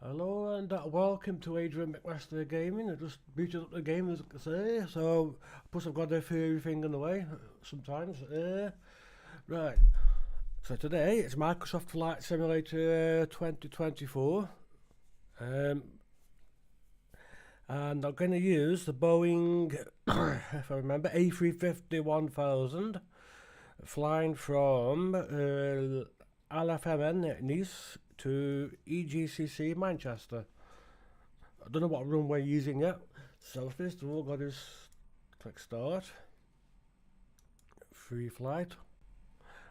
Hello and welcome to Adrian McMaster Gaming. I just booted up the game, as I can say, so plus I've got a few things in the way sometimes. Right, so today it's Microsoft Flight Simulator 2024, and I'm going to use the Boeing, if I remember, A350-1000, flying from LFMN at Nice to EGCC Manchester. I don't know what runway you're using yet, so first of all got to click start, free flight,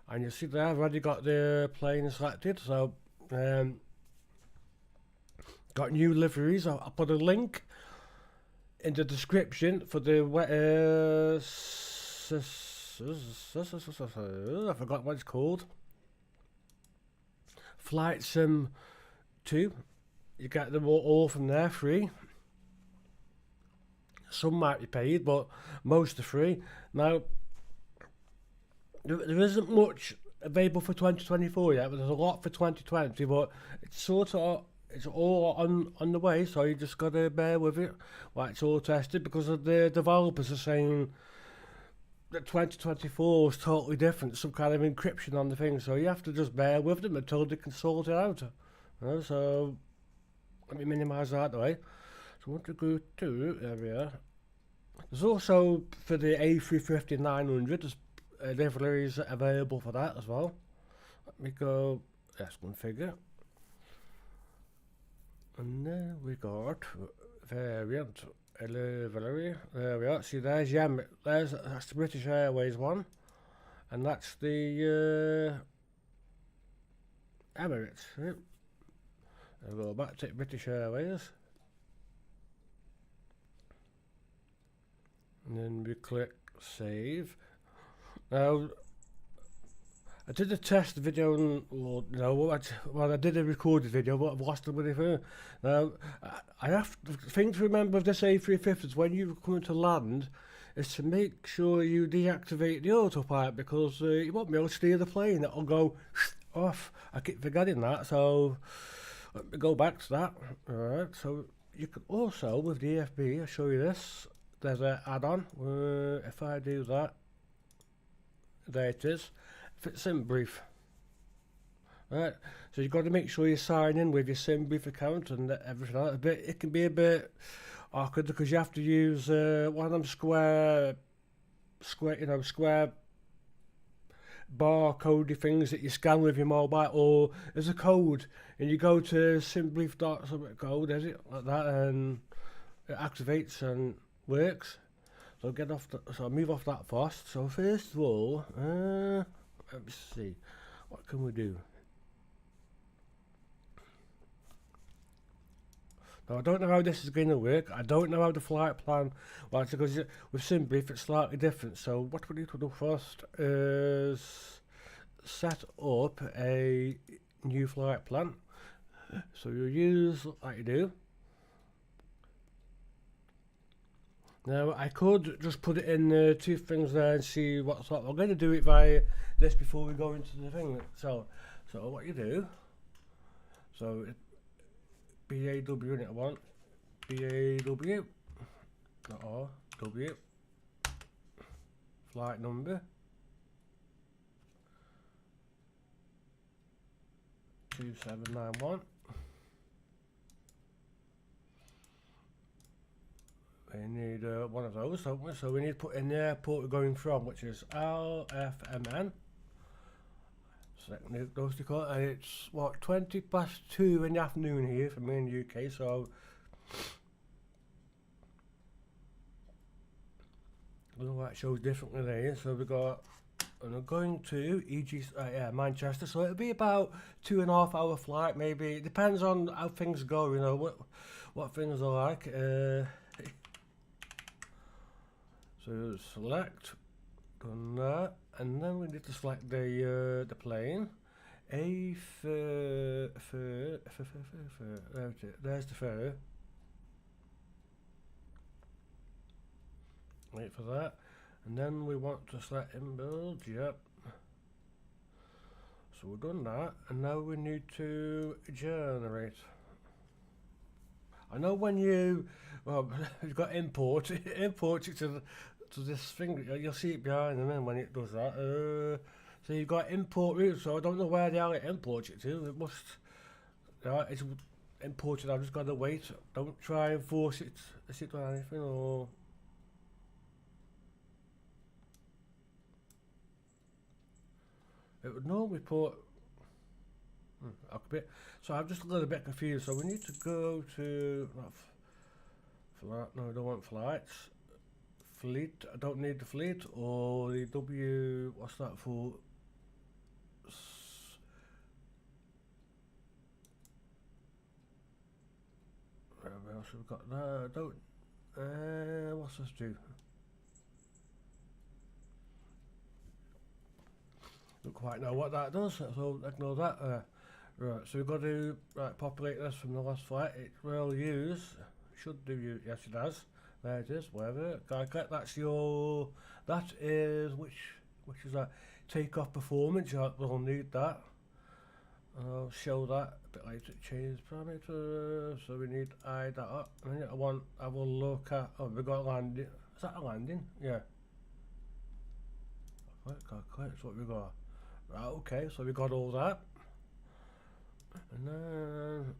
and you see there I've already got the plane selected, so got new liveries. I'll put a link in the description for the I forgot what it's called, Flight Sim 2. You get them all from there free. Some might be paid, but most are free. Now, there isn't much available for 2024 yet, but there's a lot for 2020, but it's all on the way, so you just got to bear with it while it's all tested, because of the developers are saying that 2024 was totally different, some kind of encryption on the thing, so you have to just bear with them until they can sort it out. So let me minimise that way. So I want to go to, there we are. There's also for the A350-1000, there's liveries available for that as well. Let me go, that's one figure. And then we got variant livery. There we are. See, there's that's the British Airways one, and that's the Emirates. Right? I'll go back to British Airways, and then we click save. Now, I did a test video, I did a recorded video, but I've lost the bloody phone. Now, I have the thing to remember of this A350 when you're coming to land is to make sure you deactivate the autopilot, because you won't be able to steer the plane. It'll go off. I keep forgetting that, so let me go back to that. Alright, so you can also, with the EFB, I'll show you this. There's an add-on. If I do that, there it is. It's SimBrief. Right, so you've got to make sure you sign in with your SimBrief account and everything else. It can be a bit awkward because you have to use one of them square barcode things that you scan with your mobile, or there's a code and you go to simbrief.code, is it like that, and it activates and works. So I'll move off that first. So first of all, let me see, what can we do? Now I don't know how this is going to work. I don't know how the flight plan works, because with SimBrief it's slightly different. So what we need to do first is set up a new flight plan. So you use like you do. Now I could just put it in two things there and see what's up. I'm going to do it via this before we go into the thing. So what you do, so BAW in it, I want BAW, not R, W, flight number 2791. We need one of those, don't we? So we need to put in the airport we're going from, which is LFMN. Second those to call, and it's what, 2:20 in the afternoon here for me in the UK. So I don't know why it shows differently there. So we got, and I'm going to Manchester. So it'll be about 2.5 hour flight, maybe. It depends on how things go. You know what things are like. So select, done that, and then we need to select the plane. There's the fur. Wait for that, and then we want to select Inibuilds. Yep. So we've done that, and now we need to generate. I know when you, well, you've got import, import it to this thing. You'll see it behind them, and when it does that. So you've got import route. So I don't know where they are import it to. It must. It's imported. I've just got to wait. Don't try and force it. Sit on anything or. It would normally put. So I'm just a little bit confused. So we need to go to flight. No, I don't want flights. Fleet. I don't need the fleet or the W. What's that for? Where else have we got that? I don't. What's this do? Don't quite know what that does, so ignore that. Right, so we've got to populate this from the last flight. It will use, should do you, yes it does. There it is, whatever. Okay, that's your, that is, which is that? Takeoff performance, we'll need that. I'll show that a bit later. Change parameters, so we need to add that up. I will look at, oh, we've got landing. Is that a landing? Yeah. Calculate, that's what we got. Right, okay, so we got all that. And then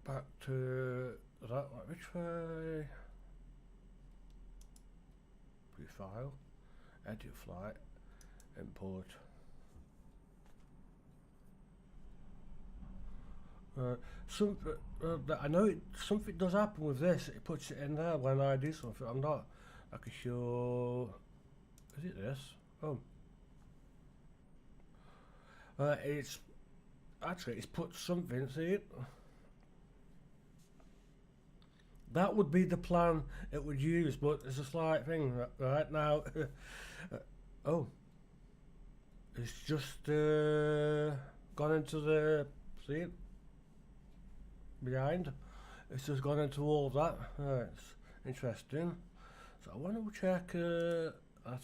back to that, which way? Prefile, edit flight, import. I know something does happen with this. It puts it in there when I do something. I'm not like sure. Is it this? Oh. It's actually it's put something. See it? That would be the plan it would use, but there's a slight thing right now. Oh, it's just gone into the see it behind. It's just gone into all that. It's interesting. So I want to check that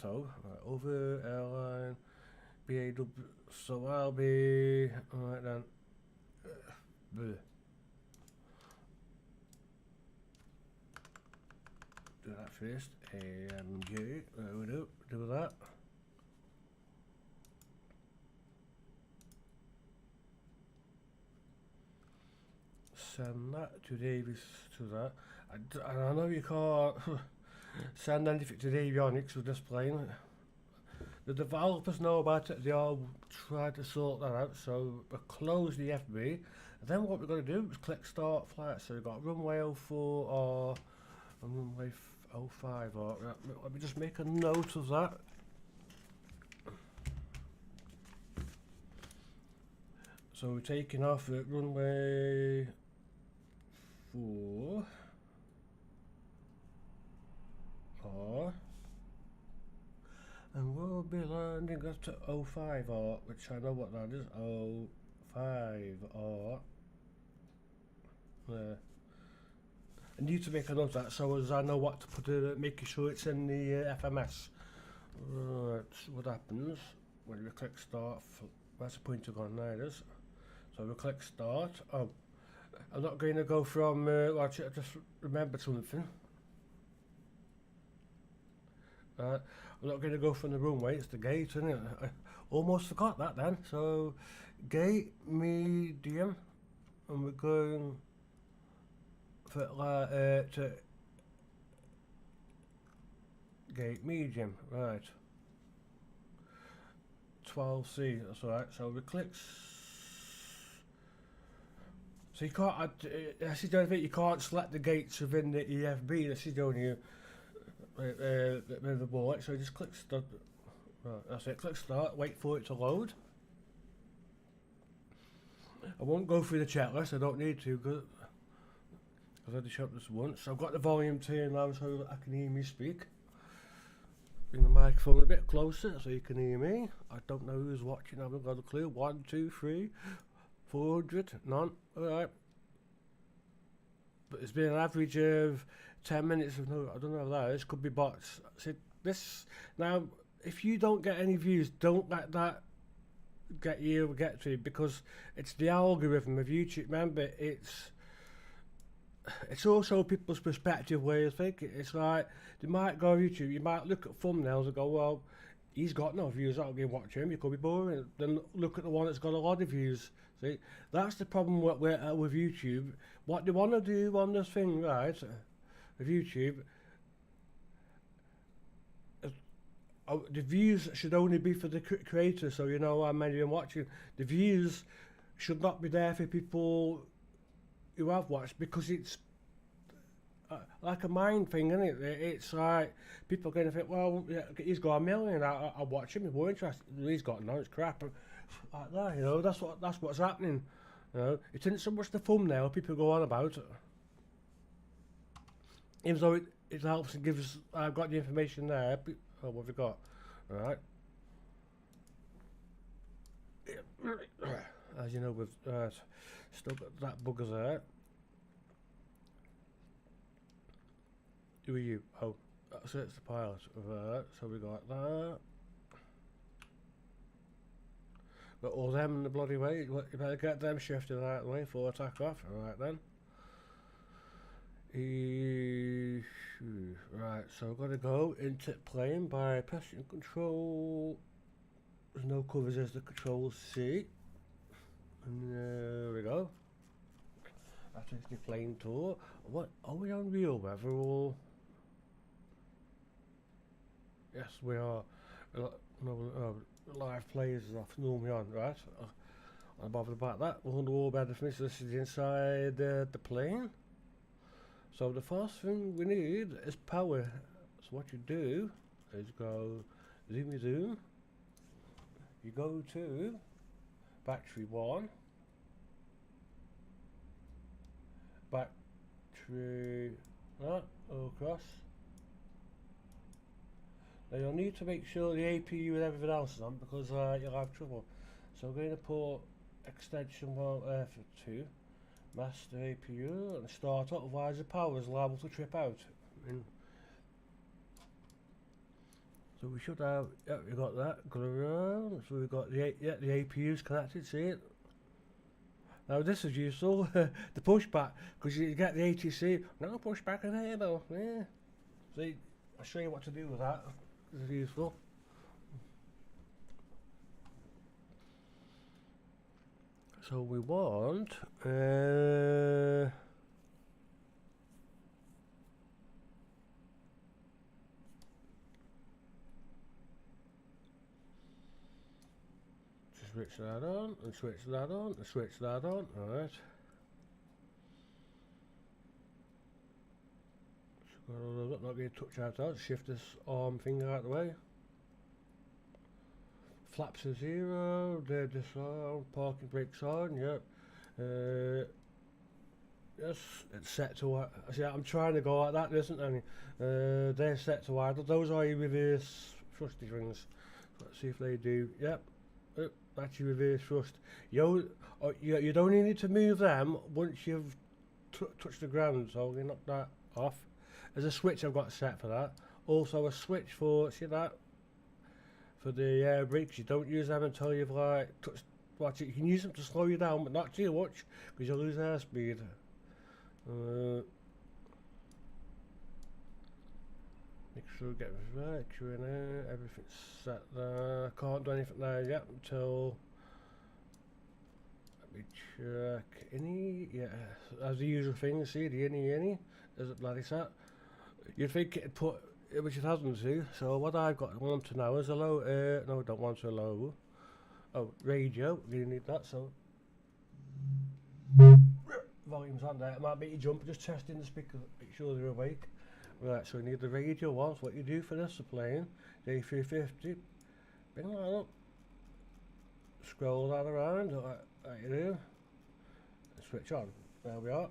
out. Over airline BAW. So I'll be alright then. Do that first. AMG. We do that. Send that to Davis to that. I know you can't send anything to the avionics with this plane. The developers know about it, they all try to sort that out, so we'll close the FB, and then what we're going to do is click start flight. So we've got runway 04 or runway 05, or let me just make a note of that. So we're taking off at runway 4 or and we'll be landing up to 05 or, which I know what that is, 05 or there. I need to make a note of that so as I know what to put, making sure it's in the FMS. Right, what happens when we click start? Where's the pointer gone? There it is. So we'll click start. Oh, I'm not going to go from, watch it, I just remembered something. I'm not going to go from the runway, it's the gate, isn't it? I almost forgot that then. So, gate, medium, and we're going for to gate, medium, right. 12C, that's right. So we click. So you can't, this is the only thing, you can't select the gates within the EFB, this is the only with the bullet, so just click start. Right, that's it, click start, wait for it to load. I won't go through the checklist, I don't need to, because I've already shot this once. So I've got the volume turned now so I can hear me speak. Bring the microphone a bit closer so you can hear me. I don't know who's watching, I haven't got a clue. 1, 2, 3, 400, none, alright. But it's been an average of 10 minutes of no, I don't know how that is, could be bots. See, this, now, if you don't get any views, don't let that get to it, because it's the algorithm of YouTube. Remember, it's also people's perspective way of thinking. It's like they might go on YouTube, you might look at thumbnails and go, well, he's got no views, I'm going to watch him, he could be boring. Then look at the one that's got a lot of views. See, that's the problem with YouTube. What they want to do on this thing, right, with YouTube, the views should only be for the creator, so you know how many are watching. The views should not be there for people who have watched, because it's like a mind thing, isn't it? It's like people are going to think, well, yeah, he's got 1 million, I'll watch him, if we're interested. He's got none, it's crap, like that, you know. That's what's happening. You know, it isn't so much the thumbnail people go on about, even though it helps and gives. I've got the information there. Oh, what have we got? All right. As you know, we've still got that bugger there. Who are you? Oh, so it's the pilot. Right, so we got that. Got all them in the bloody way. You better get them shifted out of the way before attack off. Alright then. Right, so we've got to go into plane by pressing control. There's no covers, there's the control C. And there we go. That is the plane tour. What are we on real weather or? Yes, we are. No, live plays is off normally on, right? I'm bothered about that. We're on the wall better for me, so this is inside the plane. So the first thing we need is power. So what you do is go zoom. You go to battery 1. Battery across. Now you'll need to make sure the APU and everything else is on, because you'll have trouble. So we're going to put extension 1 for 2, master APU, and start up, otherwise the power is liable to trip out. So we should have, yeah, we got that, go around, so we've got the APU's connected, see it? Now this is useful, the pushback, because you get the ATC, no pushback in here though, yeah. See, I'll show you what to do with that, this is useful. So we want, switch that on, and switch that on, and switch that on, alright. So not going to touch out, shift this arm finger out of the way. Flaps are 0, they're disarmed, parking brakes on, yep. Yes, it's set to, see, I'm trying to go like that, isn't any. They're set to idle, those are your reverse thrusty rings. Let's see if they do, yep. That's your reverse thrust. You don't need to move them once you've touched the ground, so you knock that off. There's a switch I've got set for that. Also a switch for, see that? For the air brakes, you don't use them until you've like touched. Watch it. You can use them to slow you down, but not too much, because you'll lose airspeed. Make sure we get right, in there, everything's set there. Can't do anything there yet until. Let me check. Any, yeah, as the usual thing. See the any is it bloody set? You'd think it'd put, which it hasn't, see. So what I've got on to now is a low. No, I don't want a low. Oh, radio. You need that. So volume's on there. It might make you jump. Just testing the speaker. Make sure they're awake. Right. So we need the radio once. What you do for this plane? The A350. Bring that up. Scroll that around. Like you do. Switch on. There we are.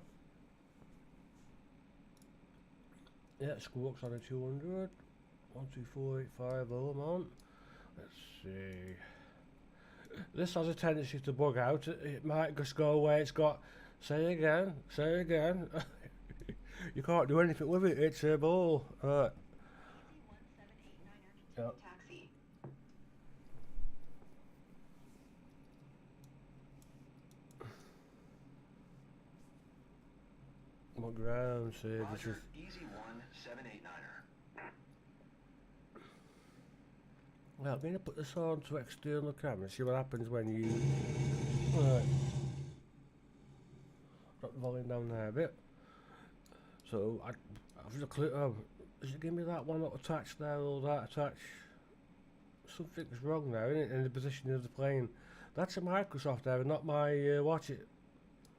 Yeah, squawks on a 200. 124850 I'm on. Let's see. This has a tendency to bug out. It might just go away. It's got say again. You can't do anything with it. It's a ball. Right. Yep. What ground? See, this is Easy 1789er. well, I'm going to put this on to external camera, see what happens when you right. Drop the volume down there a bit. So I've just clicked. Oh, does it give me that one not attached there or that attached? Something's wrong there, isn't it, in the position of the plane? That's a Microsoft error, not my watch it.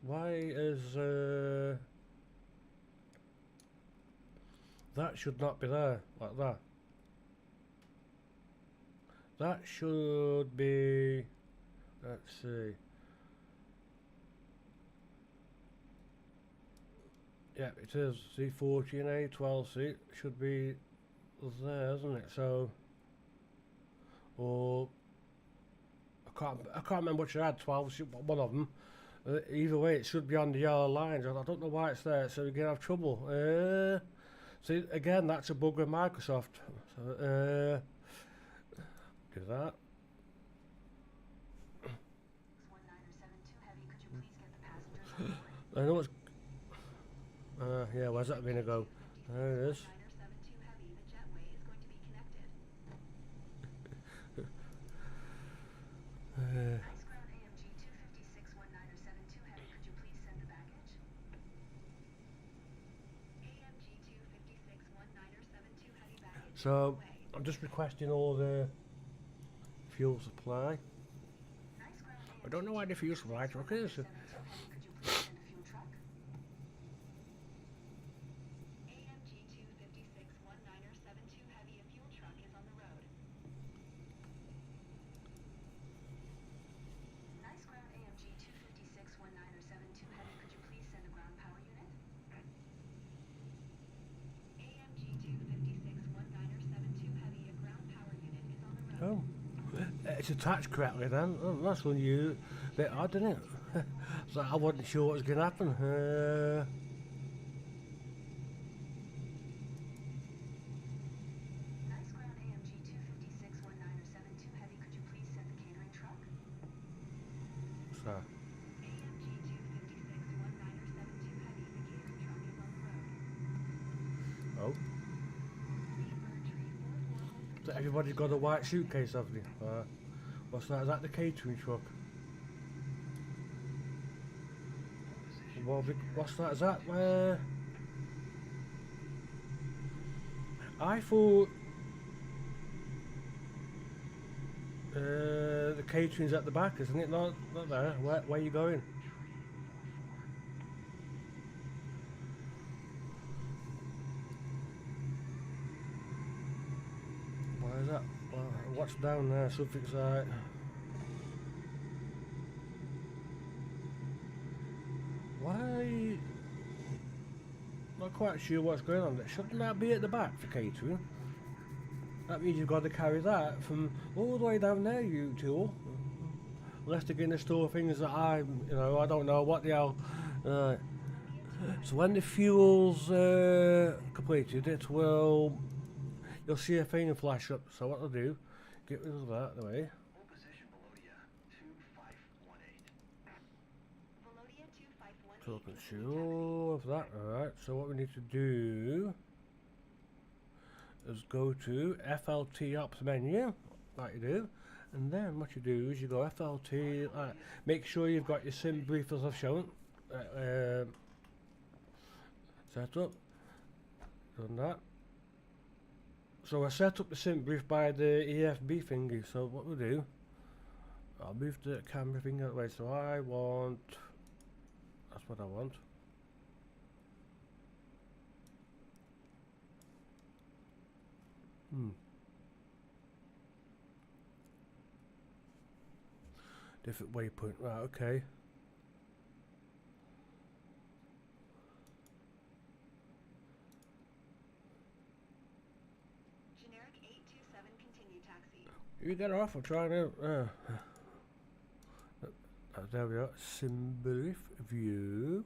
Why is that should not be there like that? That should be. Let's see. Yeah, it is. See, 14A, 12C should be there, isn't it? So, or I can't remember which I had. 12, one of them. Either way, it should be on the yellow lines. I don't know why it's there, so we're gonna have trouble. See, again, that's a bug with Microsoft. So, do that. I know it's. Yeah, where's that gonna go? There it is. So I'm just requesting all the fuel supply. I don't know why the fuel supply truck is. Oh, it's attached correctly then. Oh, that's when you a bit odd, isn't it? So I wasn't sure what was going to happen. So. Oh. So everybody's got a white suitcase, have they? What's that? Is that the catering truck? What's that? Is that where? I thought the catering's at the back, isn't it? Not there. Where are you going? Where is that? What's down there? Something's like. Why? Not quite sure what's going on there. Shouldn't that be at the back for catering? That means you've got to carry that from all the way down there, you two. Unless they're going to store things that I don't know what the hell. So when the fuel's completed, you'll see a thing flash up. So what I'll do, get rid of that out of the way. Talking sure of that. Alright, so what we need to do is go to FLT ops menu, like you do, and then what you do is you go FLT, make sure you've got your SimBrief as I've shown, set up, done that. So I set up the SimBrief by the EFB thingy, so what we'll do, I'll move the camera thing out of the way, so I want, that's what I want. Different waypoint, right, okay. Generic 827 continue taxi. You get off, I'm trying to, there we are, SimBrief view.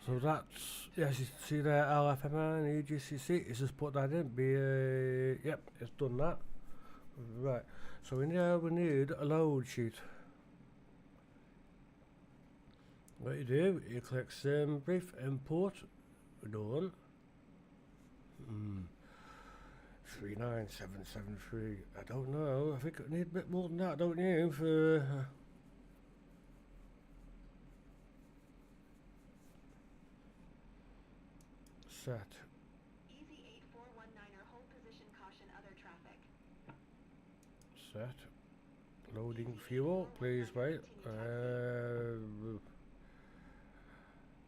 So that's, yes, you see there, LFMN, EGCC, it's just put that in, yep, it's done that. Right, so we need a load sheet. What you do, you click SimBrief import, done. 39773. I don't know. I think it need a bit more than that, don't you? For set. Easy 8419er, hold position, caution, other traffic. Set. Loading fuel, please wait.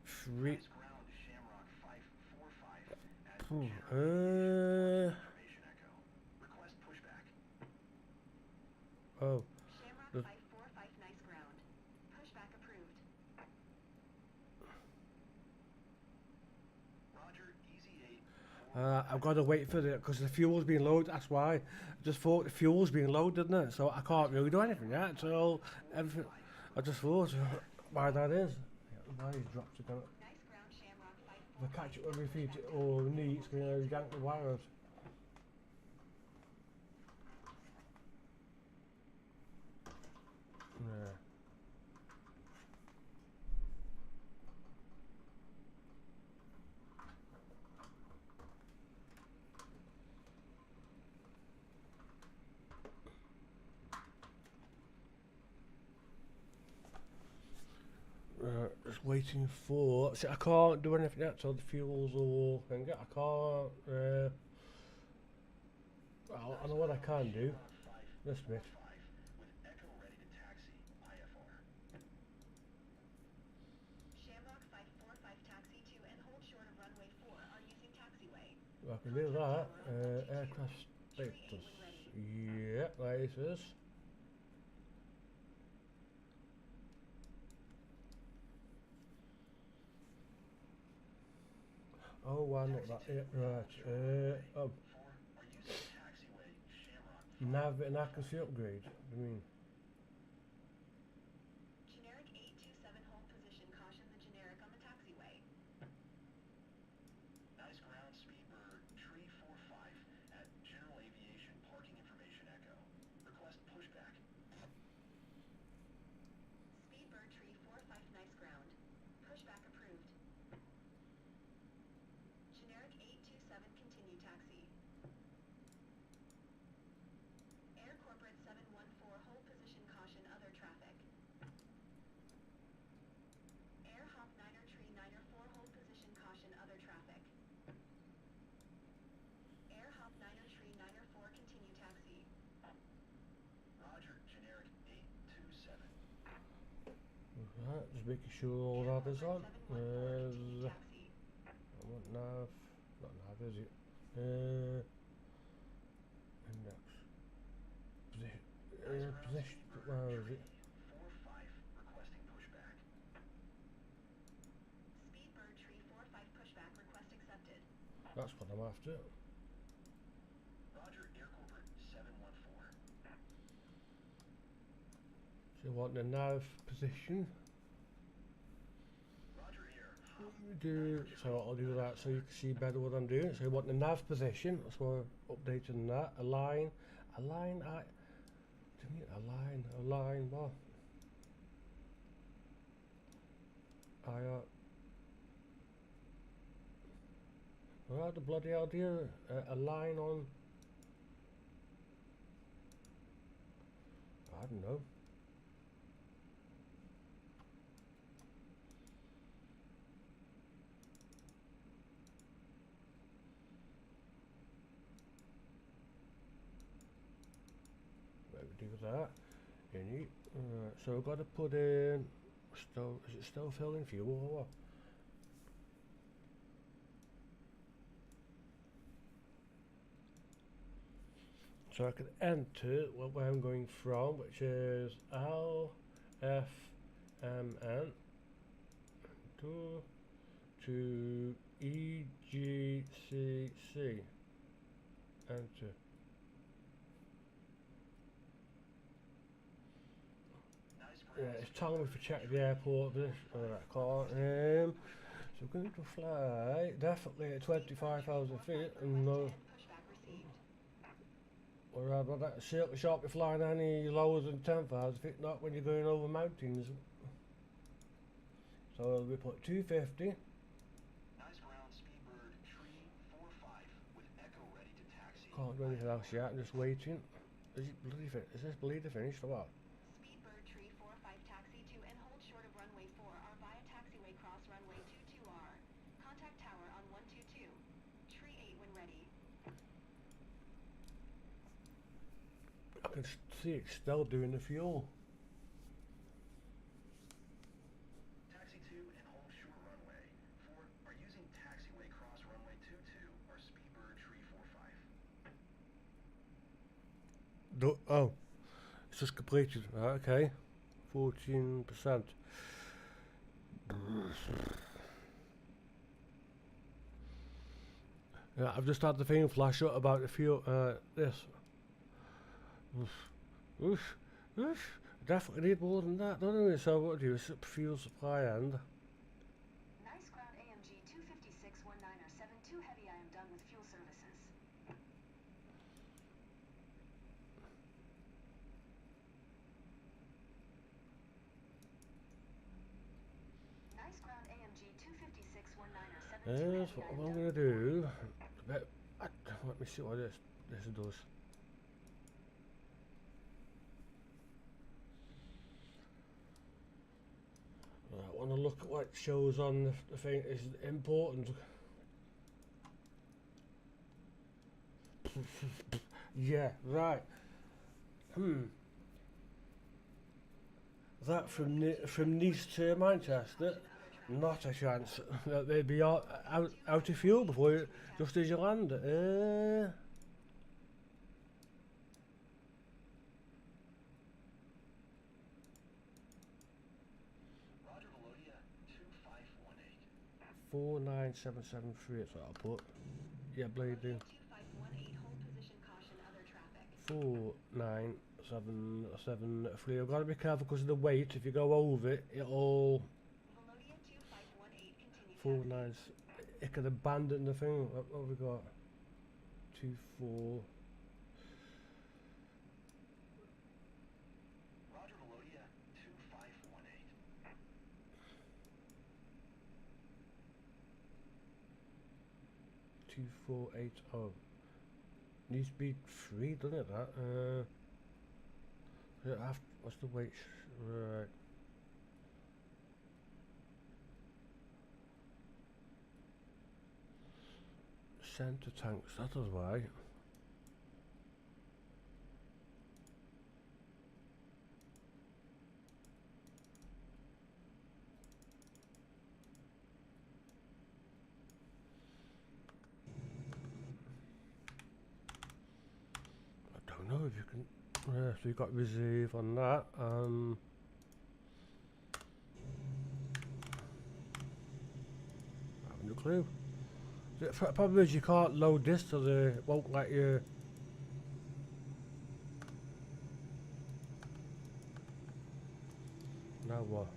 Three. Nice ground, Shamrock 545 at Phew, Information Echo. Request pushback. oh, Shamrock The- 545, nice ground. Pushback approved. Roger, Easy 8. I've got to wait for it because the fuel's being loaded. That's why. I just thought the fuel's being loaded, isn't it? So I can't really do anything yet until everything. I just thought why that is. Why he drops it down. Nice ground, Shamrock If I 545. catch it with my feet or knee, it's going to yank the wires. Yeah. Just waiting for. See, I can't do anything yet till the fuel's all thing. I can't. Well, I know what I can do. This bit. With Echo ready to taxi, IFR. Shamrock 545, taxi 2 and hold short of runway 4, are using taxiway. I can do that. Aircraft status. Yeah, there it is. Oh, why not that? Yeah, right. Oh, 4 are using taxiway, Shamrock. nav and accuracy upgrade. I mean, Generic 827, hold position, caution the generic on the taxiway. Nice ground, Speedbird 345 at General Aviation Parking Information Echo. Request pushback. Speedbird tree 45, nice ground. Pushback approved. Generic 827, continue taxi. Air Corporate 714, hold position, caution, other traffic. Air Hop 9er tree 9er 4, hold position, caution, other traffic. Air Hop 9er tree 9er 4, continue taxi. Roger, generic 827. right, just making sure all that is on. Continue taxi. I want nav. Not nav, is it? Index. Position. Where is it? 45 requesting pushback. Speedbird tree 45, pushback request accepted. That's what I'm after. Roger, Air Corporate 714. So you want the nav position. Roger, Air. So I'll do that so you can see better what I'm doing. So you want the nav position. That's why I'm updating that. Align. To me, align. What? What the bloody hell do you align on? I don't know. Do that. So we've got to put in. Is it still filling fuel or what? So I can enter where I'm going from, which is LFMN to EGCC. Enter. Yeah, it's telling me to check the airport. This, I can't. So we're going to fly definitely at 25,000 feet, and Pushback received. or that shan't be flying any lower than 10,000 feet. Not when you're going over mountains. So we put 250. Nice ground, Speedbird, tree 45 with Echo ready to taxi. Can't do anything else yet, I'm just waiting. Is it bloody is this bleeder finished or what? Speedbird Tree 45 taxi to and hold short of runway 4 are via taxiway cross runway 22R. Contact tower on 122. Tree 8 when ready. I can see it's still doing the fuel. Taxi 2 and hold short runway 4 are using taxiway cross runway 22 or Speedbird tree 45. Oh, it's just completed. Right, okay, 14%. Yeah, I've just had the thing flash up about the fuel. This. Oof, oof. Definitely need more than that, don't we? So what do you do? Fuel supply and. Nice ground AMG 256-19er 72 heavy. I am done with fuel services. Nice ground AMG 256-19er 72 That's heavy. what I am I'm done gonna with do. Let me see what this does. I want to look at what it shows on the thing. Is important. Yeah, right. That from Nice to Manchester, not a chance. They'd be out of fuel before you, just as you land. Roger Velodia 2518. 49773. That's what I'll put. Yeah, blade do. 2518 hold position caution other traffic. 49773. I've got to be careful because of the weight. If you go over it, it'll Velodia 2518 continue 49. It could abandon the thing. What have we got? 24. Roger Velodia 2518. 2480. Needs to be 3, doesn't it? That. What's the weight? Right. Centre tanks. That is why. I don't know if you can. So you got reserve on that. I haven't a clue. The problem is you can't load this so they won't let you. Now what?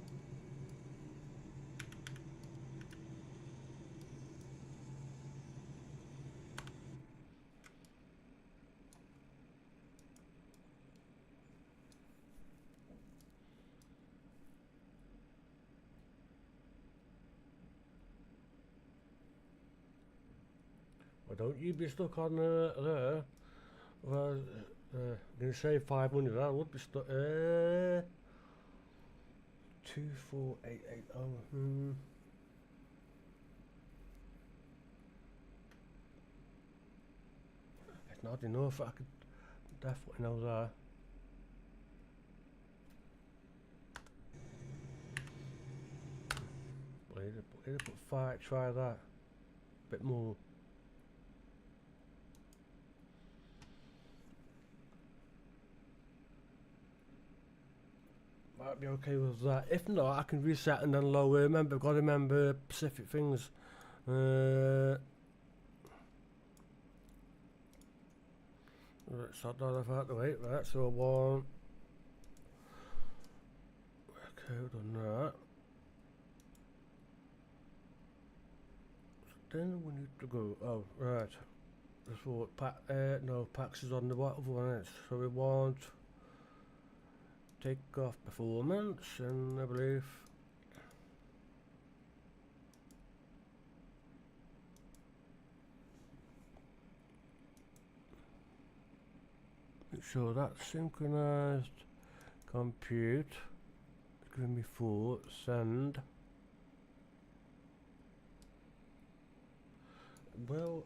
Well, don't you be stuck on there. Well, I'm going to save 500. I would be stuck. 24880. It's not enough. I could definitely know that. Put 5. Try that. Bit more. Might be okay with that. If not, I can reset and then lower. Remember, got to remember specific things. Right, so that off out the way. Right, so 1. Okay, we've done that. So then we need to go. Oh, right. That's what no, packs is on the what other one is. So we want take off performance, and I believe So that's synchronized compute. It's giving me 4. Send. Well,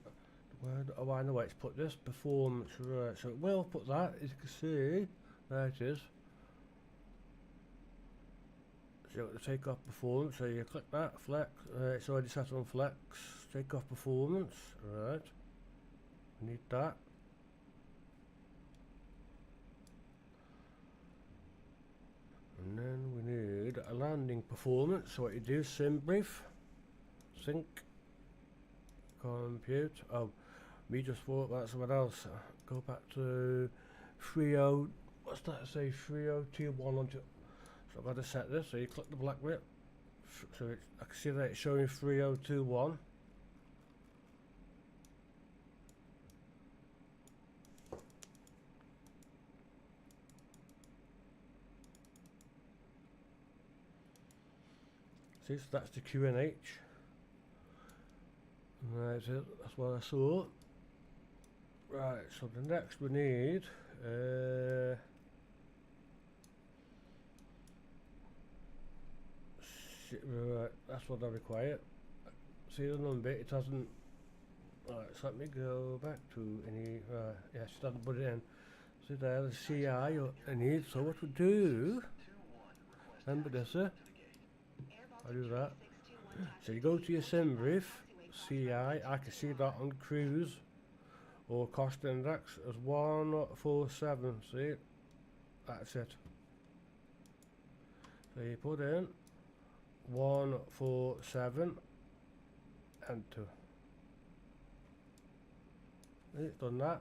oh, I know where to put this. Performance, right. So it will put that, as you can see. There it is. So to take off performance, so you click that, flex, it's already set on flex, take off performance, right, we need that. And then we need a landing performance, so what you do, SimBrief, sync, compute, oh, we just thought about something else, go back to 30, what's that say, 3021 onto. So I've got to set this, so you click the black bit, so I can see that it's showing 3021. See, so that's the QNH. Right, so that's what I saw. Right, so the next we need, right, that's what I require. See the number, it hasn't. Right, so let me go back to any. Yes, it hasn't put it in. See there, the CI I need. So what we do? Remember this, I do that. So you go to your SimBrief, CI. I can see that on cruise or cost index as 147. See, that's it. So you put in 147, enter. It's done that.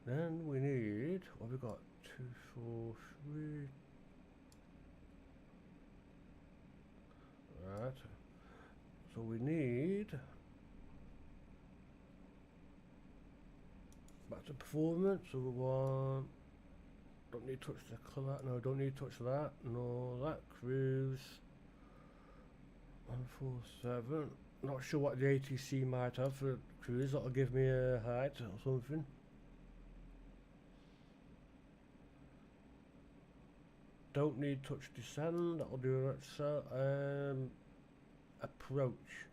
Then we need, what have we got? 2, 4, 3. Right. So we need back to performance. So we want. Don't need to touch the colour. No, don't need to touch that. No, that cruise. 147. Not sure what the ATC might have for cruise. That'll give me a height or something. Don't need touch descend. That'll do it. So approach.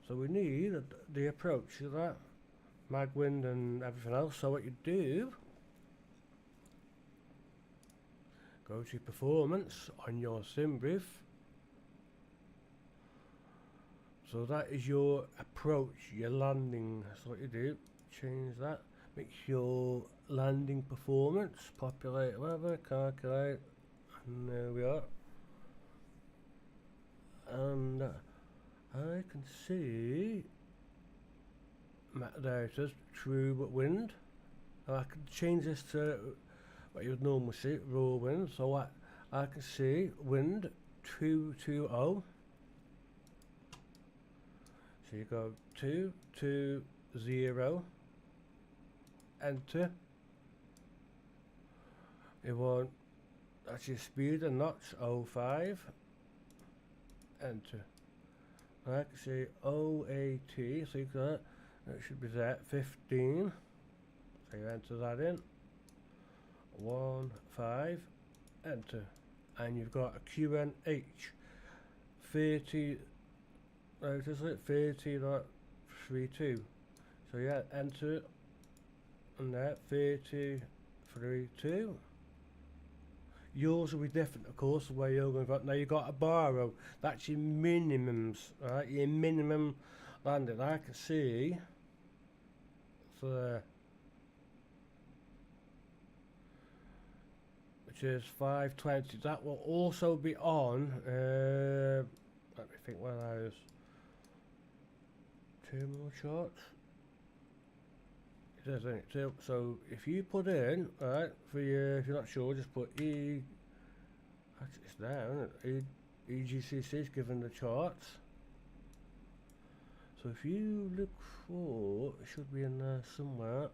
So we need the approach of that mag wind and everything else. So what you do, go to performance on your SimBrief. So that is your approach, your landing. So what you do, change that, make your landing performance, populate whatever, calculate, and there we are. And I can see, there it is, true wind. I can change this to what you would normally see, raw wind. So I can see wind 220. So you go 220, enter. You want, that's your speed and knots, 05, enter. I can see OAT, so you got, it should be there, 15. So you enter that in, 15, enter. And you've got a QNH, 30, right, is it 30.32. So yeah, enter it, and there, 30.32. Yours will be different, of course, the way you're going to. Now you've got a borrow, that's your minimums, right? Your minimum landing. I can see, so there, which is 520. That will also be on, let me think where that is. Terminal charts. It is, isn't it? So if you put in, right, for your, if you're not sure, just put E. Actually, it's there, isn't it? EGCC is given the charts. So if you look for, it should be in there somewhere.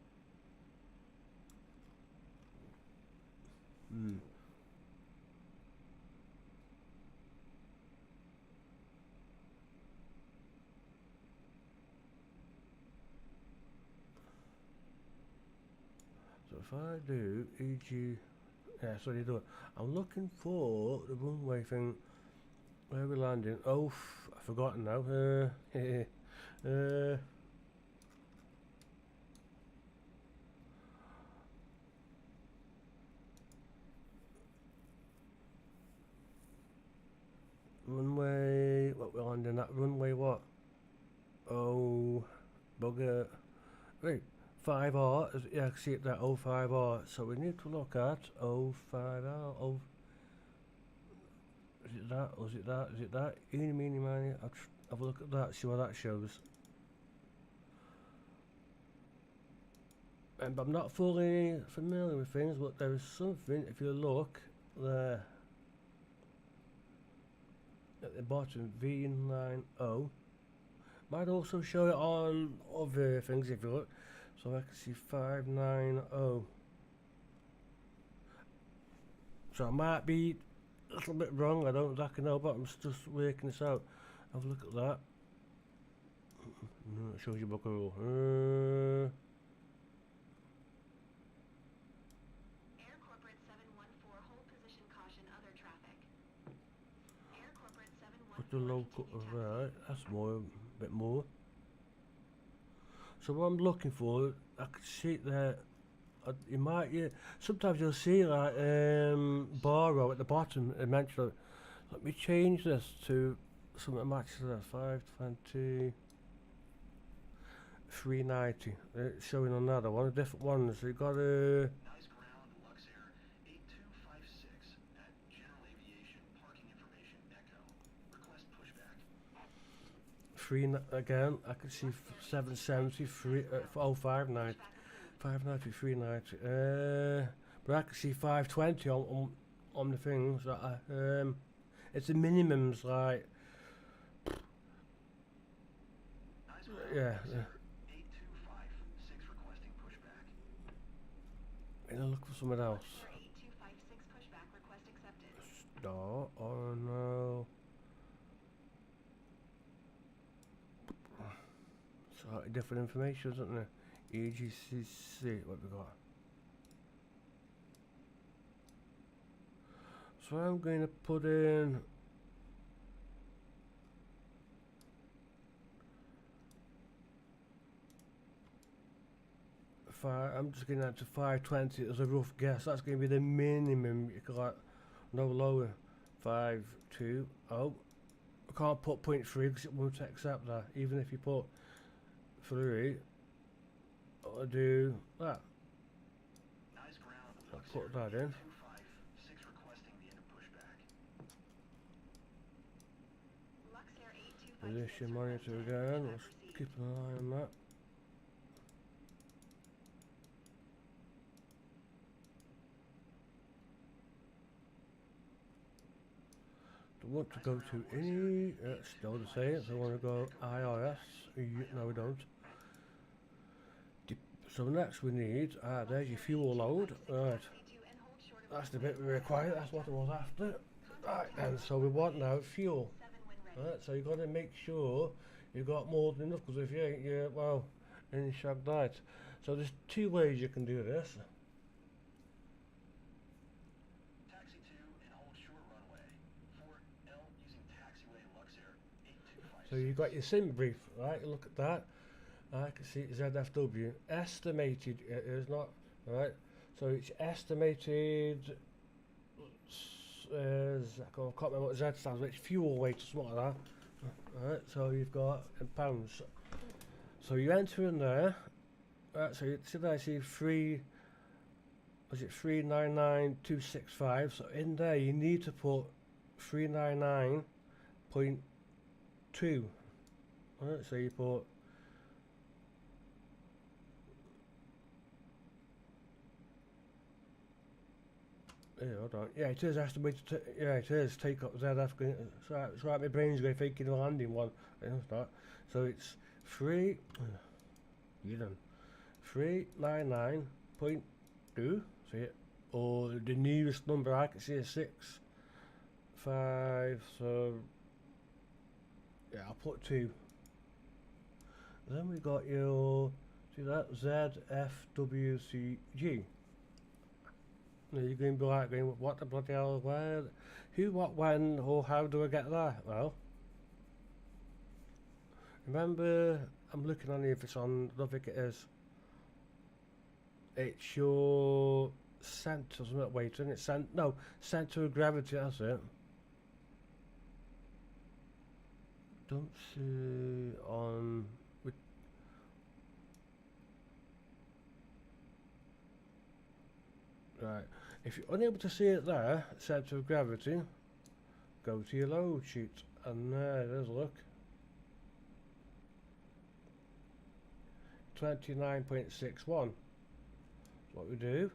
if I do EG, yeah, so you do it. I'm looking for the runway thing. Where we landing? Oh, I've forgotten now. Runway, what we're landing at? Runway what? Oh, bugger. Right, 5R, yeah, I can see it there, 05R. So we need to look at 05R, is it that, or is it that, is it that? Eeny, meeny, miny, I'll have a look at that, see what that shows. But I'm not fully familiar with things, but there is something, if you look there, at the bottom, V90. Might also show it on other things if you look. So I can see 590. So I might be a little bit wrong, I don't exactly know, but I'm just working this out. Have a look at that. No, it shows you book a rule. Air Corporate 714, hold position, caution, other traffic. Air Corporate 714, Put the local, continue taxi. right, that's more, a bit more. So what I'm looking for, I can see it there. You might, yeah, sometimes you'll see like borrow at the bottom. It mentions. Let me change this to something that matches that. 520, 390. It's showing on another one, a different one. So you got a. Nice ground, Luxair 8256 at General Aviation. Parking information Echo. Request pushback. Again, I can see 770, 590, 590, 390. But I can see 520 on the things that it's the minimums, like Nice ground, yeah. Luxair 8256 requesting pushback. I'm gonna look for someone else. Luxair 8256, pushback request accepted. No, oh no. So different information, isn't there? EGCC, what we got? So I'm going to put in I'm just getting out to 520 as a rough guess. That's going to be the minimum. You can like no lower. 520. I can't put 0.3 because it won't accept that. Even if you put 3, I'll do that. Nice ground, I'll Luxair put that in. 8256 requesting the end of pushback. Luxair 8256. Position monitor again. Let's keep an eye on that. Don't want to go to any, still the same, so I want to go IRS, no we don't. So next we need, there's your fuel load, right, that's the bit we require, that's what I was after. Right then, so we want now fuel, right, so you've got to make sure you've got more than enough, because if you ain't, you're, well, in shagged out. So there's 2 ways you can do this. Taxi 2 and hold short runway. 4L using taxiway Luxair 8256. So you've got your SimBrief, right? Look at that. I can see ZFW. Estimated, it is not, right? So it's estimated, I can't remember what Z stands for, it's fuel weight or something like that. Right, so you've got in pounds. So you enter in there, right, so you see there, I see 399,265. So in there you need to put 399.2. Right, so you put hold on. Yeah, it is estimated to, yeah, it is take up ZF. It's right, my brain's going thinking of landing one. It's not. So it's 399.2. See it? Or the nearest number I can see is 6.5. So yeah, I'll put 2. Then we got your, see that ZFWCG. You're going to be like going, what the bloody hell, where, who, what, when, or how do I get there? Well, remember, I'm looking on here if it's on, I don't think it is. It's your centre, isn't it? Wait, isn't it? No, centre of gravity, that's it. Don't see on... Right, if you're unable to see it there, centre of gravity, go to your load sheet, and there it is, look. 29.61. What we do.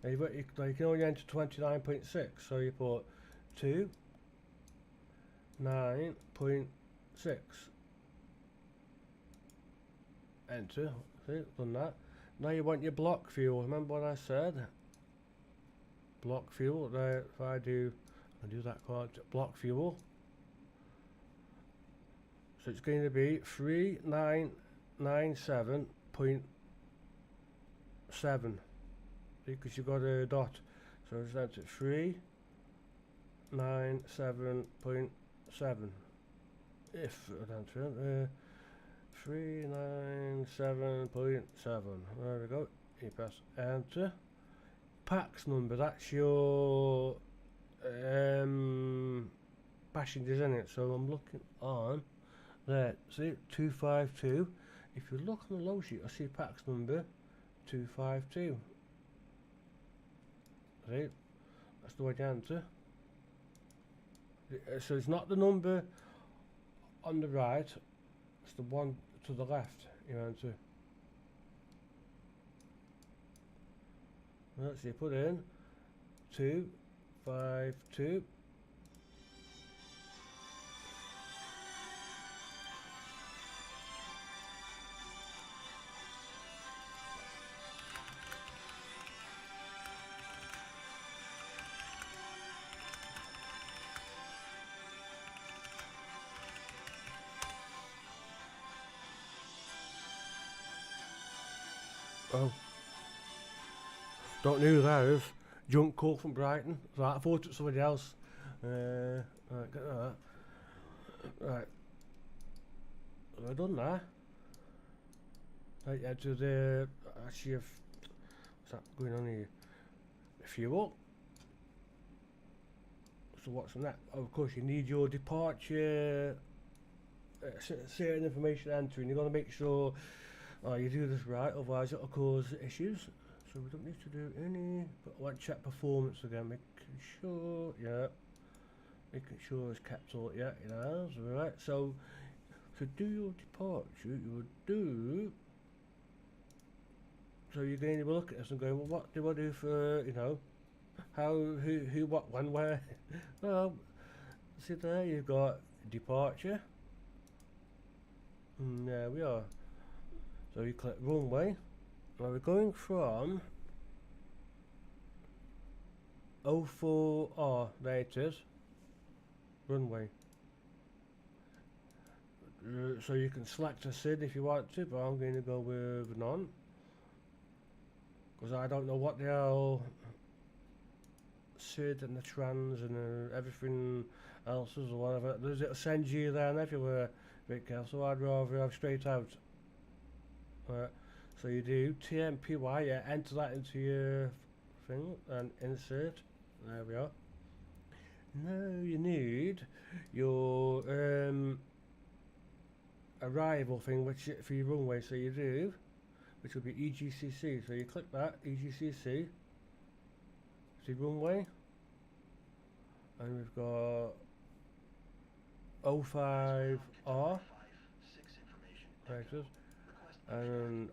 Now you can only enter 29.6, so you put 9.6. Enter. See, done that. Now you want your block fuel. Remember what I said? Block fuel. There, if I do that quite. Block fuel. So it's going to be 3997.7 because you got a dot. So it's down to 397.7. If I enter 397.7. There we go. You press enter. Pax number. That's your passengers in it. So I'm looking on. There, see, 252. If you look on the low sheet, I see pax number 252. See, that's the way to enter. So it's not the number on the right, it's the one to the left you enter. Let's see, put in 252. Oh, don't know who that is. Junk call from Brighton. Right, I thought it was somebody else. Right, get that. Right, have I done that? Right, yeah, to the actually, what's that going on here? Fuel. So what's on that? Oh, of course, you need your departure. Certain information entering. You're going to make sure. Oh, you do this right, otherwise it'll cause issues. So we don't need to do any, but I want to check performance again, making sure, yeah, making sure it's kept all, yeah, it has, right. So to do your departure, you would do, so you're going to look at this and go, well, what do I do for, you know, how, who, what, when, where? Well, see there, you've got departure, and there we are. So you click runway. Now we're going from 04R, there it is, runway. So you can select a SID if you want to, but I'm going to go with none. Because I don't know what the hell SID and the trans and everything else is or whatever. It'll send you there and everywhere, Vic, so I'd rather have straight out. So you do TMPY, yeah, enter that into your thing and insert. There we are. Now you need your arrival thing, which for your runway. So you do, which will be EGCC. So you click that EGCC. See runway, and we've got 05R. There it is. And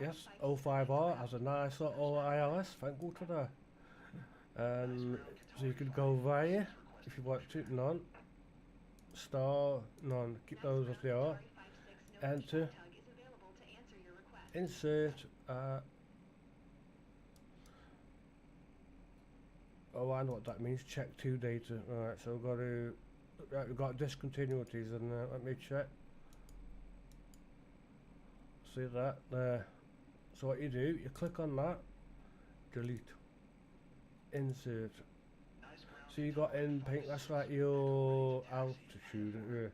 yes, 05R has a nice little ILS, thank God for that. And so you could go via if you want to, none, star, none, keep those as they are, enter, insert, oh I know what that means, check to data, alright, so we've got to, right, we've got discontinuities and let me check. See that there, So what you do, you click on that, delete, insert. Nice ground So you got in pink, that's like your altitude.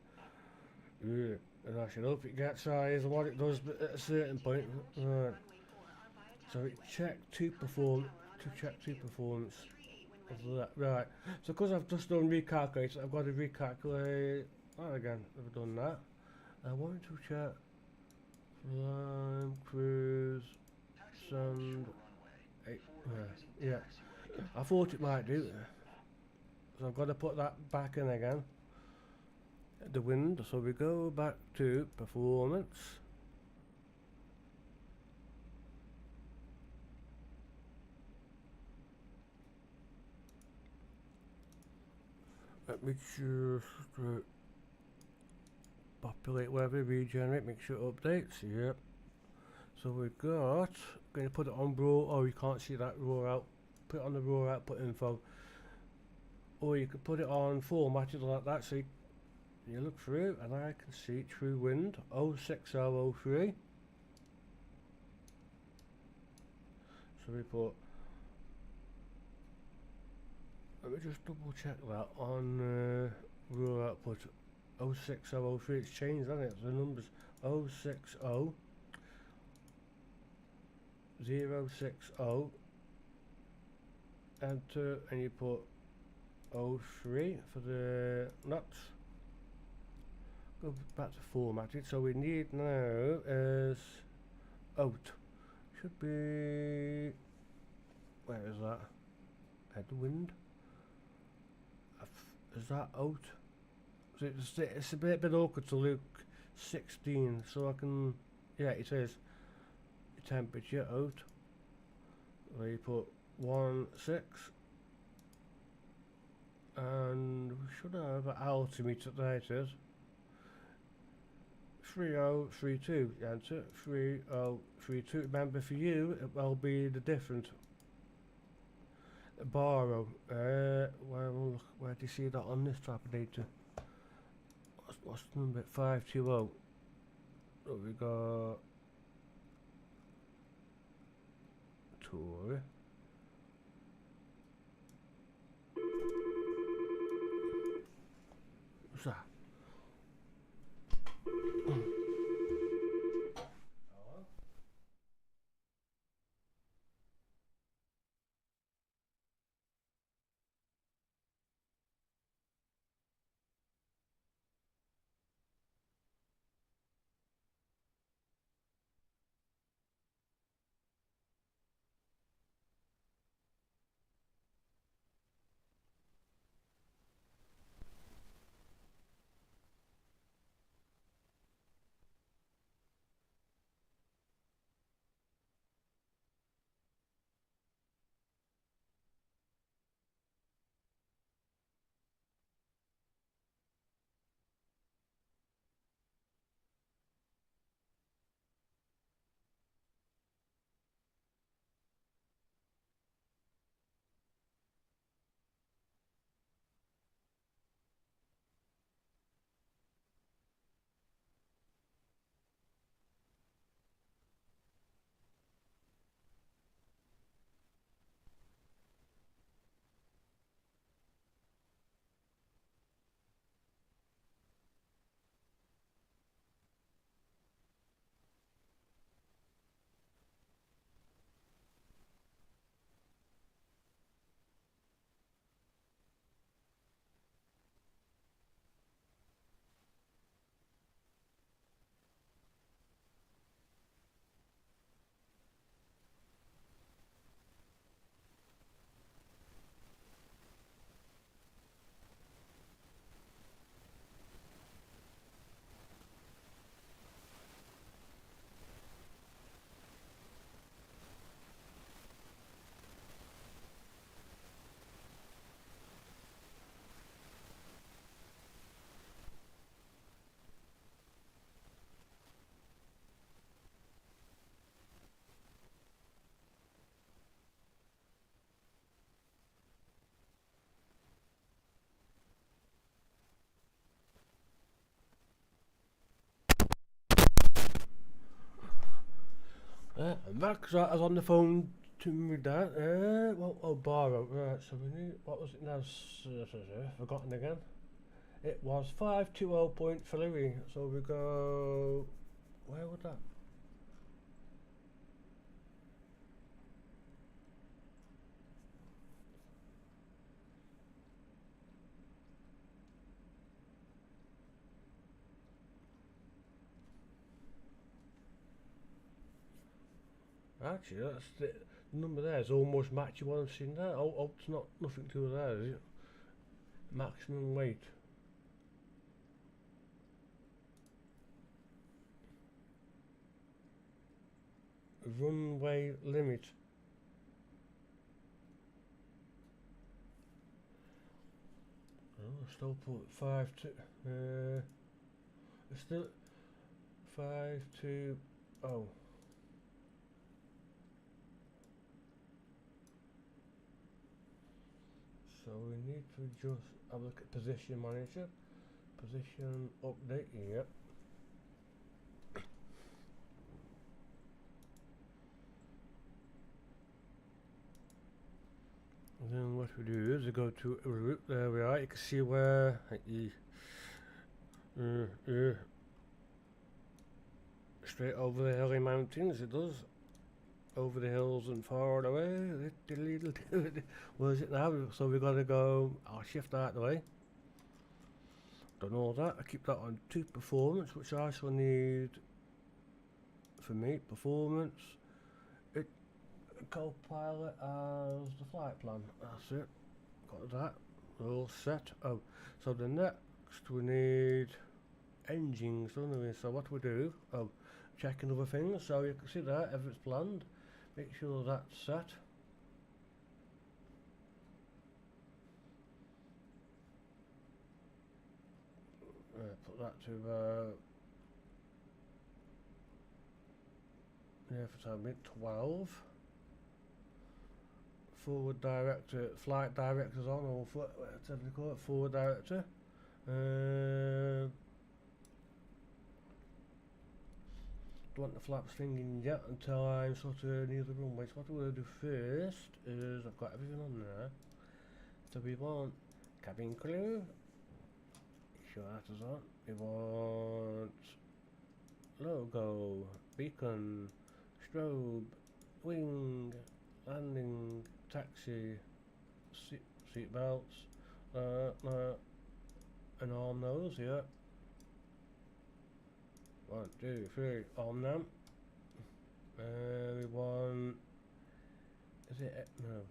Yeah. And I should hope it gets higher than what it does but at a certain point. Right. So it check to perform to check to performance of that. Right. So because I've just done recalculate, I've got to recalculate that again. I've done that. I want to check climb, cruise, taxi and hold shore sand. runway. Eight, 4 are using yeah. taxiway. I thought it might do. So I've got to put that back in again. The wind. So we go back to performance. Let me just populate wherever, regenerate, make sure it updates. Yep. So we've got, going to put it on raw. Oh, you can't see that raw out. Put it on the raw output info. Or you could put it on formatted like that. So you look through, and I can see true wind 06003. So we put. Let me just double check that on raw output 06003. It's changed, hasn't it? The numbers 060 060 enter, and you put 03 for the nuts. Go back to formatted. So we need now is out. Should be, where is that? Headwind. Is that out? So it's a bit awkward to look 16. So I can, yeah, it says temperature out. Where you put 16, and we should have an altimeter. There it is. 3032. The answer 3032. Remember, for you it will be the different borrow. Where do you see that on this type of data? What's the number? 520. So we got Tory. What's that? I'm back. So I was on the phone to my dad. Borrow. Right, so we need, what was it now? Forgotten again. It was 520.3. So we go, where would that? Actually, that's the number there is almost matching what I've seen there. Oh, it's not nothing to do with that, is it? Maximum weight. Runway limit. Oh, still put 5-2. It's still 5-2. Oh. So we need to just have a look at position manager. Position update, yep. And then what we do is we go to route, there we are, you can see where straight over the hilly mountains it does. Over the hills and far away. What is it now? So we gotta go, I'll shift that out of the way. Done all that, I keep that on 2 performance, which I also need for me, performance. Co-pilot as the flight plan, that's it. Got that, all set. Oh, so the next we need engines, don't we? So what we do, checking other things, so you can see that, if it's planned. Make sure that's set. Put that to for time being 12. Forward director, flight director's on, or whatever they call it, forward director. Don't want the flaps thinging yet until I'm sort of near the runway. So what I'm going to do first is, I've got everything on there. So we want cabin crew. Sure that is on. We want logo, beacon, strobe, wing, landing, taxi, seat belts, and arm those, yeah. 1, 2, 3, on them. We want, is it, no,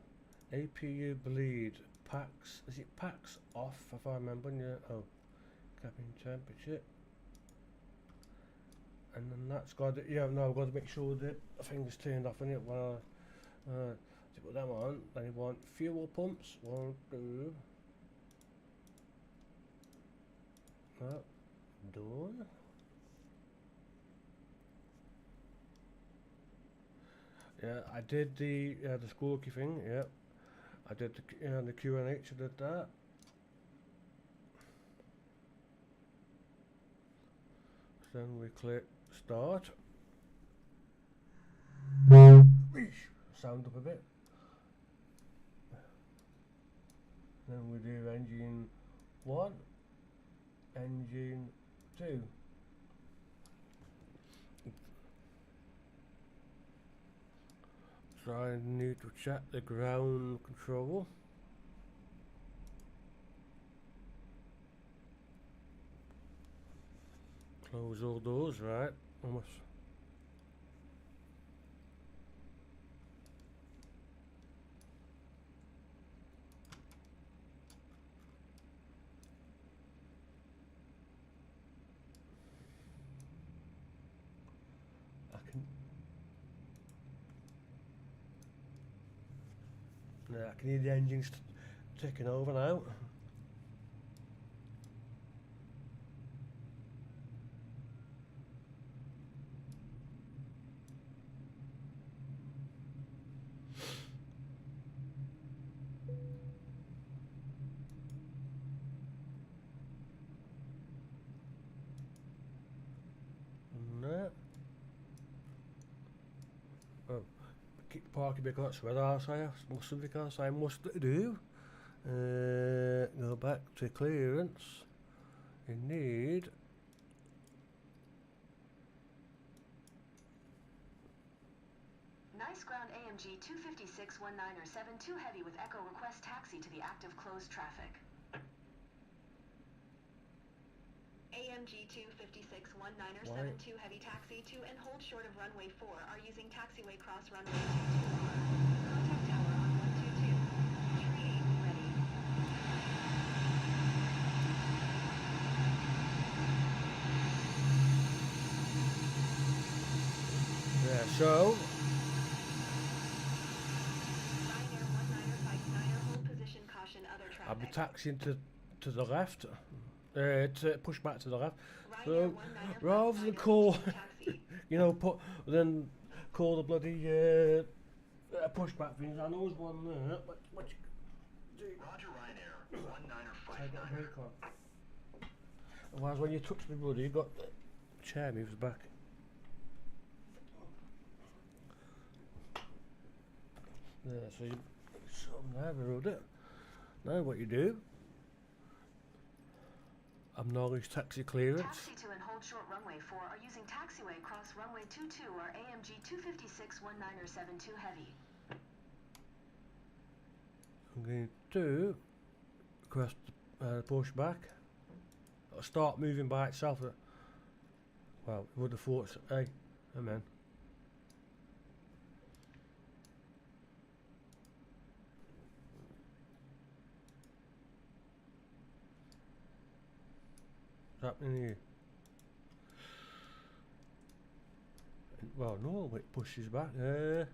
APU bleed, packs, is it packs off if I remember, yeah, oh, cabin temperature. And then that's got to, yeah, no, I've got to make sure that the thing's turned off in it when to put them on. Then you want fuel pumps, 1, 2, done. Yeah, I did the squawky thing. Yeah, I did the QNH. I did that. So then we click start. Sound up a bit. Then we do engine 1, engine 2. So I need to check the ground control. Close all doors, right? Almost. Yeah, I can hear the engines ticking over now. No. parking because that's where because I must do. Go back to clearance. You need Nice ground AMG 256-10 heavy with Echo request taxi to the active closed traffic. AMG 256-10 heavy taxi to and hold short of runway 4 are using taxiway cross runway 22R. Contact tower on 122. Tree 8 ready. yeah. So Ryanair 19er 59er hold position caution other traffic. I'll be taxiing to the left. To push back to the left. Ryanair So 19er rather than 59er call, taxi. you know, then call the bloody pushback things. I know there's one there, but what you do? Roger, Ryanair 19er I got a 59er. brake on. Otherwise, when you touch the bloody, you got the chair moves back. There, so you something there, we rode it. Now what you do? Acknowledge taxi clearance. Taxi to and hold short runway 4 are using taxiway cross runway 22 or AMG 256-10 heavy. I'm going to request push back. It'll start moving by itself. Well, it would have thought, hey, amen. What's happening here? Well, no, it pushes back. There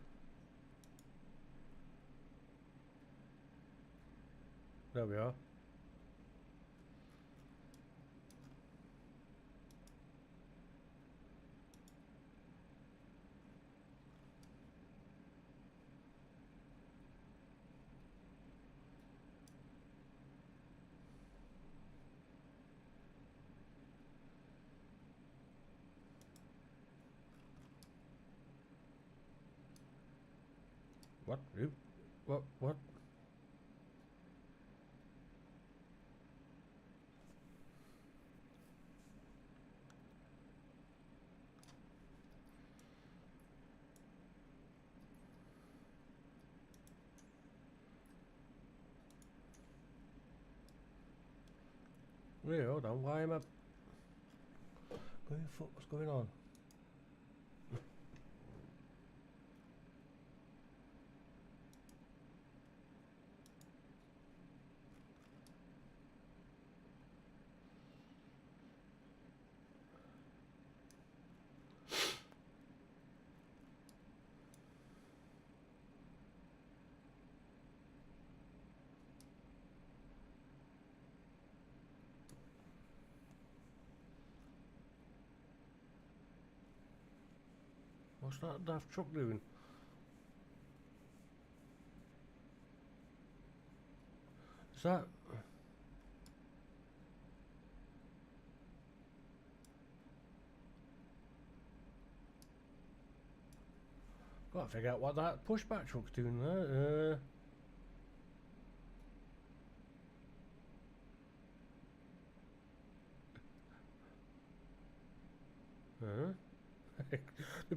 we are. What? You? What? What? Wait, hold on. Why am I going for what's going on? What's that daft truck doing? Is that? Gotta figure out what that pushback truck's doing there.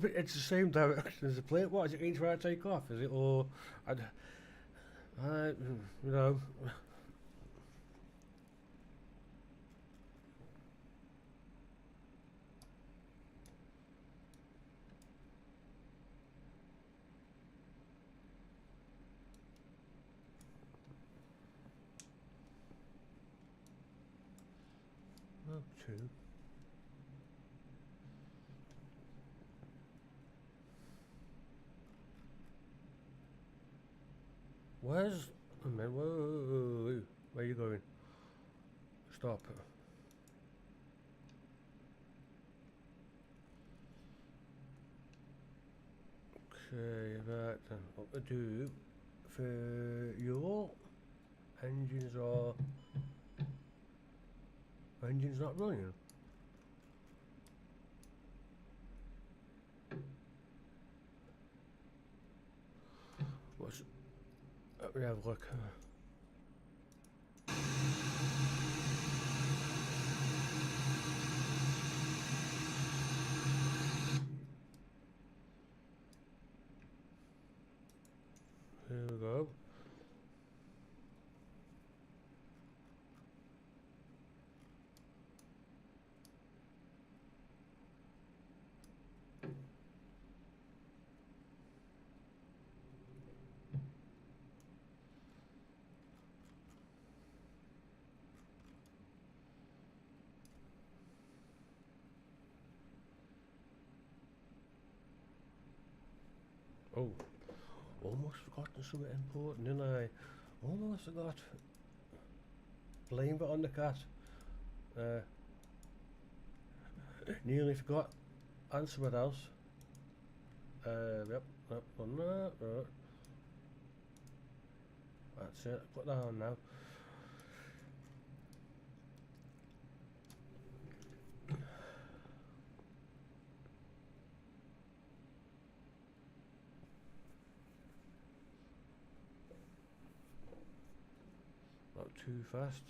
It's the same direction as the plate. What is it going to try to take off? Is it or you know? Oh, true. Where's a minute? Whoa, where are you going? Stop. Okay, right then. What we do for your engines are engines not running. Let me have a look. Here we go. Oh, almost forgotten something important, didn't I? Almost forgot. Blame it on the cat. Nearly forgot. And something else. Yep, on that. That's it. Put that on now. Not too fast.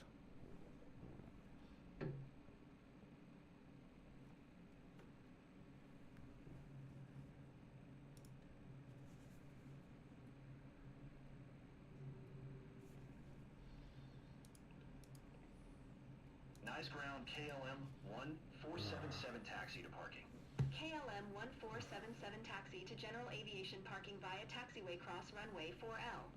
Nice ground, KLM 1477 taxi to parking. KLM 1477 taxi to general aviation parking via taxiway cross runway 4L.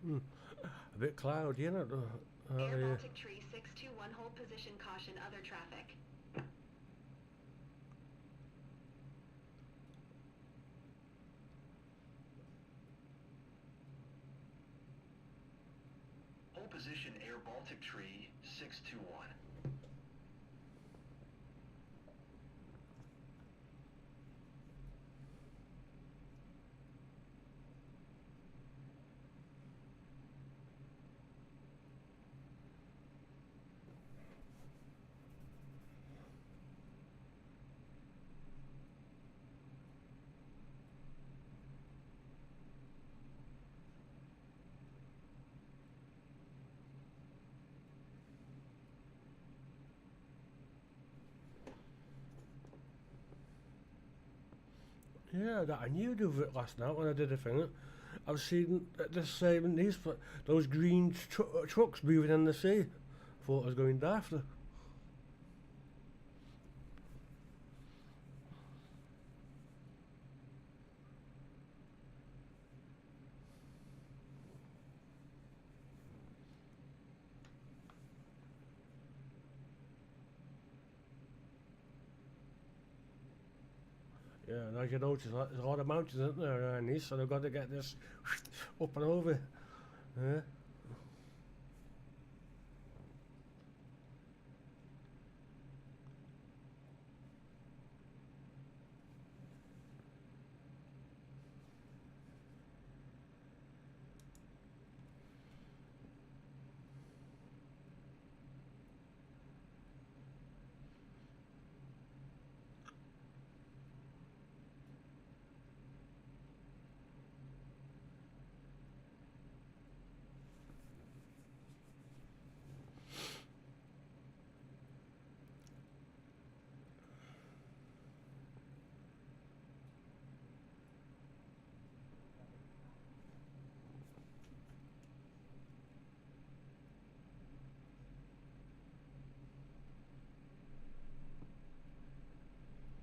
A bit cloudy, isn't it? Air Yeah. Baltic Tree 621 hold position caution other traffic. Hold position Air Baltic Tree 621. Yeah, that I knew of it last night when I did the thing. I was seeing the same these those green trucks moving in the sea. Thought I was going daft. Yeah, and as you notice, there's a lot of mountains, isn't there, around these, so they've got to get this up and over. Yeah.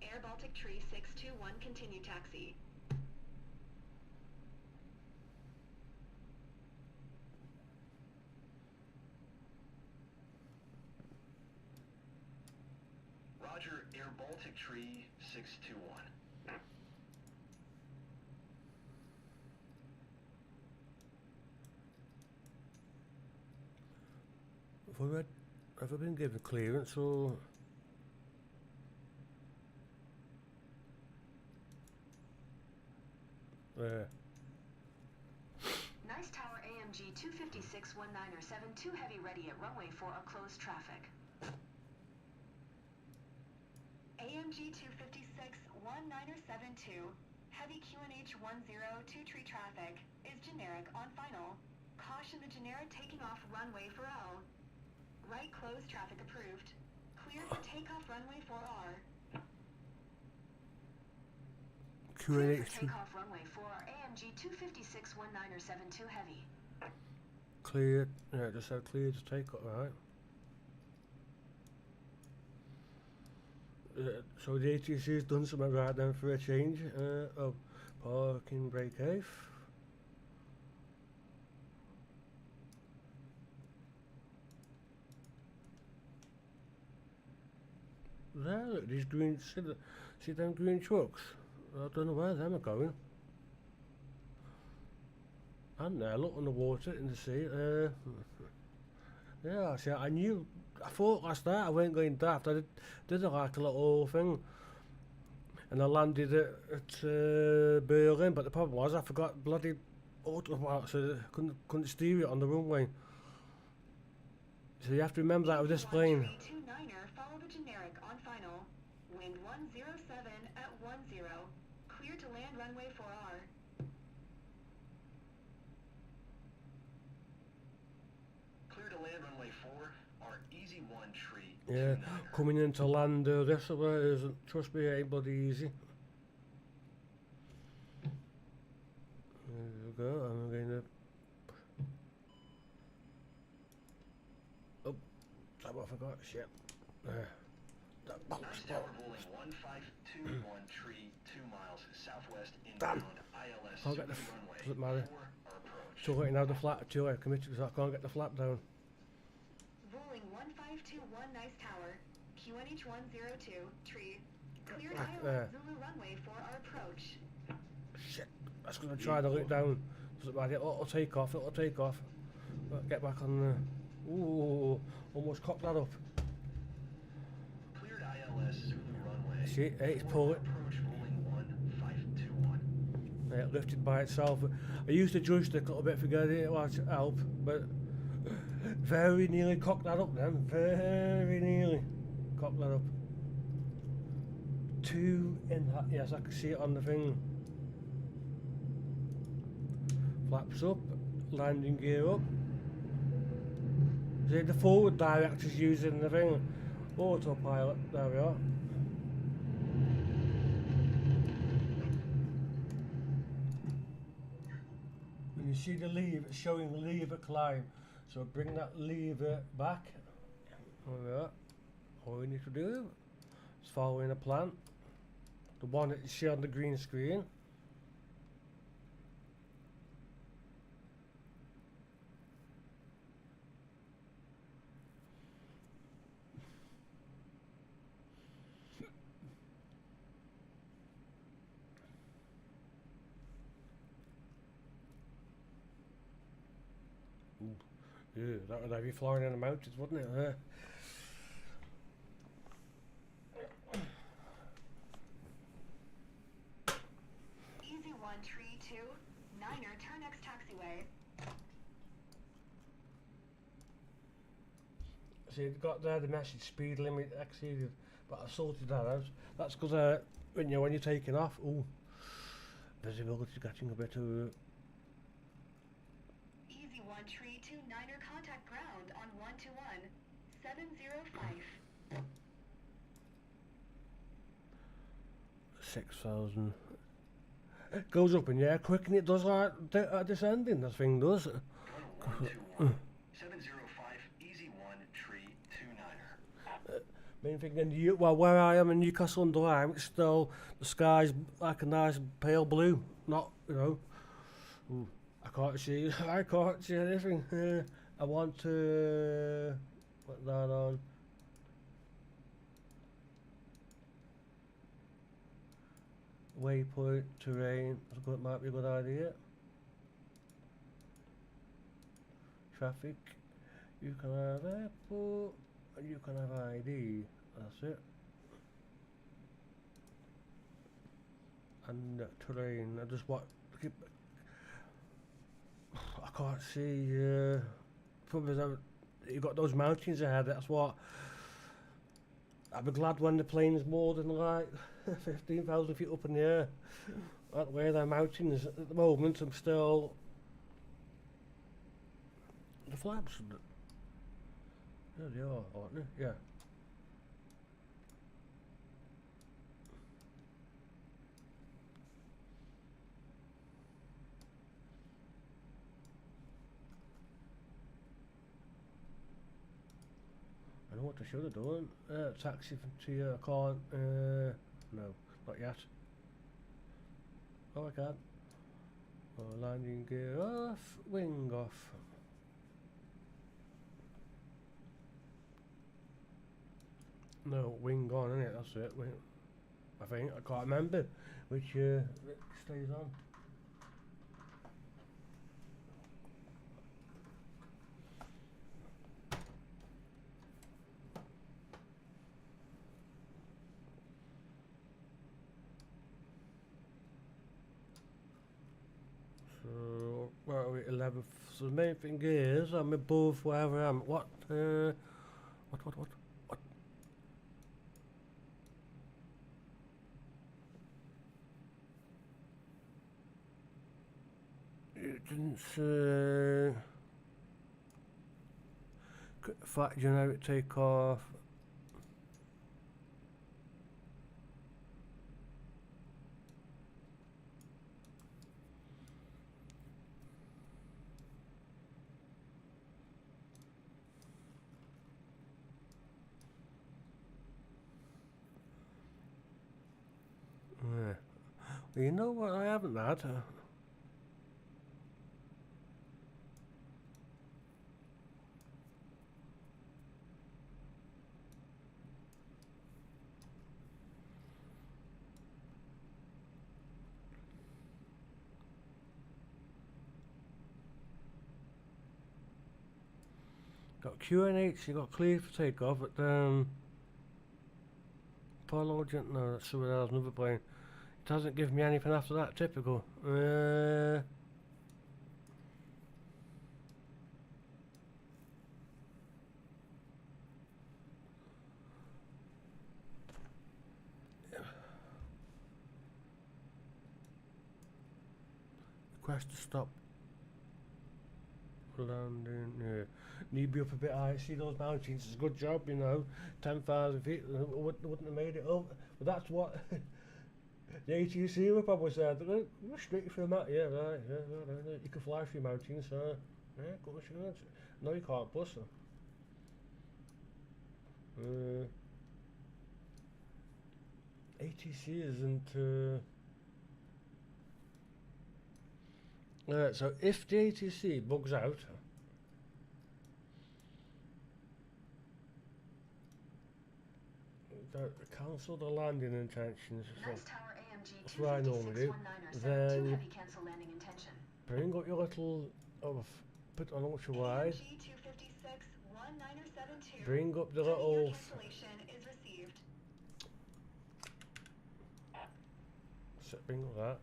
Air Baltic Tree 621 continue taxi. Roger, Air Baltic Tree 621. Have I been given clearance or? Nice Tower AMG 256-19er 72 heavy ready at runway 4 or closed traffic. AMG 256-19er 72, heavy QNH 102 tree traffic, is generic on final. Caution the generic taking off runway 40. Right closed traffic approved. Cleared for takeoff runway 4R. Cleared for QNH2 takeoff runway 4 AMG 256-19er 72 heavy. cleared. Yeah, just said cleared to take off. Right. So the ATC has done something right then for a change. Of parking brake F. There, look, these green, see them green trucks? I don't know where them are going. And there, look on the water in the sea. Yeah, see, I thought last night I weren't going daft. I did like a little thing. And I landed at Berlin, but the problem was I forgot bloody autopilot, so I couldn't steer it on the runway. So you have to remember that with this plane. 329er, follow the generic on final. Wind 107 at 10. Clear to land runway 4R. Clear to land runway 4, our easy 1 tree. Yeah, 29er. coming into land this way isn't, trust me, ain't bloody easy. There we go, I'm going to... Oh, that what I forgot, shit. That bounce Nice ball. Tower bowling 1521 tree 2 miles southwest Damn. inbound ILS Can't get the runway doesn't matter. 4 our approach. So waiting now the flap, too, I committed because I can't get the flap down. Rolling 1521 Nice Tower. QNH 102, tree. Cleared Back ILS there. Zulu runway 4R approach. Shit, that's going to try to look down. Doesn't matter, it'll take off, But get back on the... Ooh, almost cocked that up. Cleared ILS Zulu runway. See, it's 4 pulling. approach bowling 1521. Yeah, it lifted by itself. I used the joystick a little bit, forget it was to help, but very nearly cocked that up then. Very nearly cocked that up. 2 in that, yes, I can see it on the thing. Flaps up, landing gear up. See, the forward director's using the thing. Autopilot, there we are. And you see the lever, it's showing the lever climb. So bring that lever back. There we are. All we need to do is following a plan. The one that you see on the green screen. Ooh, yeah, that would have you flying in the mountains, wouldn't it? Easy 1 tree 2, 9er turn X taxiway. See, it got there the message speed limit exceeded, but I sorted that out. That's because when you're taking off, ooh, visibility's getting a bit of. Easy 1 tree 2, 9er contact ground on 121, 705. 6,000. It goes up in the air quick and it does like descending, that thing does. 121 705 easy 1 tree 29er. Main thing in well, where I am in Newcastle under Lyme, it's still the sky's like a nice pale blue, not ooh, I can't see anything. I want to put that on. waypoint, terrain, might be a good idea. Traffic, you can have airport, and you can have ID, that's it. And terrain, I just want to keep, I can't see, probably you've got those mountains ahead, that's what, I'd be glad when the plane's more than like 15,000 feet up in the air. That way they're mountains at the moment, I'm still, the flaps, there they are, aren't they? Yeah. I know what I should have done. Taxi to you, I can't. No, not yet. Oh, I can. Oh, landing gear off, wing off. No, wing on, isn't it? That's it. Wing. I think I can't remember which stays on. So, where are we? 11th. So the main thing is, I'm above wherever I am. What? What? It didn't say. Flight generic takeoff. Yeah. Well, you know what I haven't had? Got QNH, you got clear for takeoff, but Apollo Gent, no, that's someone else, another plane. It doesn't give me anything after that, typical. Request to stop landing, yeah. Need to be up a bit high, see those mountains, it's a good job, you know. 10,000 feet, wouldn't have made it up. But that's what the ATC would probably said. We're straight through that, yeah, right, right. You can fly through mountains, so yeah, good assurance. No, you can't bus them. ATC isn't. So if the ATC bugs out, cancel the landing intentions. Nice Tower AMG That's what I normally do. 256-19er, Then you heavy cancel landing intention. bring up your little, put on ultra wide. AMG 256-19er72. Bring up the Your little. cancellation is received. Bring up that.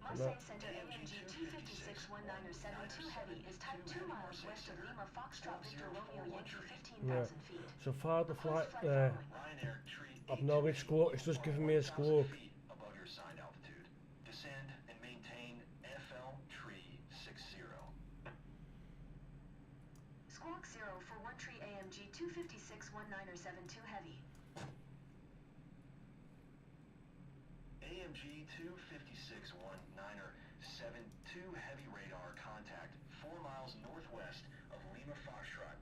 Marseille Center AMG 256-19er72 heavy is type 2 miles west of Lima Foxtrot Victor Romeo Yankee 15,000 feet. So far the flight Flight there. following. Ryanair tree I've no squawk. It's just giving me a squawk. feet above your assigned altitude. Descend and maintain FL tree 60. Squawk 0 for 1 tree AMG 256-19er72 heavy. AMG 256-19er 72 heavy radar contact 4 miles northwest of Lima Foxtrot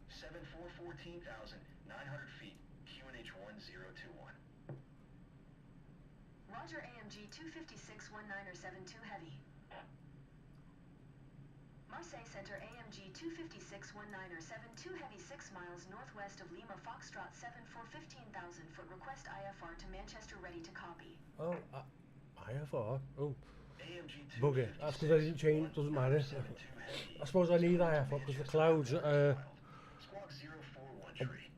14,900 feet QNH 1021. Roger AMG 256-19er72 heavy. Marseille Center AMG 256-19er72 heavy 6 miles northwest of Lima Foxtrot 7 for 15,000 foot request IFR to Manchester ready to copy. Oh, IFR? Oh, AMG bugger. That's because I didn't change, it doesn't matter. 972 Heavy. I suppose I need IFR because the clouds, Squawk 041 tree.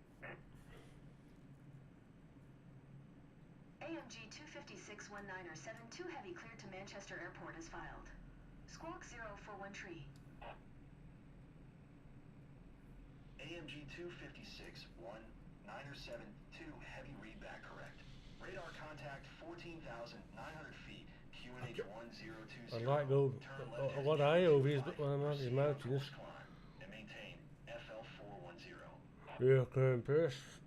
AMG 256-19er 72 Heavy cleared to Manchester Airport as filed. Squawk 041 tree. AMG 256-19er 72 Heavy readback correct. Radar contact 14,900 feet. QNH 1020. I like go a lot higher over these, but when I'm on these mountains. And maintain FL 410. Yeah, current pace.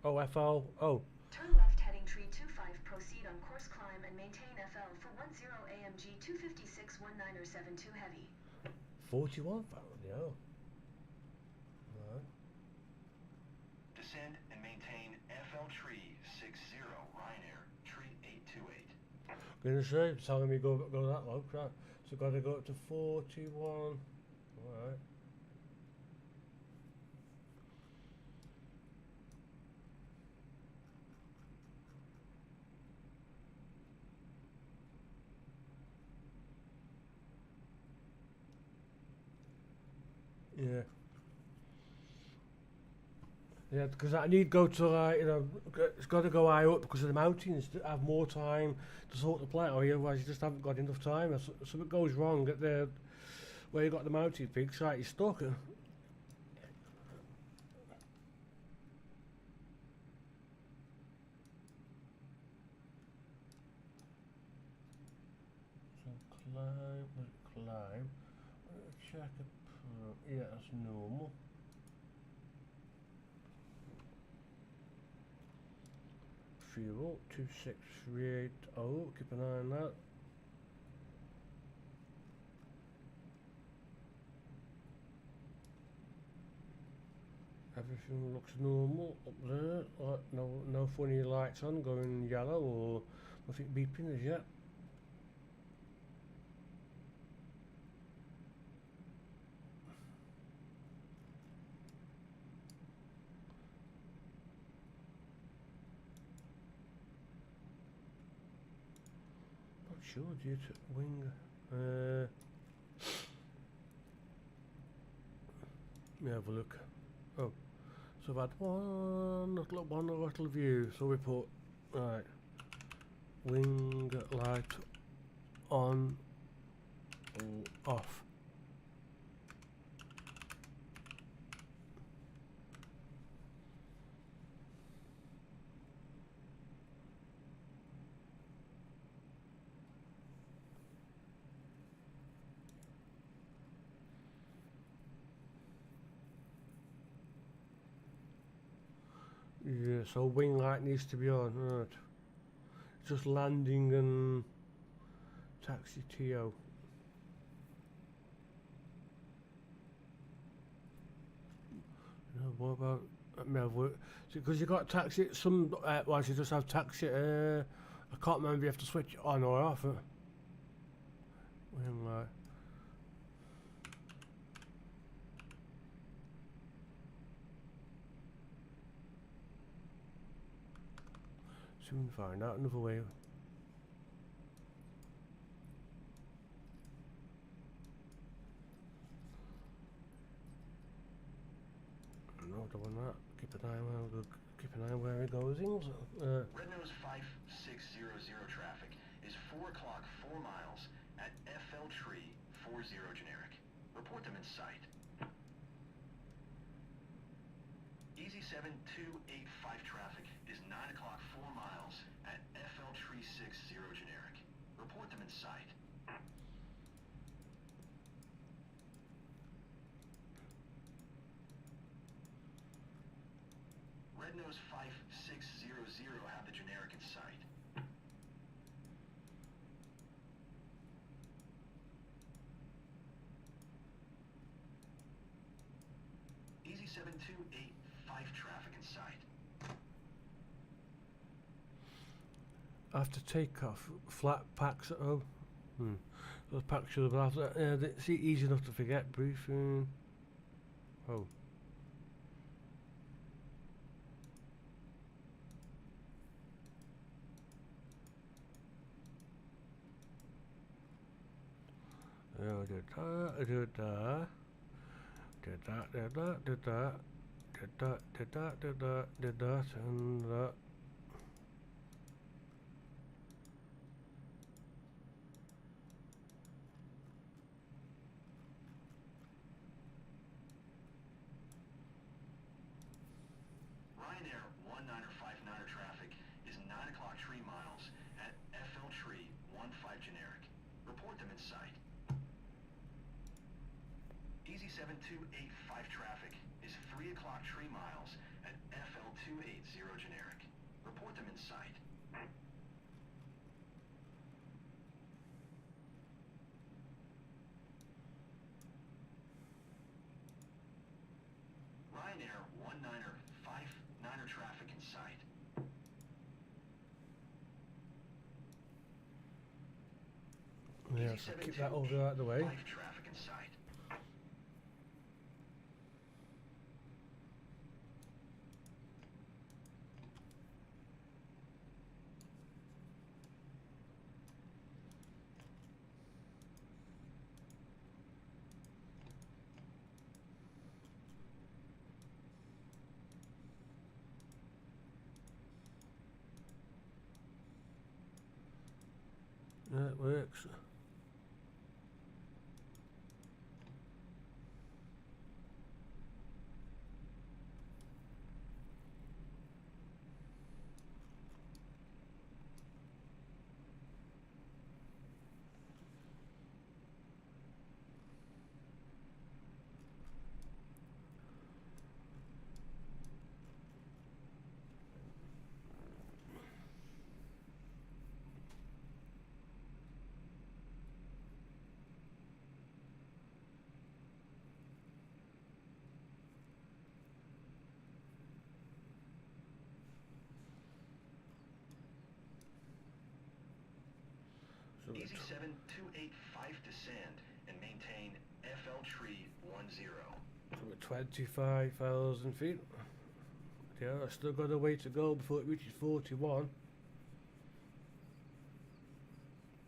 Oh, FL. Oh, Turn left heading tree 25, proceed on course climb and maintain FL 410 AMG 256-19er 72 Heavy. 41,000, yeah. Right. Descend and maintain FL tree 60 Ryanair tree 828. Gonna say, telling me go that low, right? So gotta go up to 41. Alright. Yeah. Yeah, because I need to go to it's got to go high up because of the mountains to have more time to sort the plate, or otherwise you just haven't got enough time. If something goes wrong at the where you got the mountain peaks, right, you're stuck. So climb. Check it. Yeah, that's normal. Fuel 26380. Keep an eye on that. Everything looks normal up there. No funny lights on going yellow or nothing beeping as yet. Sure, due to wing. Let me have a look. Oh, so I've had one little view. So we put right wing light on or off. Yeah, so wing light needs to be on, right. Just landing and taxi TO. What about because you got taxi, some airlines you just have taxi, I can't remember if you have to switch it on or off. Wing light. Soon find out another way. No, don't want that. Keep an eye on where it goes. Red Nose 5600 traffic is 4 o'clock 4 miles at FL tree 40 generic. Report them in sight. Easy 7285 traffic is 9 o'clock 4 miles at FL tree 60 generic. Report them in sight. Red Nose 5600 have the generic in sight. Easy 7285 traffic in sight. After takeoff, flat packs at home. Those packs should have that. Yeah, it's easy enough to forget. Briefing. Oh. did that, I did that, did that, did that, did that, did that, did that, did that, did that, and that. Ryanair 19er traffic is 9 o'clock 3 miles at FL Tree 15 generic. Report them in sight. Easy 7285 traffic is 3 o'clock 3 miles at FL 280 generic. Report them in sight. Ryanair 19er traffic in sight. Yeah, so keep that over out of the way. Traffic in sight. That works. So Easy 7285 descend and maintain FL Tree 10. we're at 25,000 feet. Yeah, I've still got a way to go before it reaches 41.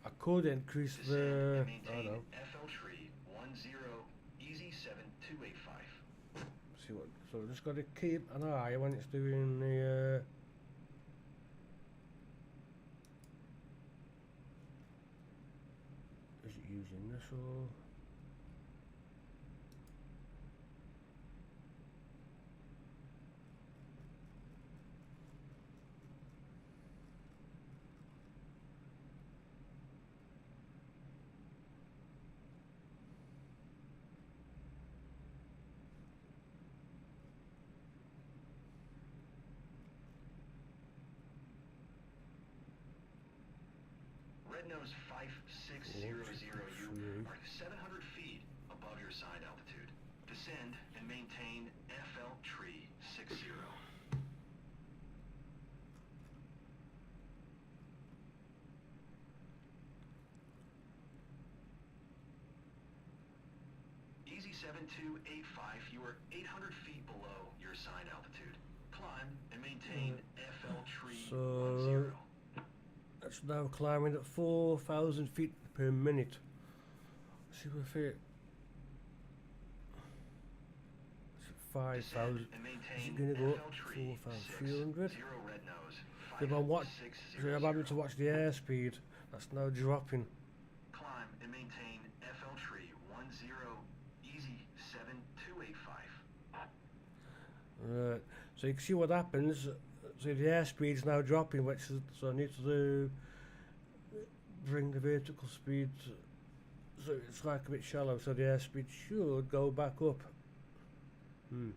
I could increase Descend the, and I maintain don't know, FL Tree 10. Easy 7285. see what, so I just got to keep an eye when it's doing the, is it using this or? Red Nose 5600U are 700 feet above your side altitude. Descend and maintain FL Tree 60. Easy 7285, you are 800 feet below your side altitude. Climb and maintain FL Tree So 10. it's now climbing at 4,000 feet per minute. See if it. It's at 5,000. Is it going to go up 4,300? So if I'm having to watch the airspeed, that's now dropping. Climb and maintain FL Tree 10, easy 7285. Right. So you can see what happens. So the airspeed is now dropping, which is, so I need to do bring the vertical speed so it's like a bit shallow, so the airspeed should go back up. No,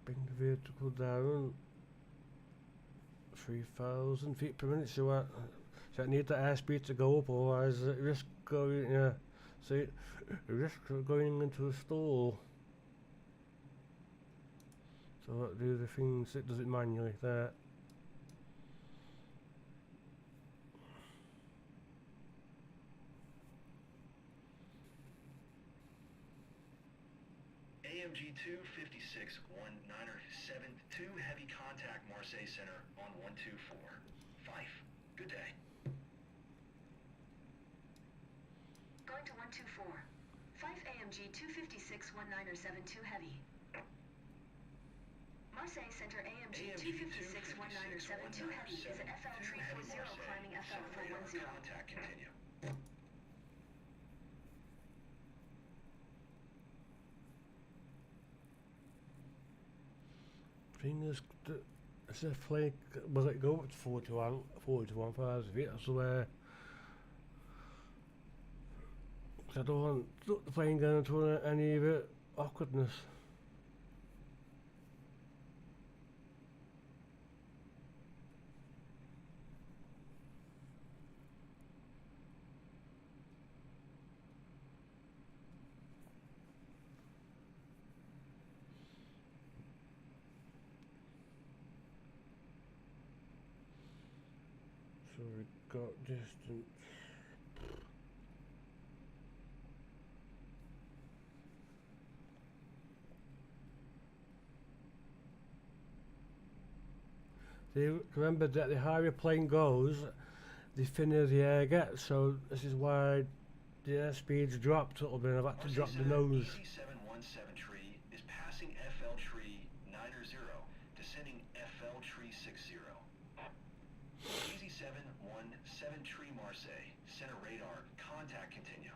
bring the vertical down 3,000 feet per minute. So I need the airspeed to go up, otherwise it risk going. Yeah, see, it risk going into a stall. So I'll do the things. It does it manually there. A350-1000 heavy contact Marseille Center on 124. Fife, good day. Going to 124. Fife AMG 256-1972 heavy. Marseille Center AMG 256-1972 heavy is at FL tree 40 climbing FL 410. Contact continue. Thing is, it's a plane, will it go up to 40 to 1,000 feet? That's the way. I don't want the plane going into any of it awkwardness. So we got distance. See, remember that the higher a plane goes, the thinner the air gets, so this is why the airspeed's dropped a little bit. I've had to drop the nose. EG717 tree is passing FL tree 90, descending FL tree 60. EG717 tree Marseille, center radar, contact continue.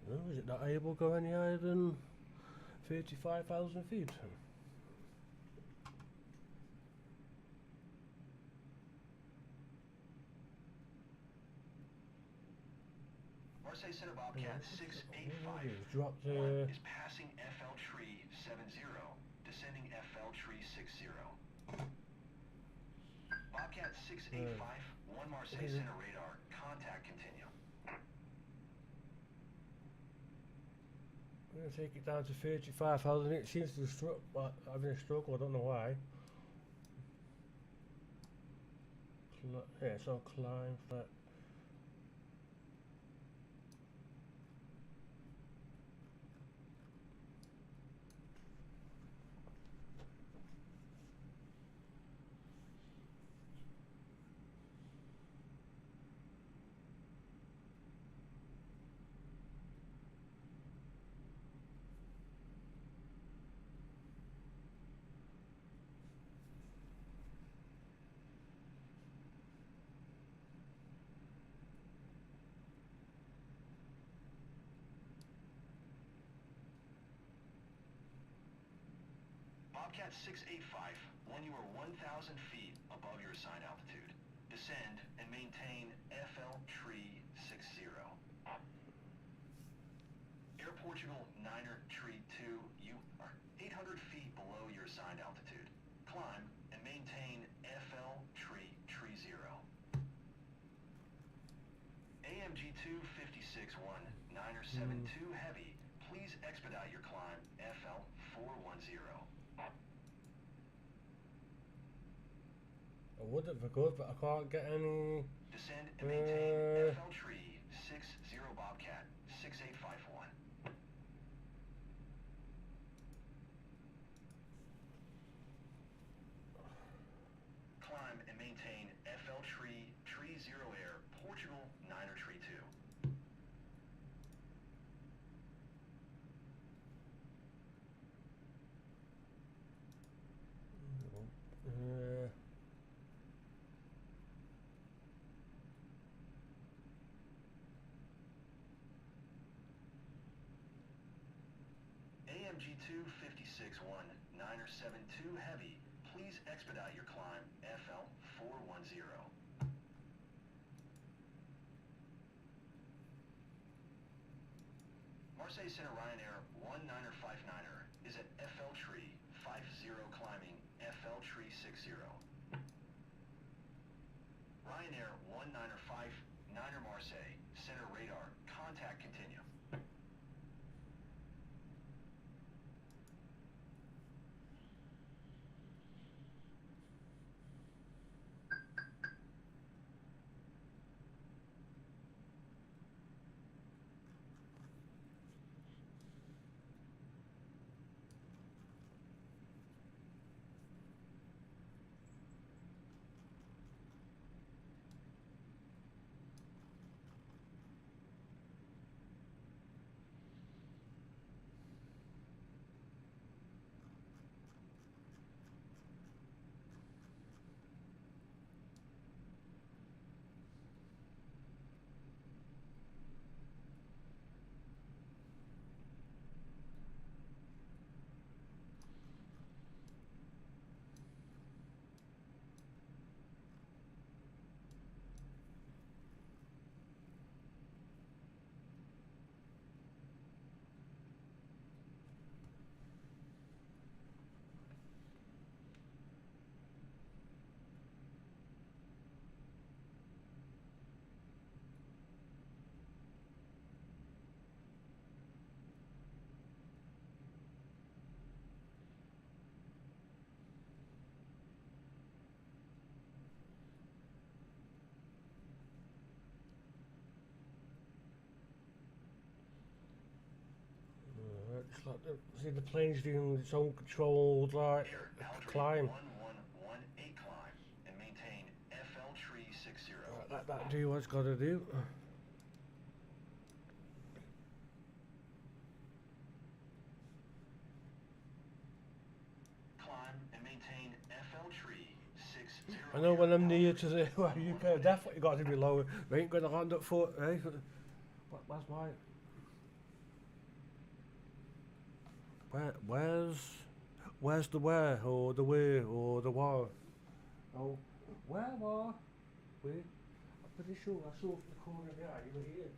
Oh, is it not able to go any higher than 35,000 feet? Marseille Center Bobcat 685 Dropped is passing FL tree 70, descending FL tree 60. Bobcat 685, 1 Marseille Center radar, contact continue. I'm going to take it down to 35,000. It seems to be having a struggle, I don't know why. Yeah, so climb that. Bobcat 685, when you are 1,000 feet above your assigned altitude, descend and maintain FL Tree 60. Air Portugal 9er Tree 2, you are 800 feet below your assigned altitude. Climb and maintain FL Tree 0. AMG 256-1972 Heavy, please expedite your climb FL 410. I would if I could, but I can't get any. Descend and maintain FL Tree 60 Bobcat 6851. Climb and maintain FL Tree 0 Air Portugal 9er Tree 2. AMG 256-1972 Heavy, please expedite your climb FL 410. Marseille Center Ryanair 1959er is at FL Tree 50 climbing FL Tree 60. Ryanair 1959er Marseille Center radar, contact continue. It's like see the plane's doing its own controlled like Air Altitude climb. 1118 climb and maintain FL Tree 60. Let that do what it's got to do. Climb and maintain FL Tree 60. I know when I'm near to the well, you could definitely got to be lower. We ain't gonna land up foot, eh? That's my. Where's the where or the where or the war? Oh, where war? Where? I'm pretty sure I saw from the corner of the eye. You were here.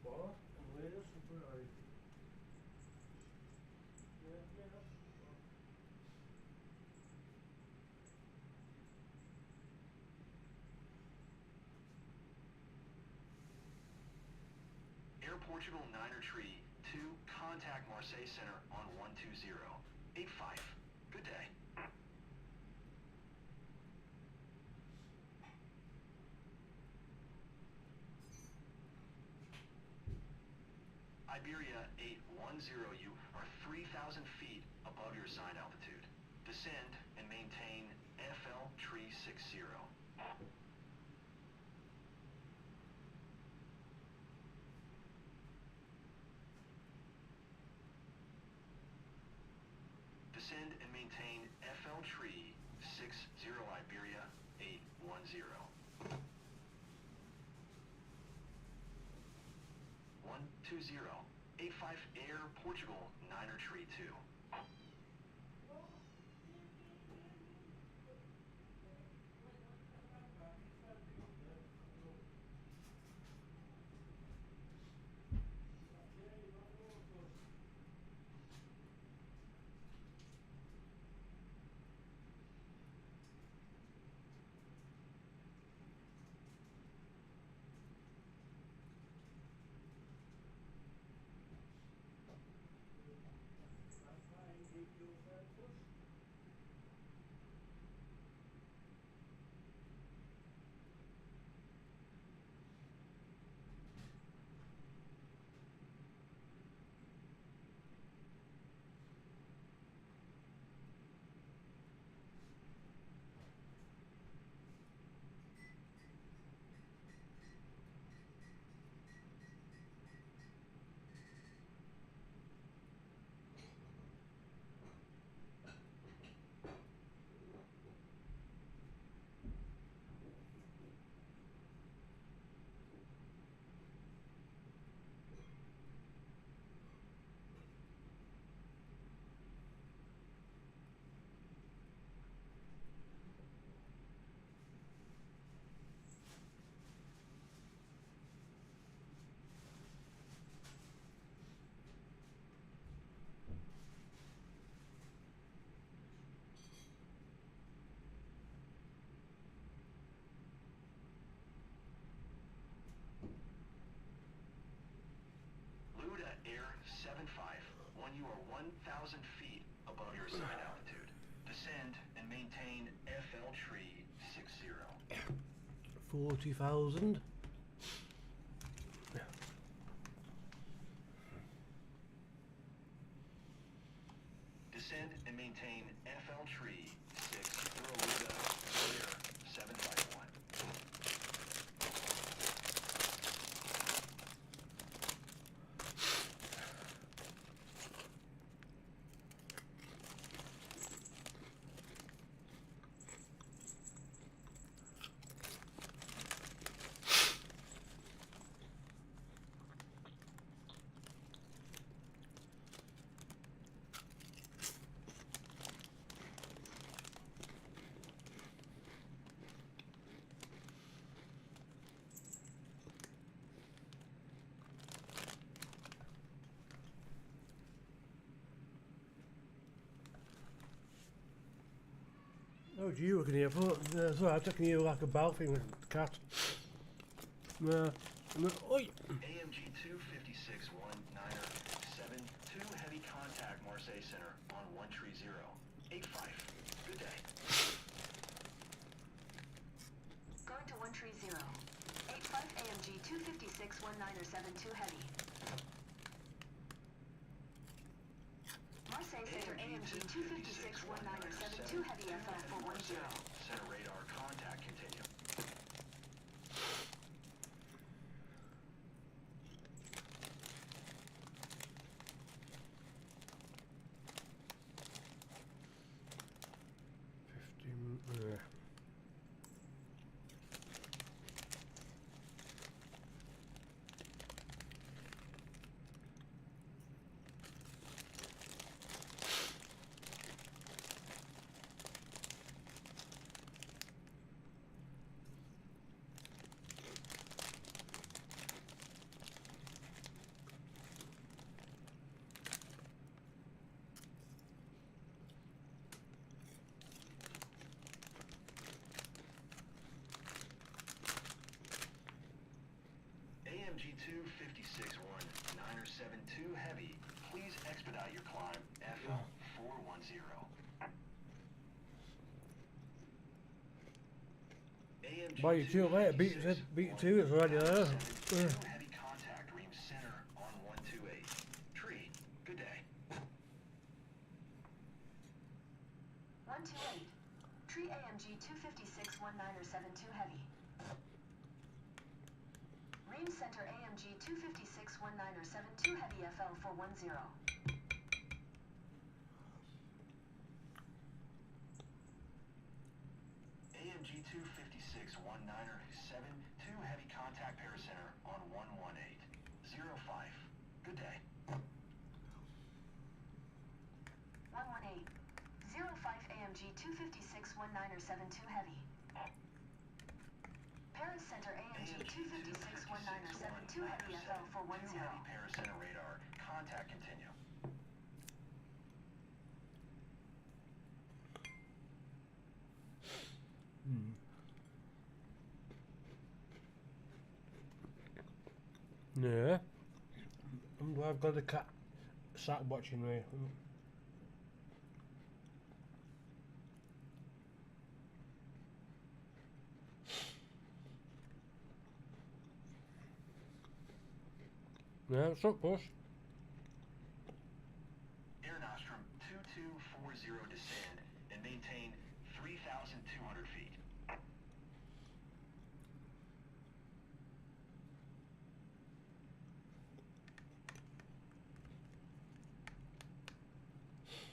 What? And where's the where? Air Portugal 9er Tree 2, contact Marseille Center on 12085. Good day. Iberia 810, you are 3,000 feet above your assigned altitude. Descend and maintain FL Tree 60. Descend and maintain FL Tree 60 Iberia 810. 120 Portugal 9er tree 2. Air 75 when you are 1,000 feet above your assigned altitude. Descend and maintain FL tree 60. 40,000. Descend and maintain FL tree 60 Air 751. Oh, gee, you were going to hear, sorry, I'm taking you like a bow thing with a cat. Oi! AMG 256-19er 72 heavy contact Marseille Center on 130. 85. Good day. Going to 130. 85 AMG 256-19er 72 heavy. Marseille Center AMG 256-19er 72 heavy FL 410. Center radar contact continue. AMG 256-19er 72 heavy, please expedite your climb FL 410. AMG By you too late, beat 2 is already there. 72 heavy contact ream center on 128. Tree, good day. 128. Tree AMG 256-19er 72 heavy. Ream Center AMG 256-19er 72 heavy FL 410. AMG 256-19er 72 heavy contact Paris Center on 118. 05. Good day. AMG 256-1972 Heavy. Paris Center AMG 256-1972 Heavy FL 410. Heavy Paris Center radar. Contact continue. Yeah. I'm glad I've got the cat sat watching me. Yeah, what's up, boss? Air Nostrum 2240 descend and maintain 3,200 feet.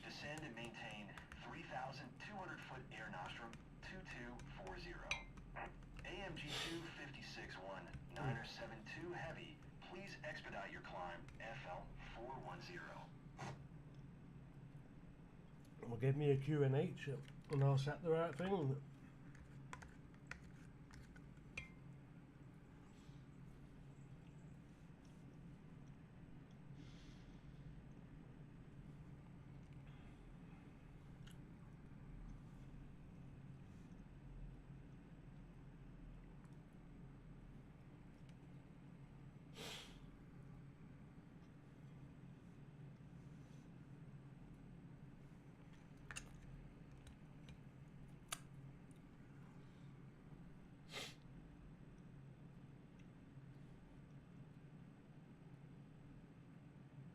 Descend and maintain 3,200 foot Air Nostrum 2240. AMG 256-1972 Heavy, please expedite your climb FL 410. Well, give me a Q&H and I'll set the right thing.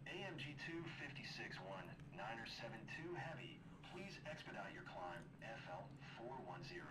AMG 256-1972 Heavy, please expedite your climb FL 410.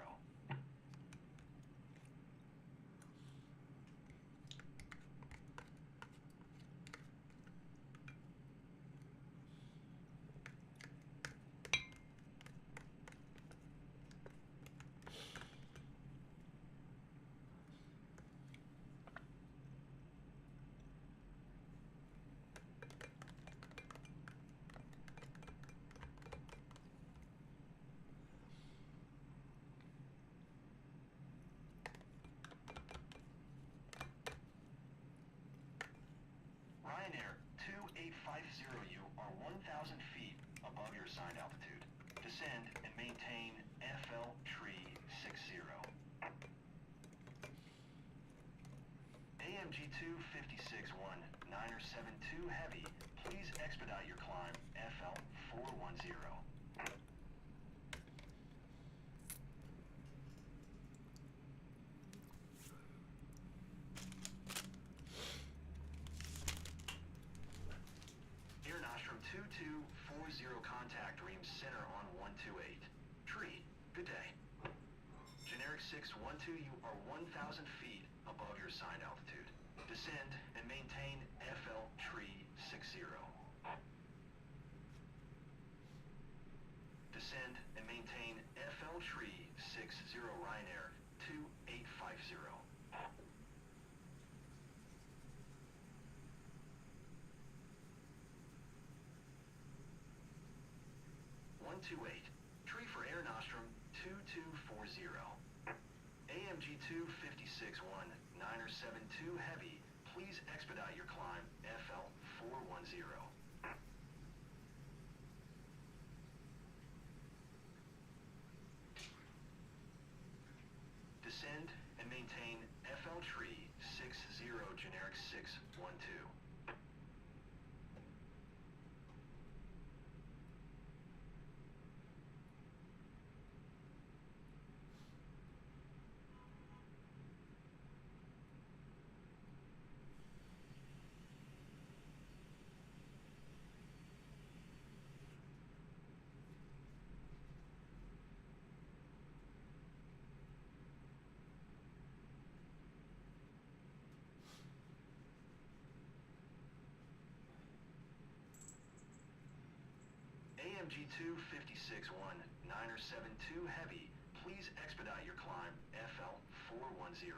Ryanair 2850, you are 1,000 feet above your assigned altitude. Descend and maintain FL tree 60. AMG 256-1972 Heavy, please expedite your climb FL 410. Air Nostrum 2240 contact ream center on 128. Tree, good day. Generic 612, you are 1,000 feet above your assigned altitude. Descend and maintain FL tree 60. Descend and maintain FL tree 60 Ryanair 2850. 128. Tree for Air Nostrum 2240. AMG 256-1972 Heavy, please expedite your climb FL 410. Descend and maintain FL tree 60 generic 612. AMG 256-1972 Heavy, please expedite your climb FL 410.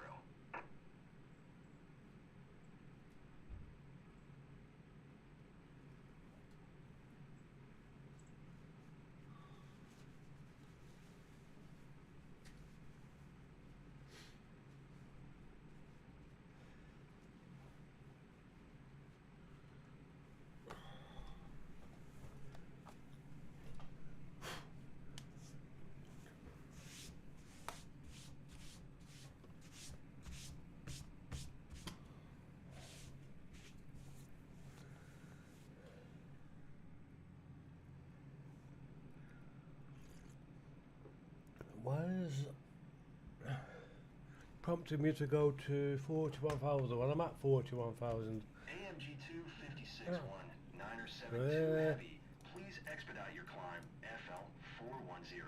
prompted me to go to 41,000. Well, I'm at 41,000. AMG 256-1972 Heavy, please expedite your climb FL 410.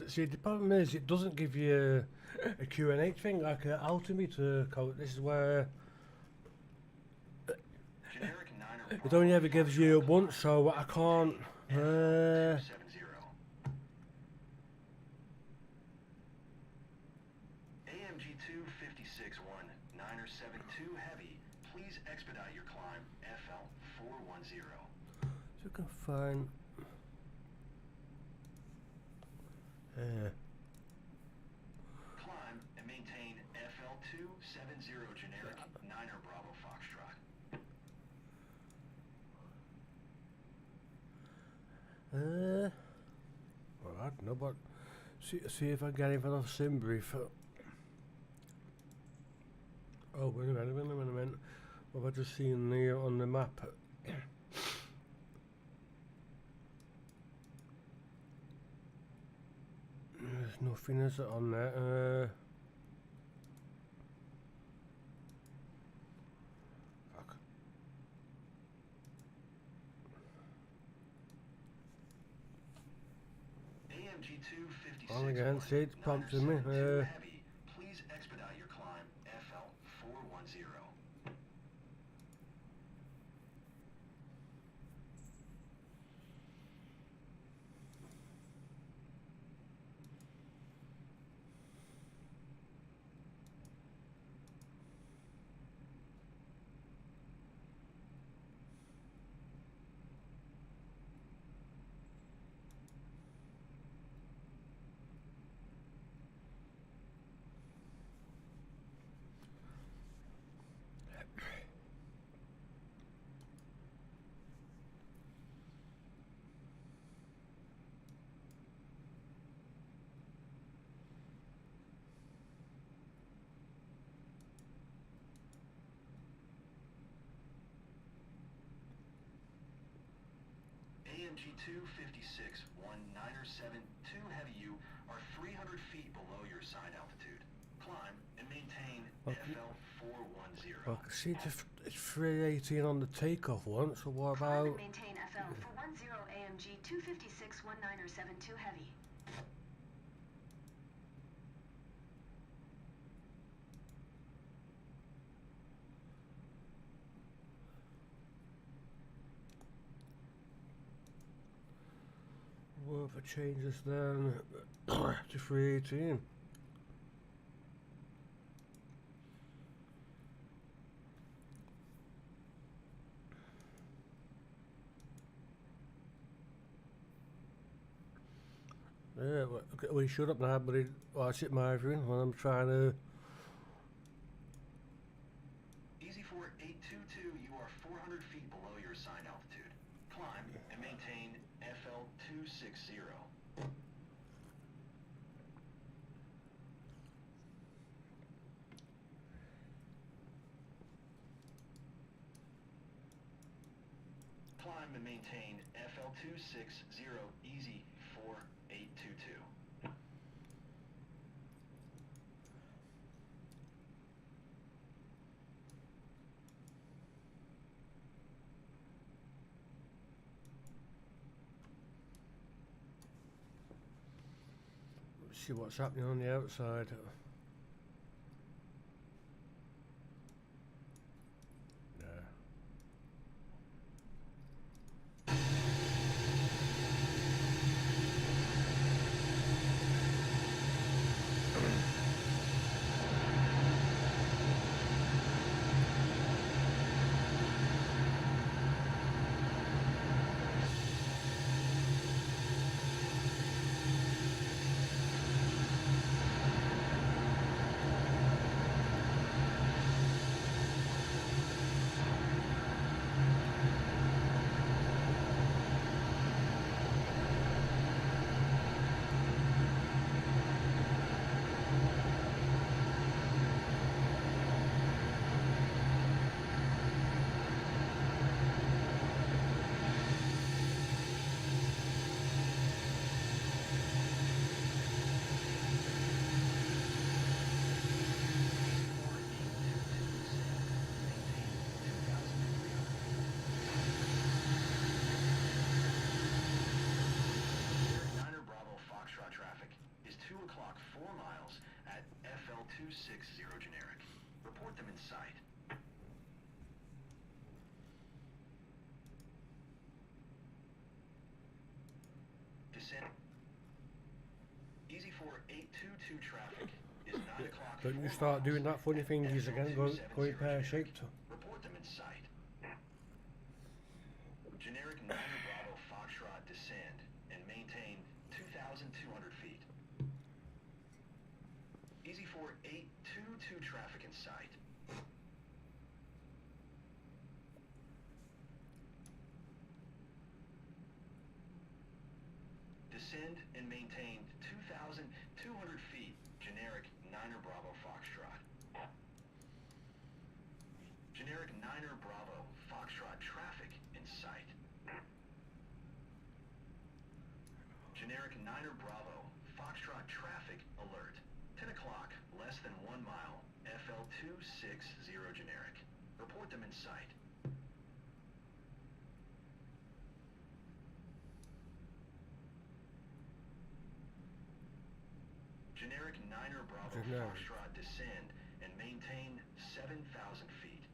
See, the problem is it doesn't give you a Q&A thing like an altimeter code. This is where Generic 9er it only ever gives you once, so I can't. FL 270. AMG 256-1972 Heavy, please expedite your climb FL 410. So you can find. Climb and maintain FL 270 generic 9er Bravo Foxtrot. Well, I don't know, but see if I get anything off SimBrief. Oh, wait a minute. What have I just seen there on the map? There's nothing, is it, on there? Fuck. AMG 256 On again, see, it's prompting me. Heavy, please expedite your climb FL 410. AMG 256-1972 Heavy, you are 300 feet below your assigned altitude. Climb and maintain FL 410. Well, I can see it's 318 on the takeoff one, so what Climb about. and maintain FL 410 AMG 256-1972 Heavy. What if I change this then to 318? Yeah, well, he shut up now, but watch it mithering when I'm trying to. Easy 4822, you are 400 feet below your assigned altitude. Climb and maintain FL 260. Climb and maintain FL 260 Easy 4822. See what's happening on the outside. sight. Descend. Easy 4822 traffic is 9 o'clock. Don't you start doing that funny thingies again, going pear-shaped. Report them in sight. Generic 9 Bravo Foxtrot descend and maintain 2,200 feet. Easy 4822 traffic in sight. Descend and maintain 2,200 feet. Generic 9er Bravo Foxtrot. Generic 9er Bravo Foxtrot traffic in sight. Generic 9er Bravo Foxtrot traffic alert. 10 o'clock, less than 1 mile. FL260 generic. Report them in sight. Generic 9er Bravo Foxtrot descend and maintain 7,000 feet.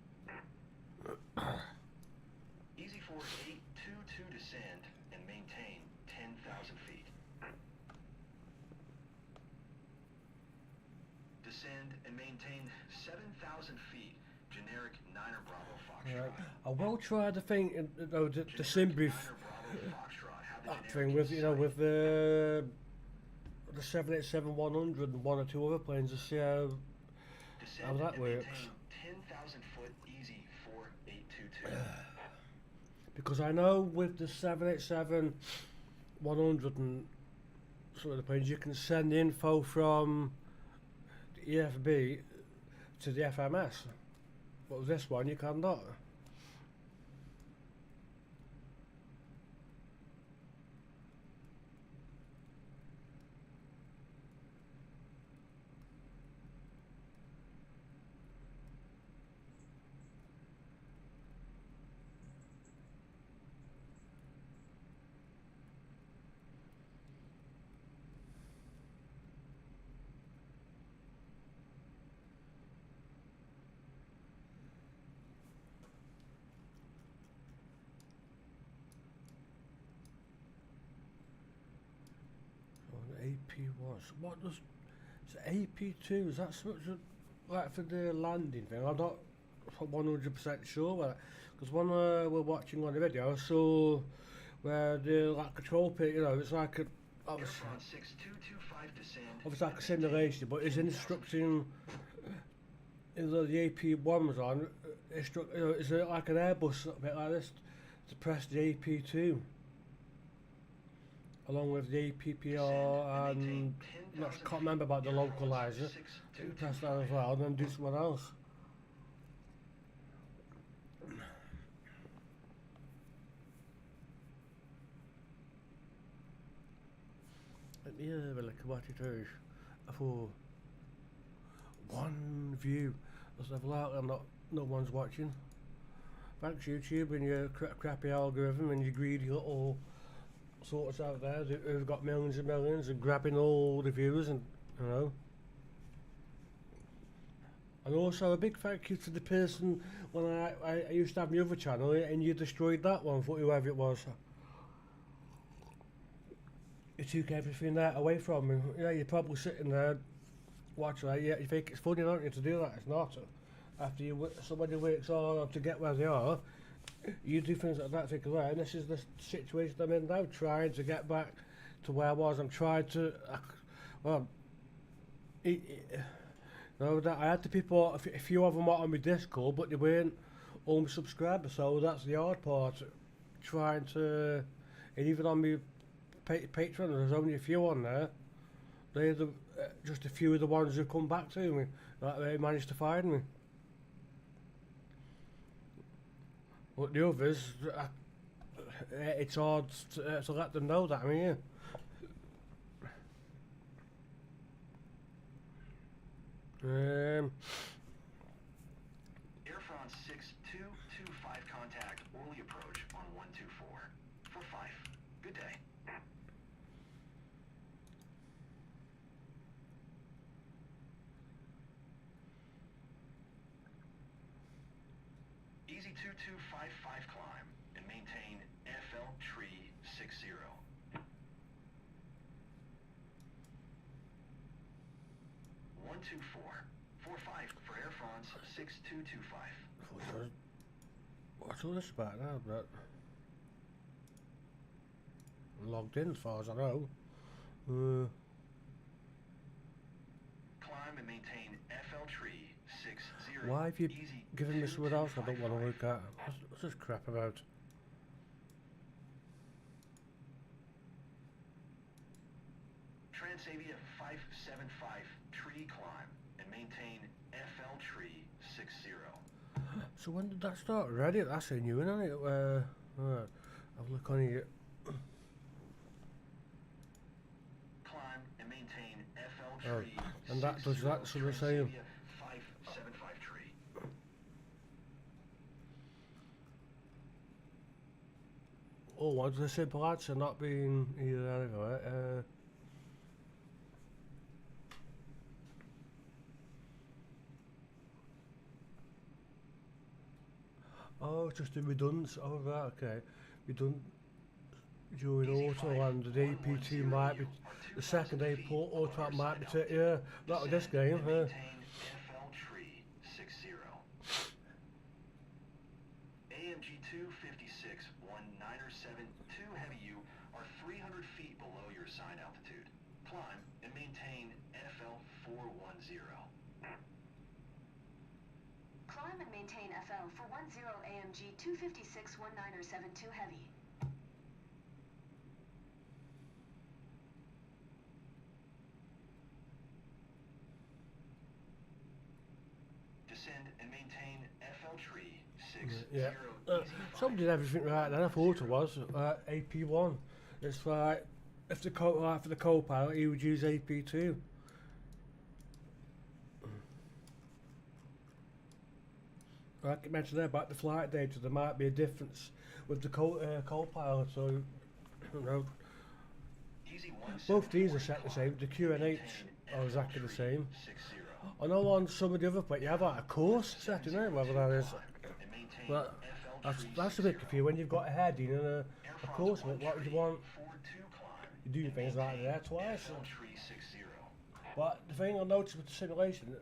Easy 4822 descend and maintain 10,000 feet. Descend and maintain 7,000 feet. Generic 9er Bravo Foxtrot. I will try the thing, the SimBrief thing with, with the 787-1000 and one or two other planes to see how that works. 10,000 foot easy 4822. Because I know with the 787-100 and some of the planes, you can send info from the EFB to the FMS, but with this one you cannot. AP1. What does AP2? Is that such a, like for the landing thing? I'm not 100% sure. Because when we're watching on the video, I saw where the like control pit, it's like a obviously like a simulation, but it's instructing the AP1 was on. Is it like an Airbus a bit like this to press the AP2? Along with the APPR and I can't remember about the localizer. You press that as well and then do something else. Let me have a look at what it is for one view. Let's have a look and no one's watching. Thanks YouTube and your crappy algorithm and your greedy little sorts out there who've got millions and millions and grabbing all the views and and also a big thank you to the person when I used to have my other channel and you destroyed that one for whoever it was. You took everything that away from me. Yeah, you're probably sitting there watching that. Yeah, you think it's funny, don't you, to do that? It's not. After somebody works hard to get where they are, you do things like that, take away, and this is the situation I'm in now, trying to get back to where I was. I'm trying to, that I had the people, a few of them were on my Discord, but they weren't all my subscribers, so that's the hard part, trying to, and even on my Patreon, there's only a few on there, they're just a few of the ones who come back to me, that they managed to find me. But the others, it's hard to let them know that I'm here. Air France 6225 contact Orly approach on 124 for 5. Good day. Easy 2255 climb and maintain FL tree 60. 12445 for Air France 6225. What's all this about now? But I'm logged in as far as I know. Climb and maintain FL tree 60. Why have you Easy given me something else I don't want to 2255. look at? What's this crap about? Transavia 575 tree climb and maintain FL tree 60. So when did that start? Ready? That's a new one, isn't it? Right. I'll look on here. Climb and maintain FL Oh, tree and that does that, so the same. Transavia 575 tree. Oh, what's the simple answer not being either anyway? Oh, just a redundancy. Oh, right, okay. Redundant during auto, and the AP2 might be the second auto might be. Yeah, not with this game. Maintain FL tree 60. AMG 256-1972 Heavy U are 300 feet below your sign altitude. Climb and maintain FL 410. Climb and maintain FL 410 AMG 256-1972 Heavy. Descend and maintain FL tree 60. Yeah. Easy Somebody did everything right then. I thought it was AP1. It's like if the for the co-pilot, he would use AP2. Like I mentioned there about the flight data, there might be a difference with the co-pilot. So, you know, Easy both these are set the same. The QNH are exactly the same. I know on some of the other plates you have like a course set, you know, whether that is. But that's a bit confusing when you've got a heading and a course. What would you want? You do things like that twice. But the thing I noticed with the simulation,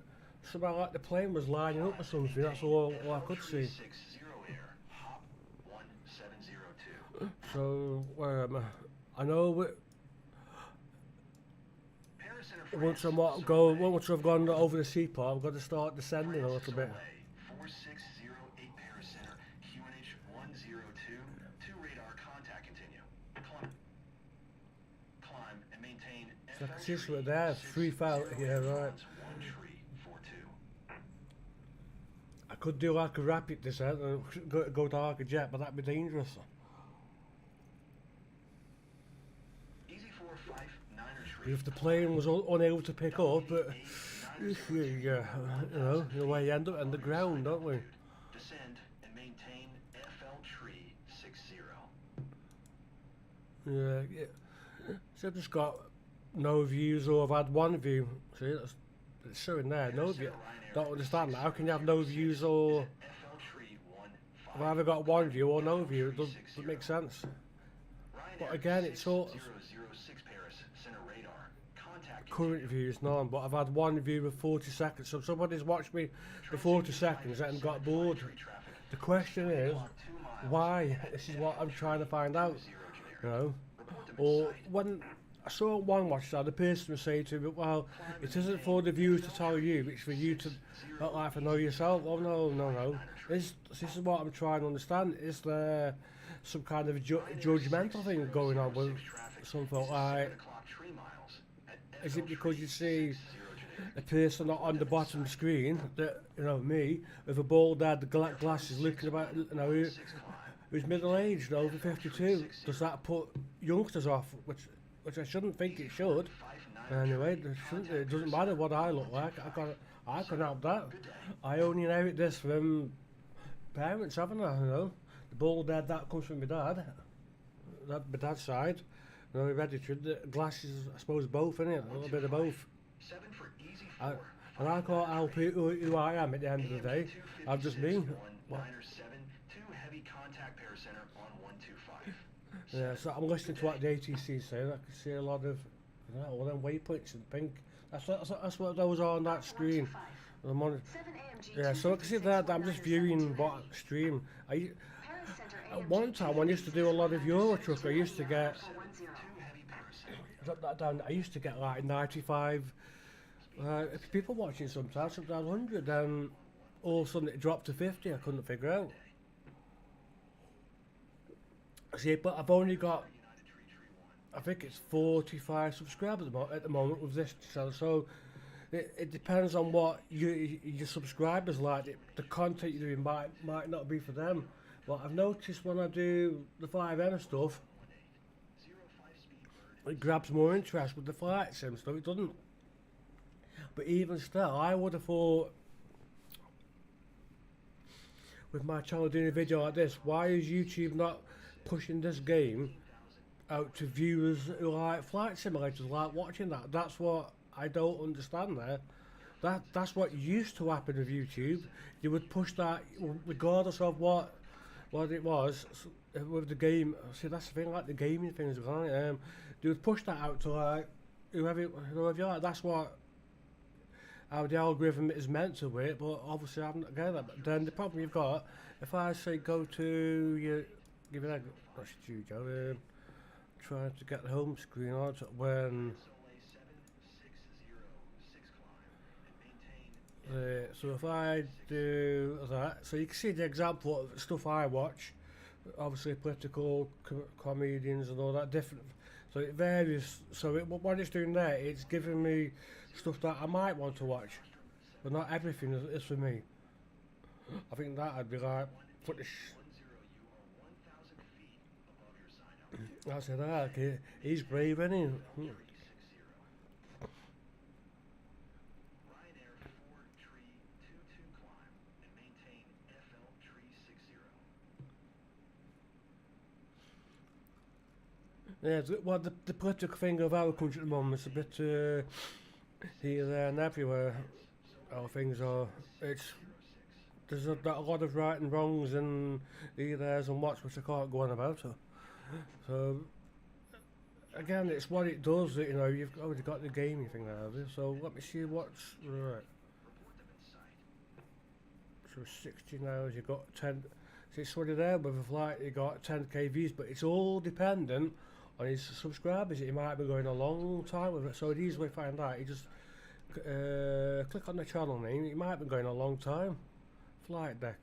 somehow like the plane was lining up or something. That's all I could see. So I know once I've gone over the seaport, I've got to start descending a little bit. 4608 Paris Center, QNH 102, to radar contact continue. Climb and maintain So I can see something there, 3,000, yeah, right. I could do like a rapid descent and go to like a jet, but that'd be dangerous. If the plane was unable to pick up, but you know, the way you end up on the ground, don't we? Descend and maintain FL tree 60. Yeah. So I've just got no views, or I've had one view. See, that's it's showing there. No view. Don't understand that. How can you have no views or I've either got one view or no view? It doesn't make sense. But again, it's sort of current views, none. But I've had one view of 40 seconds. So if somebody's watched me for 40 seconds and got bored. The question is, why? This is what I'm trying to find out. You know, or when I saw one watch that the person was saying to me, well, it isn't for the viewers to tell you, it's for you to not like to know yourself. Oh no. This is what I'm trying to understand. Is there some kind of judgmental thing going on with something like, is it because you see a person on the bottom screen that, you know, me with a bald head, glasses, looking about, you know, who's middle-aged, over 52, does that put youngsters off, which I shouldn't think it should. Anyway, it doesn't matter what I look like. I can help that. I only inherit this from parents, haven't I? You know, the bald head that comes from my dad. My dad's side. You know, hereditary. The glasses, I suppose, both, innit? A little bit of both. And I can't help who I am at the end of the day. I'm just me. Yeah, so I'm listening to what the ATC say. I can see a lot of, you know, all them waypoints in pink. That's what those are on that screen. I'm on, 7 AMG yeah, so I can see that I'm just viewing what stream. Paris Center At one time, when I used to do a lot of Euro Truck, I used to get, drop that down, I used to get like 95 people watching sometimes 100, then all of a sudden it dropped to 50, I couldn't figure out. See, but I've only got, I think it's 45 subscribers at the moment with this channel, so it depends on what your subscribers like. The content you're doing might not be for them. But I've noticed when I do the 5M stuff, it grabs more interest. With the flight sim stuff, it doesn't. But even still, I would have thought, with my channel doing a video like this, why is YouTube not pushing this game out to viewers who like flight simulators, like watching that? That's what I don't understand there. That's what used to happen with YouTube. You would push that regardless of what it was with the game. See, that's the thing, like the gaming things, right? They would push that out to like whoever you like. That's what how the algorithm is meant to work, but obviously I'm not getting that. But then the problem you've got, if I say go to your, give it a studio, trying to get the home screen on when. So if I do that, so you can see the example of stuff I watch, obviously political comedians and all that different, so it varies. So what it's doing there, it's giving me stuff that I might want to watch, but not everything is for me. I think that I'd be like, put the that's it, okay. He's brave, isn't he? Yeah, well, the political thing of our country at the moment is a bit here, there, and everywhere. How things are. There's a lot of right and wrongs and here, there's and what's which I can't go on about. So again, it's what it does. You know, you've already got the gaming thing there, have you? So let me see what's right. So 16 hours, you got 10. See, it's already there with a flight. You got 10 kVs, but it's all dependent on his subscribers. He might be going a long time with it, so the easy way to find out, you just click on the channel name. He might be going a long time. Flight deck.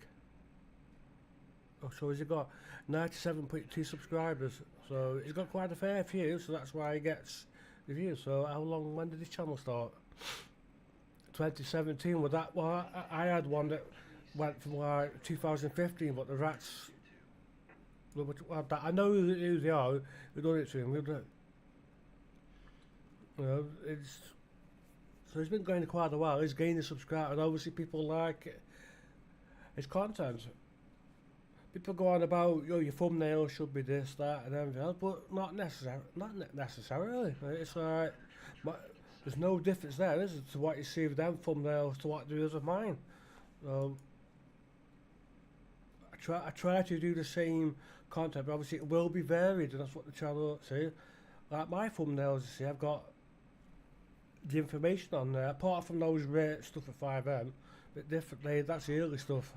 Oh, so he's got 97.2 subscribers, so he's got quite a fair few, so that's why he gets the views. So how long, when did his channel start? 2017. With that, well, I had one that went from like 2015, but the rats, I know who they are, who done it to him. You know, it's, so he's been going quite a while. He's gaining subscribers, and obviously people like his content. People go on about, you know, your thumbnail should be this, that, and everything else, but not necessarily. It's like, there's no difference there, is it, to what you see with them thumbnails to what there is with mine. I try to do the same content, but obviously it will be varied, and that's what the channel says. Like my thumbnails, you see, I've got the information on there, apart from those rare stuff at 5M, but differently, that's the early stuff.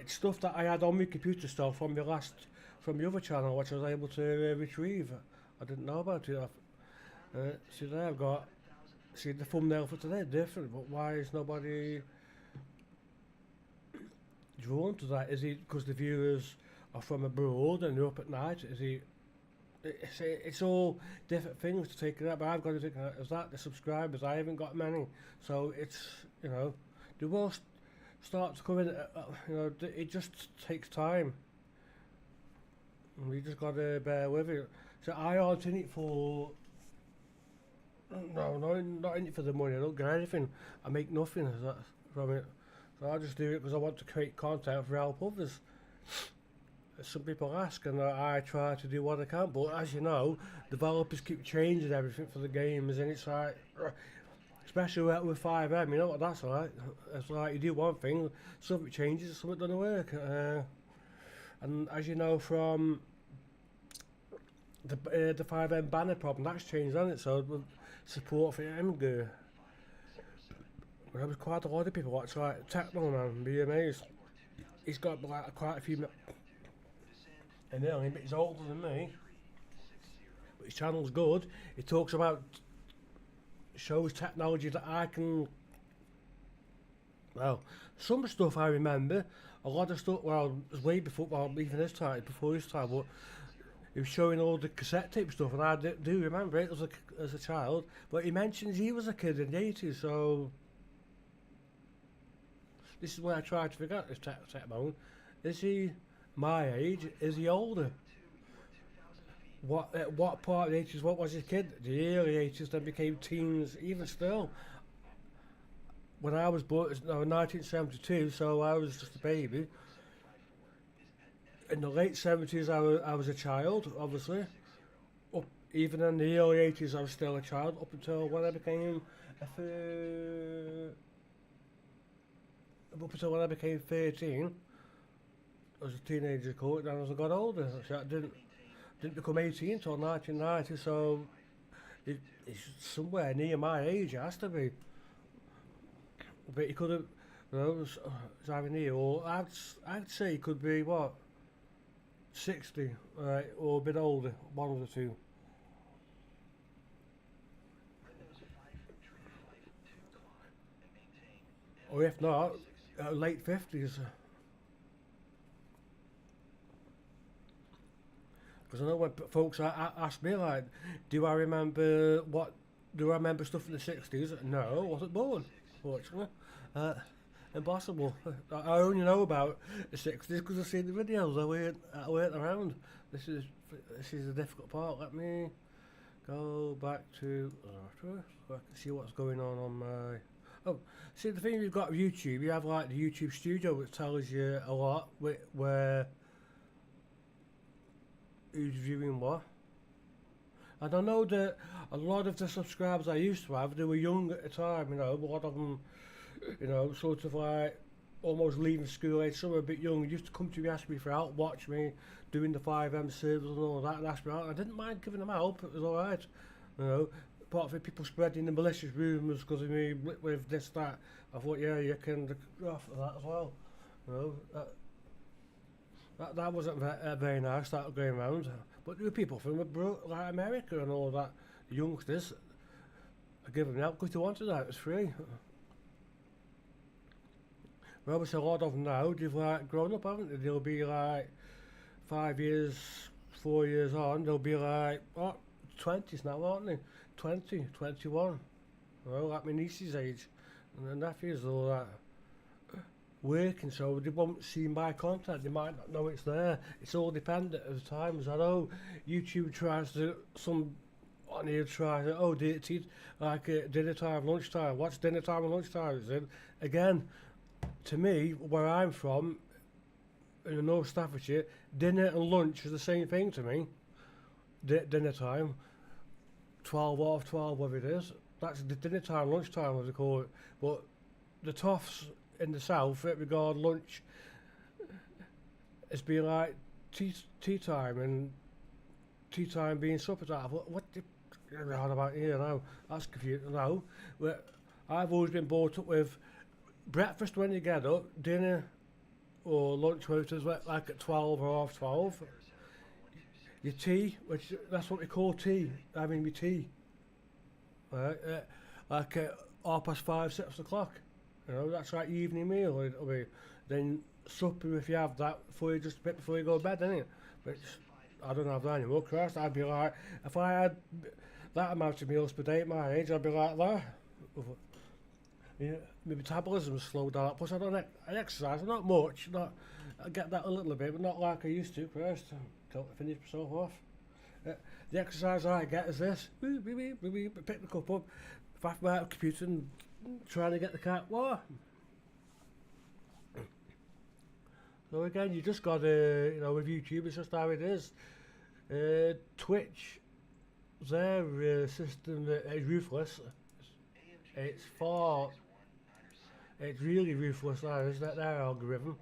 It's stuff that I had on my computer still from the other channel, which I was able to retrieve. I didn't know about it. See there, I've got, see the thumbnail for today, different, but why is nobody drawn to that? Is it because the viewers are from abroad and they're up at night? Is it? It's all different things to take it up, but I've got to think is that the subscribers? I haven't got many, so it's, you know, they will start to come in. You know, it just takes time. And we just got to bear with it. So I aren't in it for. No, not in it for the money. I don't get anything. I make nothing from it. So I just do it because I want to create content for help others. Some people ask, and I try to do what I can. But as you know, developers keep changing everything for the games, and it's like, especially with 5M, you know what that's like. It's like you do one thing, something changes, something doesn't work. And as you know from the 5M banner problem, that's changed, hasn't it? So with support for MG. There was quite a lot of people watch like Techno Man, be amazed. He's got like quite a few and he's older than me. But his channel's good. He talks about shows technology that I can, well, some stuff I remember, a lot of stuff, well, it was way before, well, even this time, before his time, but he was showing all the cassette tape stuff, and I do remember it as a child, but he mentions he was a kid in the 80s, so this is where I try to figure out this tech bone. Is he my age? Is he older? At what part of the 80s, what was his kid? The early 80s, then became teens, even still. When I was born, no, 1972, so I was just a baby. In the late 70s, I was a child, obviously. Even in the early 80s, I was still a child, up until when I became up until when I became 13. I was a teenager, Côte, and as I got older, I didn't become 18 until 1990, so it's somewhere near my age, it has to be. But he could have, you know, it's either near, or I'd say he could be, what, 60, right, or a bit older, one of the two. Or if not, late 50s. Because I know when folks ask me, like, do I remember stuff in the 60s? No, I wasn't born, fortunately. Impossible. I only know about the 60s because I've seen the videos. I weren't around. This is the difficult part. Let me go back to so I can see what's going on my. Oh, see, the thing you've got with YouTube, you have like the YouTube Studio, which tells you a lot where who's viewing what. And I know that a lot of the subscribers I used to have, they were young at the time, you know, a lot of them, you know, sort of like almost leaving school age, some were a bit young, used to come to me, ask me for help, watch me doing the 5M servers and all that, and ask me out. I didn't mind giving them help, it was alright, you know. Apart from people spreading the malicious rumours because of me with this, that, I thought, yeah, you can go off that as well, you know. That wasn't very nice, that going round. But there were people from like America and all that, youngsters, I gave them help because they wanted that, it was free. Well, obviously a lot of them now, they've like grown up, haven't they? They'll be like 5 years, 4 years on, they'll be like, 20s now, aren't they? 20, 21. Well, like my niece's age, and their nephews, all that. Working, so they won't see my content, they might not know it's there. It's all dependent at the times. I know YouTube tries to, some on here tries to, like dinner time, lunchtime. What's dinner time and lunchtime? Again, to me, where I'm from, in North Staffordshire, dinner and lunch is the same thing to me. Dinner time, 12 off 12, whatever it is. That's the dinner time, lunchtime, as they call it. But the toffs in the south, it regard lunch as being like tea time, and tea time being supper time. What you're on about here now? That's confusing now. I've always been brought up with breakfast when you get up, dinner or lunch when it's like at 12 or half 12. Your tea, which that's what we call tea. I mean, my tea. Right, like at 5:30, 6 o'clock. You know, that's like evening meal. It'll be then supper if you have that before you go to bed, innit? Which I don't have that anymore. Christ, I'd be like, if I had that amount of meals per day at my age, I'd be like that. Yeah, my metabolism's slowed down. Plus, I exercise, not much. I get that a little bit, but not like I used to. Christ, can't finish myself off. The exercise I get is this: pick the cup up, faff my computer and trying to get the cat. What? So again, you just got to, you know, with YouTube, it's just how it is. Twitch, their system is ruthless. It's really ruthless now, isn't it? Their algorithm.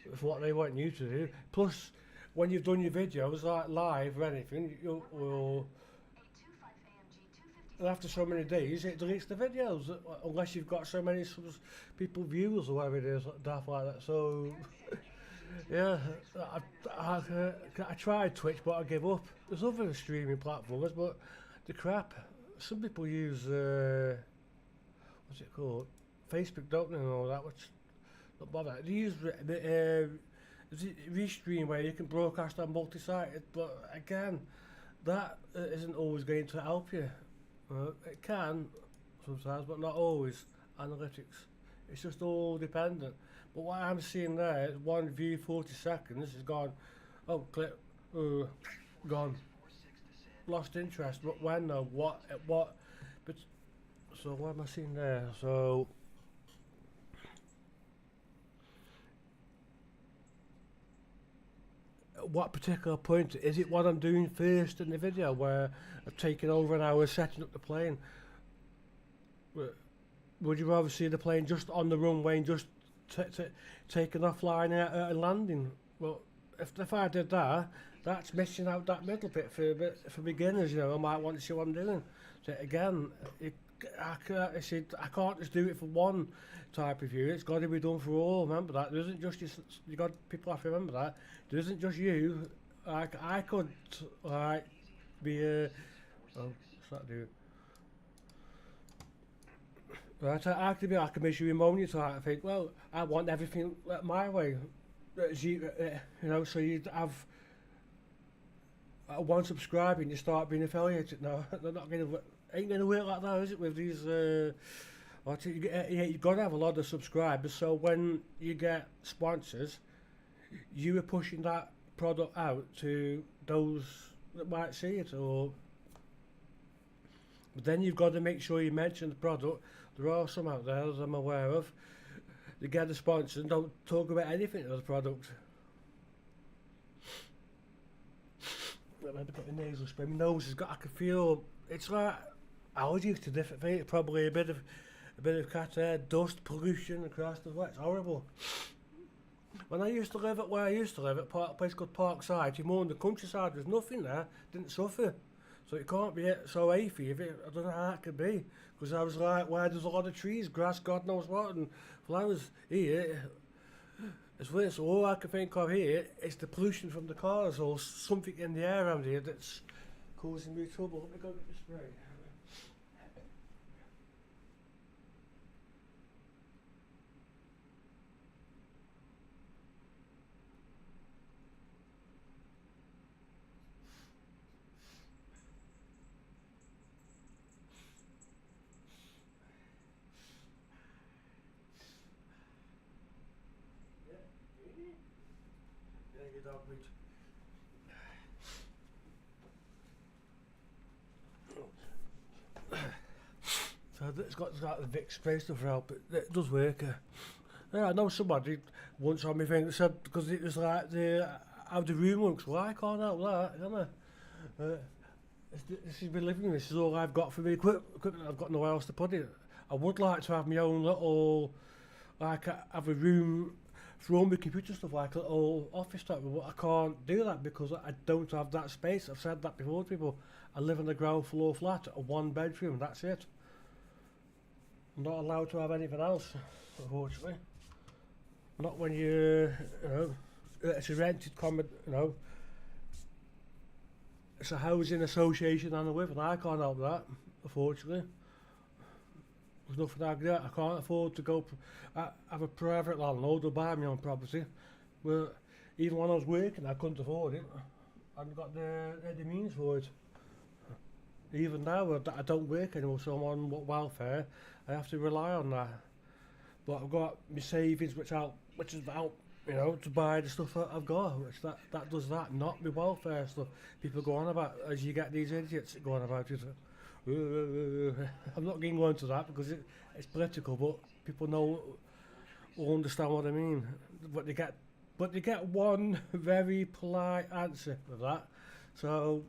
It's what they want you to do. Plus, when you've done your videos, like live or anything, you'll after so many days, it deletes the videos unless you've got so many people views or whatever it is, daft like that. So, yeah, I tried Twitch, but I gave up. There's other streaming platforms, but the crap. Some people use what's it called? Facebook, don't they, and all that, which not bother. They use Restream where you can broadcast on multi-sited, but again, that isn't always going to help you. It can sometimes, but not always. Analytics, it's just all dependent. But what I'm seeing there is one view 40 seconds is gone. Oh, clip, gone. Lost interest. But when though? What? But so what am I seeing there? So. What particular point is it? What I'm doing first in the video, where I've taken over an hour setting up the plane? Would you rather see the plane just on the runway and just taking off, flying out and landing? Well, if I did that, that's missing out that middle bit for beginners. You know, I might want to see what I'm doing. So again, I can't just do it for one type of view. It's got to be done for all. Remember that. There isn't just you got people have to remember that. There isn't just you. Like I could like be a what's that do? Right, I could be like a misery ammonia type. I think. Well, I want everything my way. You know, so you'd have one subscribing, you start being affiliated. No, they're not going to. Ain't going to work like that, is it? With these, you've got to have a lot of subscribers. So when you get sponsors, you are pushing that product out to those that might see it. But then you've got to make sure you mention the product. There are some out there, as I'm aware of, they get the sponsor and don't talk about anything of the product. I had to put the nasal spray. My nose has got. I can feel. It's like allergies to different things. Probably a bit of cat hair, dust, pollution across the way. It's horrible. When I used to live at where I used to live, at a place called Parkside, you're more in the countryside. There's nothing there. Didn't suffer. So it can't be so iffy. I don't know how that could be. Because I was like, where there's a lot of trees, grass, God knows what, and flowers here. It's weird. So all I can think of here is the pollution from the cars or something in the air around here that's causing me trouble. Let me go get the spray. So it's got the Vic spray stuff out, but it does work. Yeah, I know somebody once on me thing that said because it was like how the room looks. Well, I can't help that, can I? This is my living room. This is all I've got for me equipment. I've got nowhere else to put it. I would like to have my own little, like, have a room for all my computer stuff, like a little office type. But I can't do that because I don't have that space. I've said that before to people. I live in a ground floor flat, a one bedroom. That's it. I'm not allowed to have anything else, unfortunately. Not when you know, it's a rented it's a housing association I'm with, and I can't help that, unfortunately. There's nothing I can do. I can't afford to go. I have a private landlord who'll buy my own property. But even when I was working, I couldn't afford it. I hadn't got the means for it. Even now, I don't work anymore, so I'm on welfare. I have to rely on that. But I've got my savings, which is about, you know, to buy the stuff that I've got. Which that does that, not my welfare stuff. People go on about, as you get these idiots going about it. I'm not going to go into that because it's political, but people will understand what I mean. But they get one very polite answer for that. So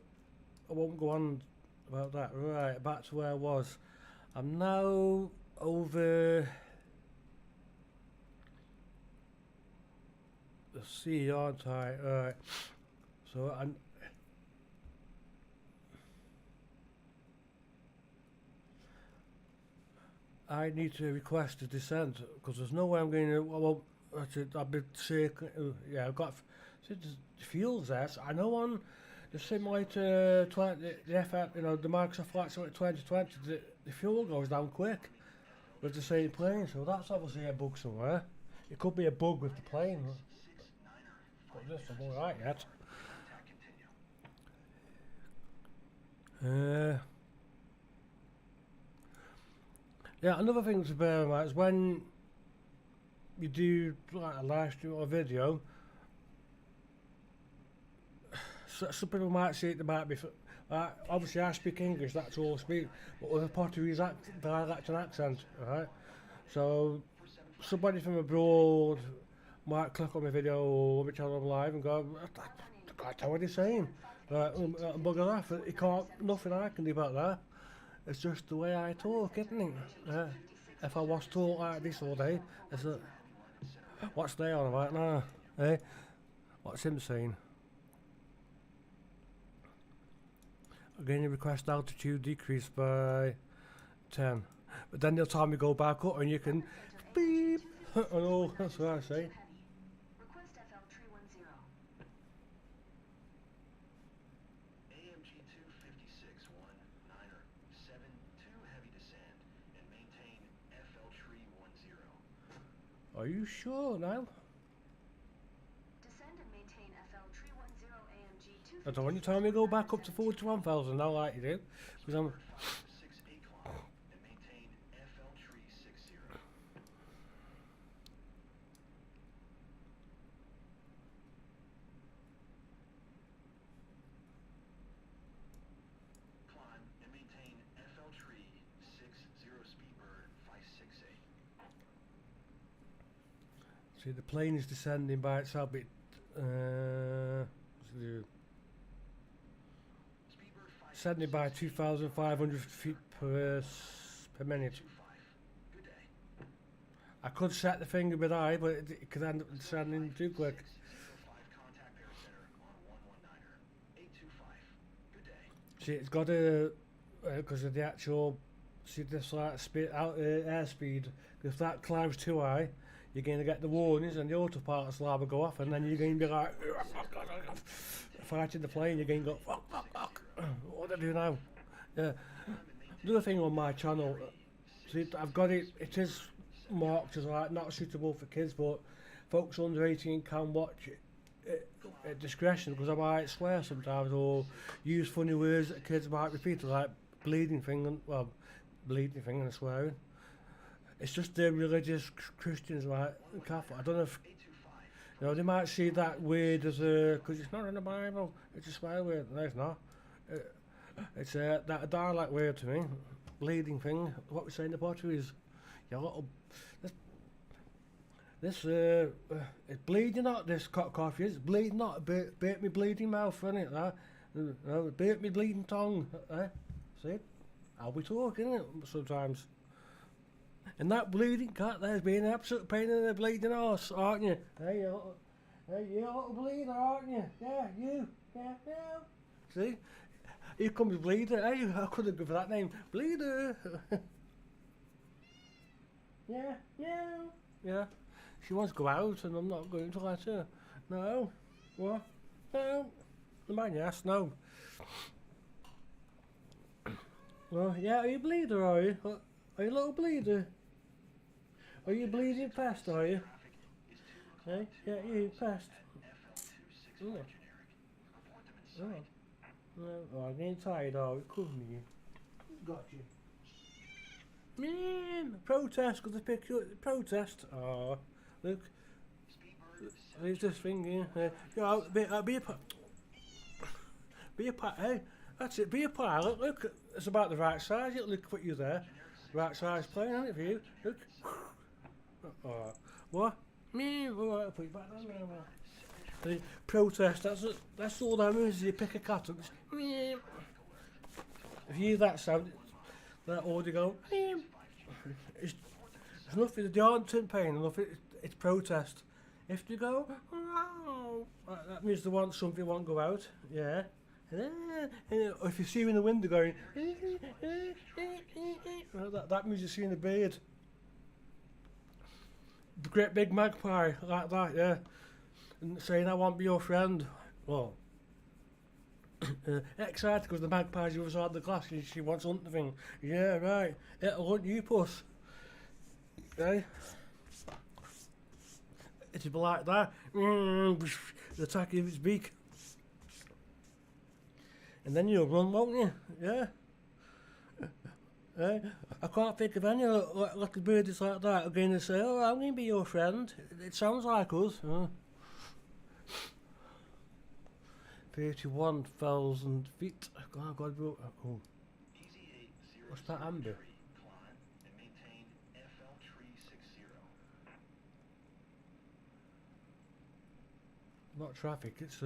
I won't go on about that. Right, back to where I was. I'm now over the sea, aren't I? Right. So I need to request a descent because there's no way I'm going to. Well, I've been sick. Yeah, I've got. See, the fuel's there. So I know on the simulator 20, the FF, you know, the Microsoft Flight Simulator 2020, the fuel goes down quick with the same plane. So that's obviously a bug somewhere. It could be a bug with the plane. But this is all right yet. Yeah, another thing to bear in mind is when you do like a live stream or a video, some people might say it might be, obviously I speak English, that's all I speak, but with a Portuguese dialect and accent, right? So somebody from abroad might click on my video or my channel live and go, I can't tell what he's saying. Bugger off, you can't, nothing I can do about that. It's just the way I talk, isn't it? If I was talk like this all day, it's a, what's they on about now? Eh? What's him saying? Again, you request altitude decrease by 10. But then they'll tell me go back up and you can beep. I know, that's what I say. Request FL 310. AMG 256-19er, 72 heavy descend and maintain FL 310. Are you sure now? Descend and maintain FL 310 AMG 256. I don't want you telling me go back up to 41,000 now like you do. Because I'm... 68 climb and maintain FL 360. Climb and maintain FL 360 Speedbird 568. See, the plane is descending by itself, but descending by 2,500 feet per minute. Good day. I could set the finger with I, but it could end up descending too quick. 605 contact air center on 119er. 825. Good day. See, it's got a because of the actual, see this like airspeed. If that climbs too high, you're going to get the warnings and the autopilot's alarm will go off, and then you're going to be like fighting the plane. You're going to go fuck. What do I do now? Yeah. Another thing on my channel, see, I've got it. It is marked as like not suitable for kids, but folks under 18 can watch it at discretion, because I might swear sometimes or use funny words that kids might repeat, like bleeding thing and swearing. It's just the religious Christians like Catholic. I don't know if you know, they might see that word as a, because it's not in the Bible. It's a swear word. No, it's not. It's that a dialect word to me. Bleeding thing. What we say in the Portuguese. Yeah, little. This it's bleeding out. This coffee is bleeding out. Bait me bleeding mouth, isn't it? That. Bait me bleeding tongue. See? I'll be talking, it sometimes. And that bleeding cat there's been an absolute pain in the bleeding horse, aren't you? Hey, you little bleeder, aren't you? Yeah, you. Yeah. See? Here comes Bleeder. Hey, I couldn't go for that name. Bleeder. Yeah. She wants to go out and I'm not going to let her. No. What? No. The man, yes, no. Well, yeah, are you Bleeder, are you? Are you a little Bleeder? Are you bleeding past, are you? Hey, yeah, you past. Oh. Oh, I'm getting tired, are we? Couldn't you? Got you. Man, protest, because they pick you up. Protest. Oh, look. There's this thing here. Go out, be a pilot. Hey, that's it, be a pilot. Look, it's about the right size. It'll look put you there. Right size plane, isn't it, for you? Look. What? Me? Oh, I'll put you back down there. Protest, that's all that means is you pick a cat up. If you hear that sound, that audio go, it's nothing, they aren't in pain enough, it's protest. If they go, oh, that means they want something won't go out. Yeah. And if you see in the window going, that means you're seeing a bird. The great big magpie, like that, yeah. And saying, I want to be your friend. Well, excited because the magpie's the other side of the glass and she wants something. Yeah, right. It'll hunt you, puss. Okay? It'll be like that. The attack of its beak. And then you'll run, won't you? Yeah. I can't think of any little birdies like that are going to say, oh, I'm going to be your friend. It sounds like us. 31,000 feet. Oh, God. Oh. What's that, Amber? Climb and maintain FL tree 60. Not traffic, it's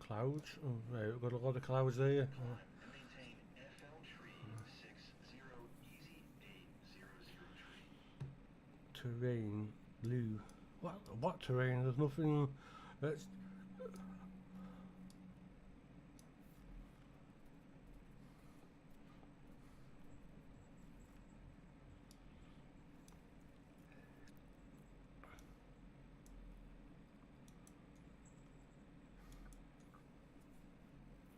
clouds. Oh, right, we've got a lot of clouds there. And maintain FL tree 60 easy 800 tree. Terrain, blue. What terrain? There's nothing. It's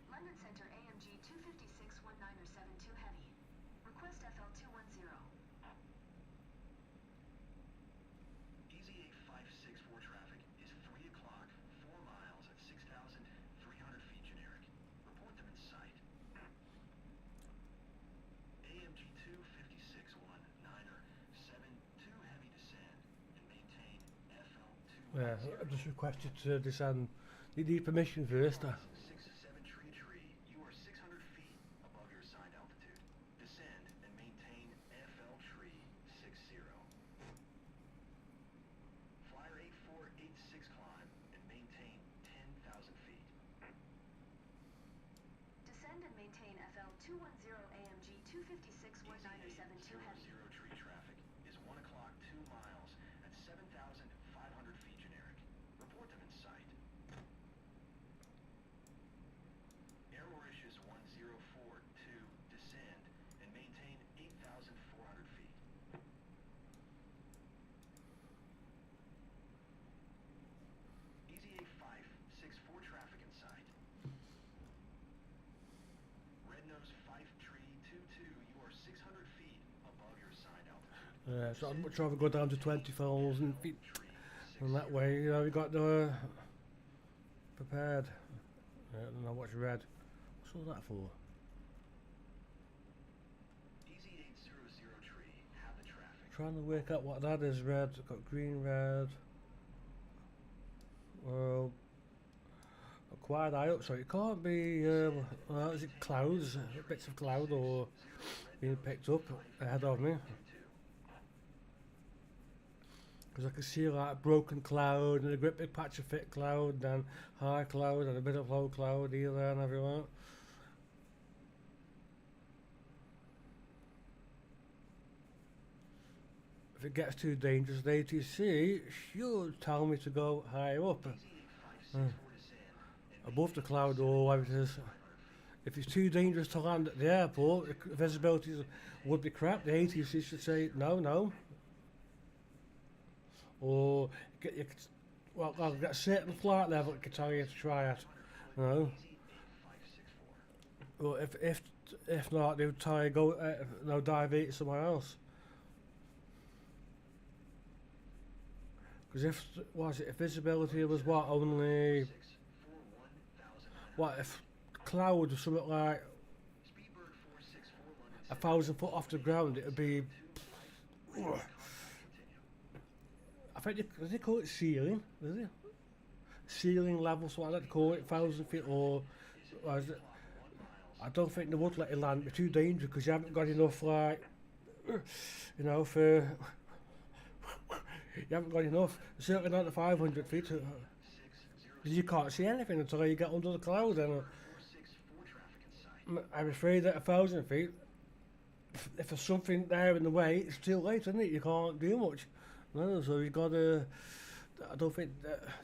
London Center AMG 256-19er 72 Heavy. Request FL 210. Easy 8564 traffic is 3 o'clock, 4 miles at 6,300 feet generic. Report them in sight. AMG 256-19er 72 heavy descend and maintain FL 210. yeah. I just requested to descend. You need permission first. 6-7 tree, you are 600 feet above your assigned altitude. Descend and maintain FL tree 60. Flyer 8486 climb and maintain 10,000 feet. Descend and maintain FL 210 AMG 256-19er 72 Heavy. 00 tree traffic is 1 o'clock, 2 miles at 7,500 feet generic. Report them in sight. Air Mauritius 1042 descend and maintain 8,400 feet. Easy 8564 traffic in sight. Red Nose 5322, you are 600 feet above your assigned altitude. So I'd much rather go down to 20,000 feet. And that way, you know, you got the prepared. I don't know what's red. What's all that for? Easy 800 tree, have the traffic. Trying to work out what that is. Red. Got green, red. Well, quite high up, so it can't be. Well, is it clouds? Bits of cloud or being picked up ahead of me? Because I can see like a broken cloud and a great big patch of thick cloud, and high cloud and a bit of low cloud here, there, and everywhere. If it gets too dangerous, the ATC should tell me to go higher up, above the cloud or whatever it is. If it's too dangerous to land at the airport, the visibility would be crap. The ATC should say no, no. Or well, I'll get a certain flight level it can tell you to try it, you know. Well, if not, they would tell you go no, dive it somewhere else. Because if visibility was what, only what if cloud was something like 1,000 foot off the ground, it would be. I think they call it ceiling, does it? Ceiling level, so I like to call it 1,000 feet, or is it? I don't think they would let you land. It's too dangerous because you haven't got enough, like, you know, for. You haven't got enough. Certainly not at 500 feet. Because you can't see anything until you get under the cloud. And I'm afraid at 1,000 feet, if there's something there in the way, it's too late, isn't it? You can't do much. No, so you got to. I don't think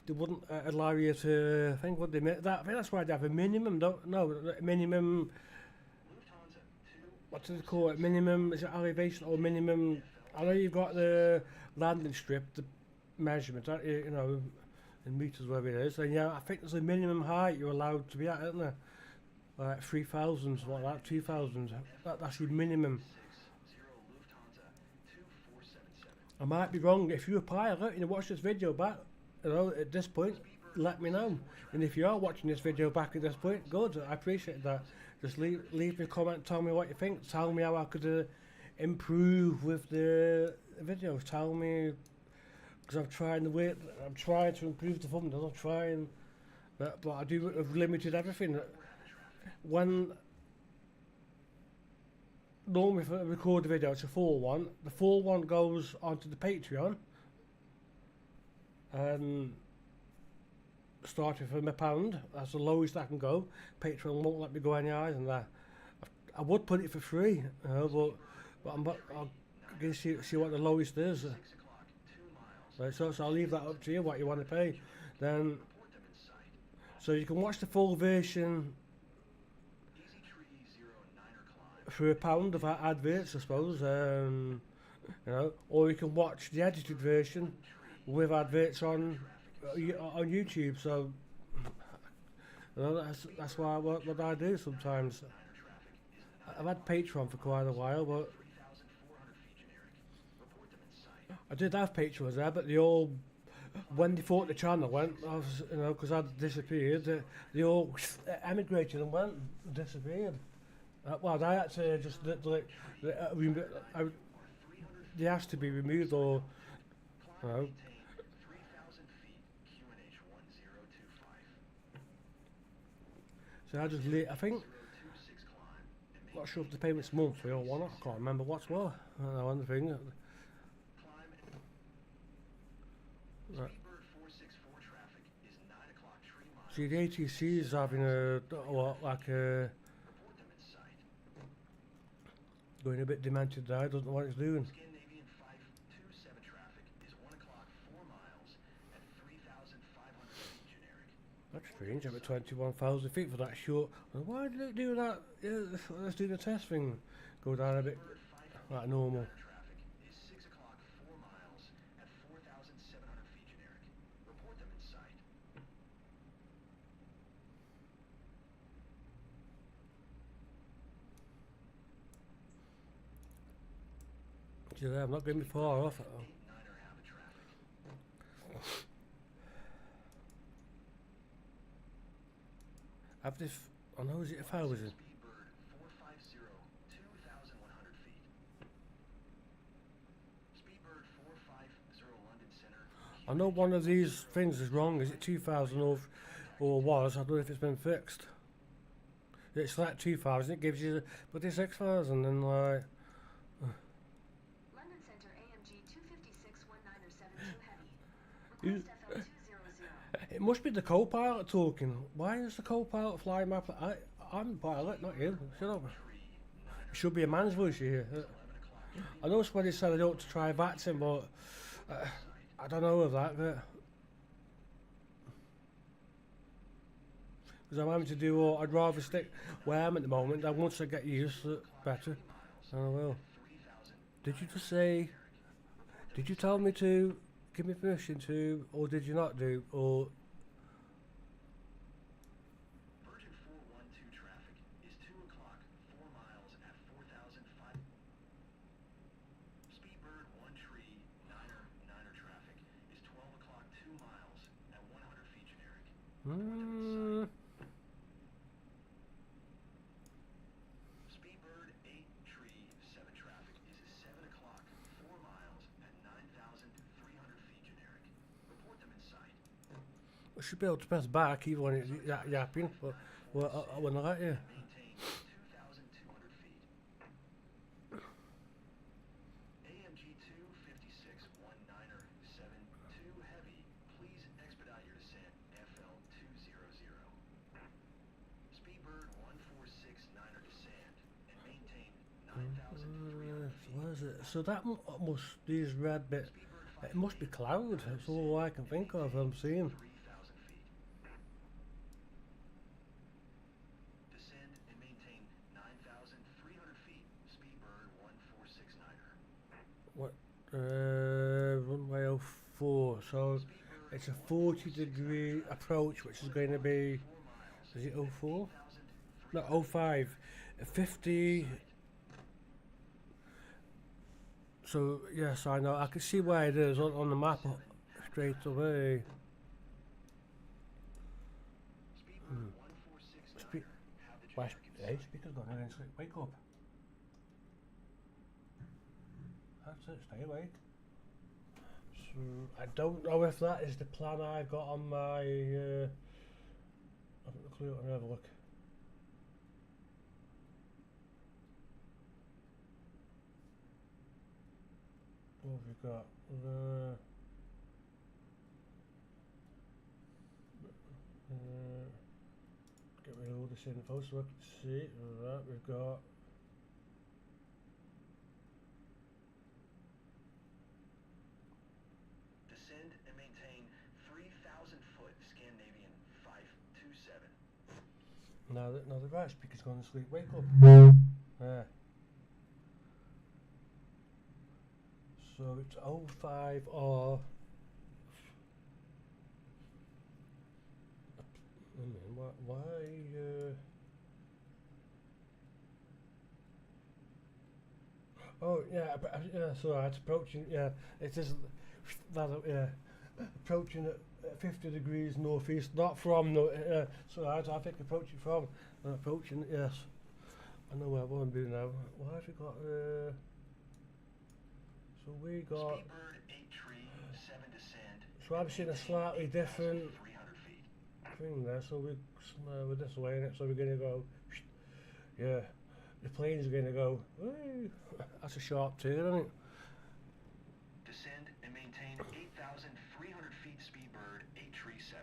they wouldn't allow you to. I think what they that. I think that's why they have a minimum. Don't no minimum. Lufthansa 2. What do they call it? Minimum is it elevation or minimum? I know you've got the landing strip, the measurement, you know, in meters whatever it is. And yeah, I think there's a minimum height you're allowed to be at, isn't there? Like 3,000, what like 2,000. That's your minimum. 60 Lufthansa 2477. I might be wrong. If you're a pilot and you watch this video back, you know, at this point, let me know. And if you are watching this video back at this point, good. I appreciate that. Just leave me a comment. Tell me what you think. Tell me how I could improve with the videos. Tell me, because I'm trying to improve the thumbnails. I'm trying, but I do have limited everything. When normally if I record a video, it's a full one. The full one goes onto the Patreon, and starting from £1, that's the lowest I can go. Patreon won't let me go any higher than that. I would put it for free, you know, but I'll see what the lowest is. 6 o'clock 2 miles. Right, so I'll leave that up to you what you want to pay. Then, Report them in sight. so you can watch the full version Easy tree 09er climb. for £1 of adverts, I suppose. You know, or you can watch the edited version with adverts on YouTube. So, you know, that's what I do sometimes. I've had Patreon for quite a while, but 3,400 feet generic. Report them in sight. I did have Patrons there, but they all, when they thought the channel went, I was, you know, because I'd disappeared, they all emigrated and went, disappeared. Well, I had to just, they asked to be removed or, you know. 3,000 feet QNH 1025. So I just, I think, 026 climb. And not sure if the payment's monthly or what, I can't remember what's what. I don't know anything. climb. Right. Speedbird 464 traffic is 9 o'clock 3 miles. See, the ATC is having a, what, like a, Report them in sight. going a bit demented there, doesn't know what it's doing. Scandinavian 527 traffic is 1 o'clock 4 miles at 3,500 feet generic. That's strange, I'm at 21,000 feet for that short. Why did it do that? Yeah, let's do the test thing. Go down a bit like normal. Traffic is 6 o'clock 4 miles at 4,700 feet generic. Report them in sight. See there, I'm not going to be far off it. 9er have a traffic. Have this, I know, is it 1,000? Speedbird 450 2,100 feet. Speedbird 450 London Center. I know one of these things is wrong. Is it 2,000 or was? I don't know if it's been fixed. It's like 2,000. It gives you, but it's 6,000 and like. London Center AMG 256-19er 72 You- heavy. Request FL200. It must be the co-pilot talking. Why is the co-pilot flying my? I'm the pilot, not you. Shut up. It should be a man's voice you hear. I know somebody said I ought to try vaccine, but I don't know of that. But because I'm having to do all, I'd rather stick where I am at the moment. And once I get used to it better, I will. Did you just say? Did you tell me to give me permission to, or did you not do, or? Virgin 412 traffic is 2 o'clock 4 miles at 4,005. Speedbird 9er traffic is 12 o'clock 2 miles at 100 feet generic. Speedbird 837 traffic is 7 o'clock 4 miles at 9,300 feet generic. Report them in sight. I should be able to press back even when it's yapping, but I wouldn't let you. Maintain 2,200 feet. AMG 256-19er 72 heavy, please expedite your descent FL200. Speedbird 146-9er descent and maintain 9,300 feet. What is it? So that must, these red bit, It must be cloud. That's all I can think of. I'm seeing. 3,000 feet. Descend and maintain 9,300 feet. Speedbird 1469er. What? Runway 04. So it's a 40-degree approach, which is going to be. Is it 04? No, 05. 50. So yes, I know. I can see where it is on the map straight away. Speedbird 1469er. Have the generic Hey, speaker's gone again. Wake up. That's it. Stay awake. So I don't know if that is the plan I got on my. I haven't a clue. Let me have a look. What have we got? Get rid of all this info so I can see. Right, we've got. Descend and maintain 3,000 foot Scandinavian 527. Now the right speaker's gone to sleep. Wake up. There. So it's 05R. Why? Oh yeah, yeah. So it's approaching. Yeah, it is. Yeah, approaching at 50 degrees northeast, not from. No, so I think approaching from. Approaching. Yes, I know where I want to be now. Why have we got? So we got. Speedbird 8 tree 7 descend. So I'm seeing a slightly different 300 feet. thing there. So we're this way in it. So we're gonna go. Yeah, the plane's gonna go. Woo. That's a sharp turn, isn't it? Descend and maintain 8,300 feet. Speedbird 8 tree 7.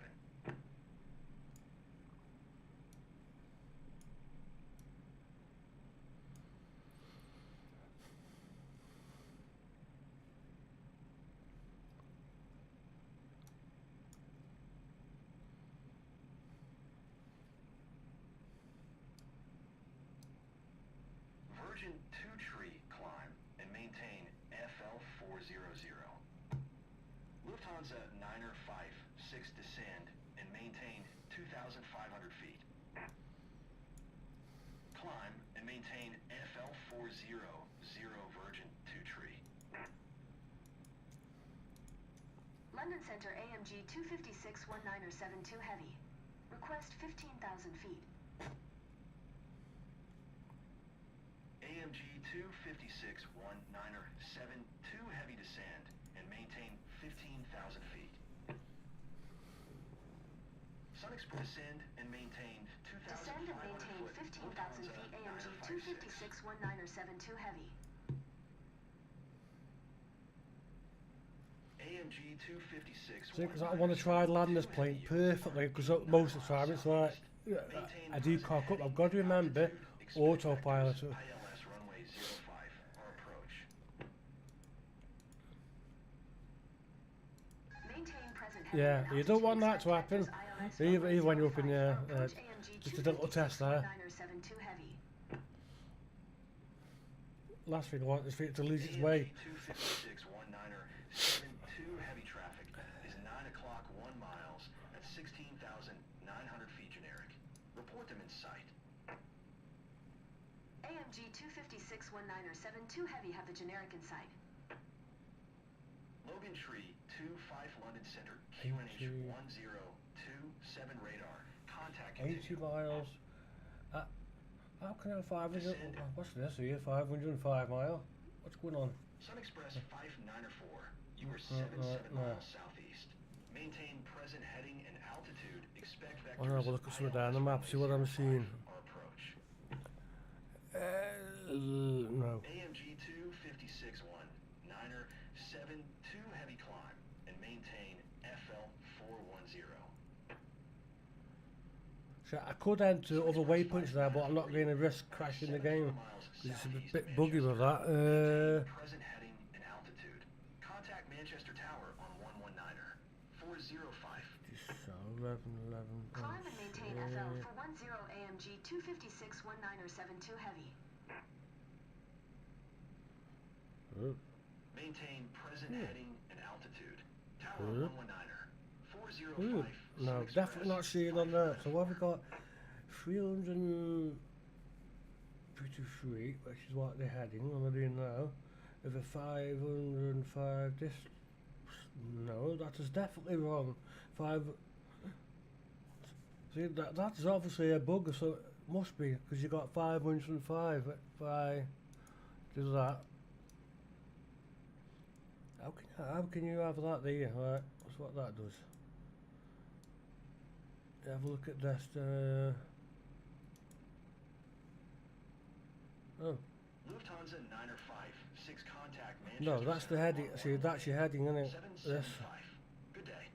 Virgin 2 tree climb and maintain FL 400. Lufthansa 9er 6 descend and maintain 2,500 feet. Climb and maintain FL 400 Virgin 2 tree. London Center AMG 256-19er 72 Heavy. Request 15,000 feet. AMG 256-19er 72 Heavy descend and maintain 15,000 feet. Sun Express descend and maintain 2,500 Descend and maintain foot. 15,000 feet AMG 256-19er 72 Heavy. AMG 256. See, because I want to try and land this plane perfectly, because most of the time it's like I do cock up. I've got to remember autopilot. ILS runway 05 or approach. Maintain present Yeah, you don't want that to happen. Even when you're up in the air. Just a little test there. 72 Heavy. Last thing I want is for it to lose its way. 256-19er 72 heavy traffic is 9 o'clock 1 miles at 16,900 feet generic. Report them in sight. AMG 256-19er 72 Heavy have the generic in sight. Logan Tree 25 London Center QNH 1027 radar. Contact 80 continue. miles. How can I have 500? What's this here? 505 mile? What's going on? Sun Express 594. You are 77 miles southeast. Maintain present heading and altitude. Expect vectors. I'll have a look at some down the map, see what I'm seeing. Or approach. No. AMG 256-19er 72 heavy climb and maintain FL 410. So I could enter other waypoints there, but I'm not going to risk crashing the game. It's a bit buggy with that. Present heading and altitude. Contact Manchester Tower 11. Climb and maintain FL for 10 AMG 256-19er 72 heavy. Maintain present heading and altitude. Tower 119er. 405. No, definitely not seeing on there. So what have we got? 353, which is what they're heading. What am I doing now? With a 505. This. No, that is definitely wrong. 5. See, that's obviously a bug, so it must be, because you got 505. If I do that. How can you have that there? Right, that's what that does. Have a look at this. Oh. Lufthansa 9er 5, 6 contact Manchester. No, that's the heading. See, that's your heading, isn't it? This. Good day.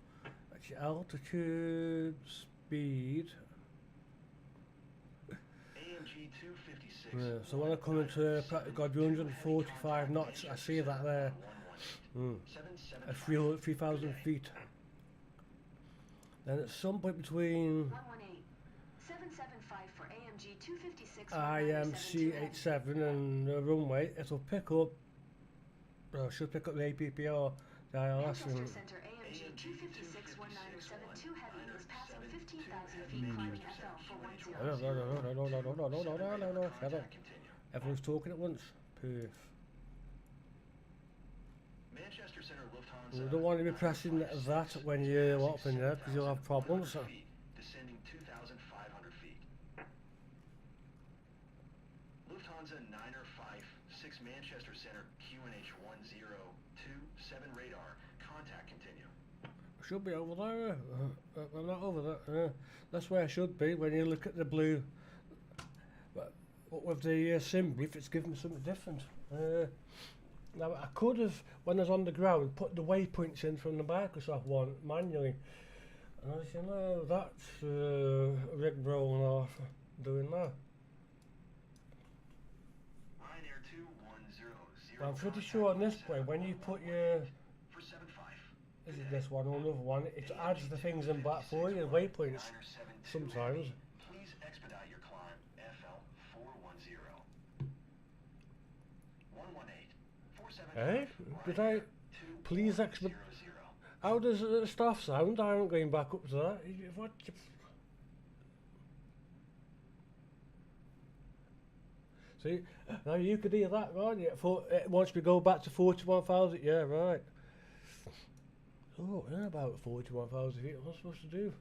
That's your altitude, speed. AMG 256. Yeah, so when I come into got 145 knots, I see that there. At 3,000 feet. Then at some point between 118-775 for AMG 256 IMC87 and the runway, it'll pick up. Should pick up the APPR, the ILS. Manchester Center AMG 256-19er 72 heavy is passing 15,000 feet climbing FL for 10. No, shut up. Everyone's talking at once. Perf. Manchester Center Lufthansa. You don't want to be pressing that when you're up in there because you'll have problems. Descending 2,500 feet. Lufthansa 9er 5, 6 Manchester Center QNH 1027 radar. Contact continue. Should be over there. I'm not over there. That's where I should be when you look at the blue. But with the SimBrief, it's giving me something different. Now I could have, when I was on the ground, put the waypoints in from the Microsoft one manually. And I said, no, that's rig rolling off doing that. Ryanair 2100. I'm pretty sure on this way, when you put your, For 75. is it this one or another one, it adds the things in back for you, waypoints, sometimes. Please expedite your climb. FL 410. 118. 475. Eh? Did I please expedite? How does the stuff sound? I'm going back up to that. What? See, now you could hear that, can't you? Once we go back to 41,000, yeah, right. Oh, yeah, about 41,000 feet. What am I supposed to do?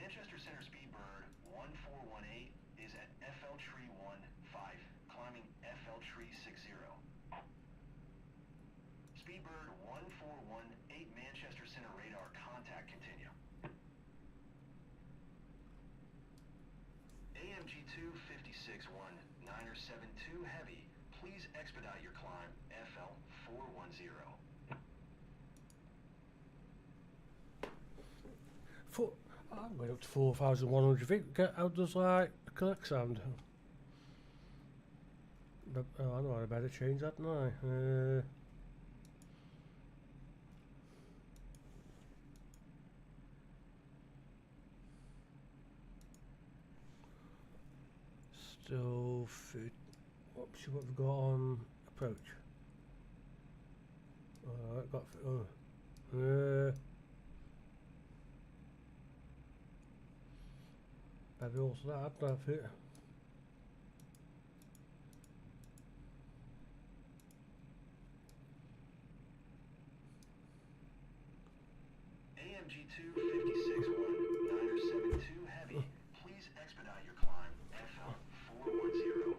Manchester Center Speedbird 1418 is at FL Tree 15, climbing FL Tree 60. Speedbird 1418 Manchester Center radar. Contact continue. AMG 256-19er 72 heavy. Please expedite your climb. FL 410. I'm going up to 4,100 feet. How does like a click sound? But, I know I better change that now. Still fit. See what we've got on approach. Got. Maybe also that, don't fit. AMG 256-19er 72 heavy. Please expedite your climb. FL 410.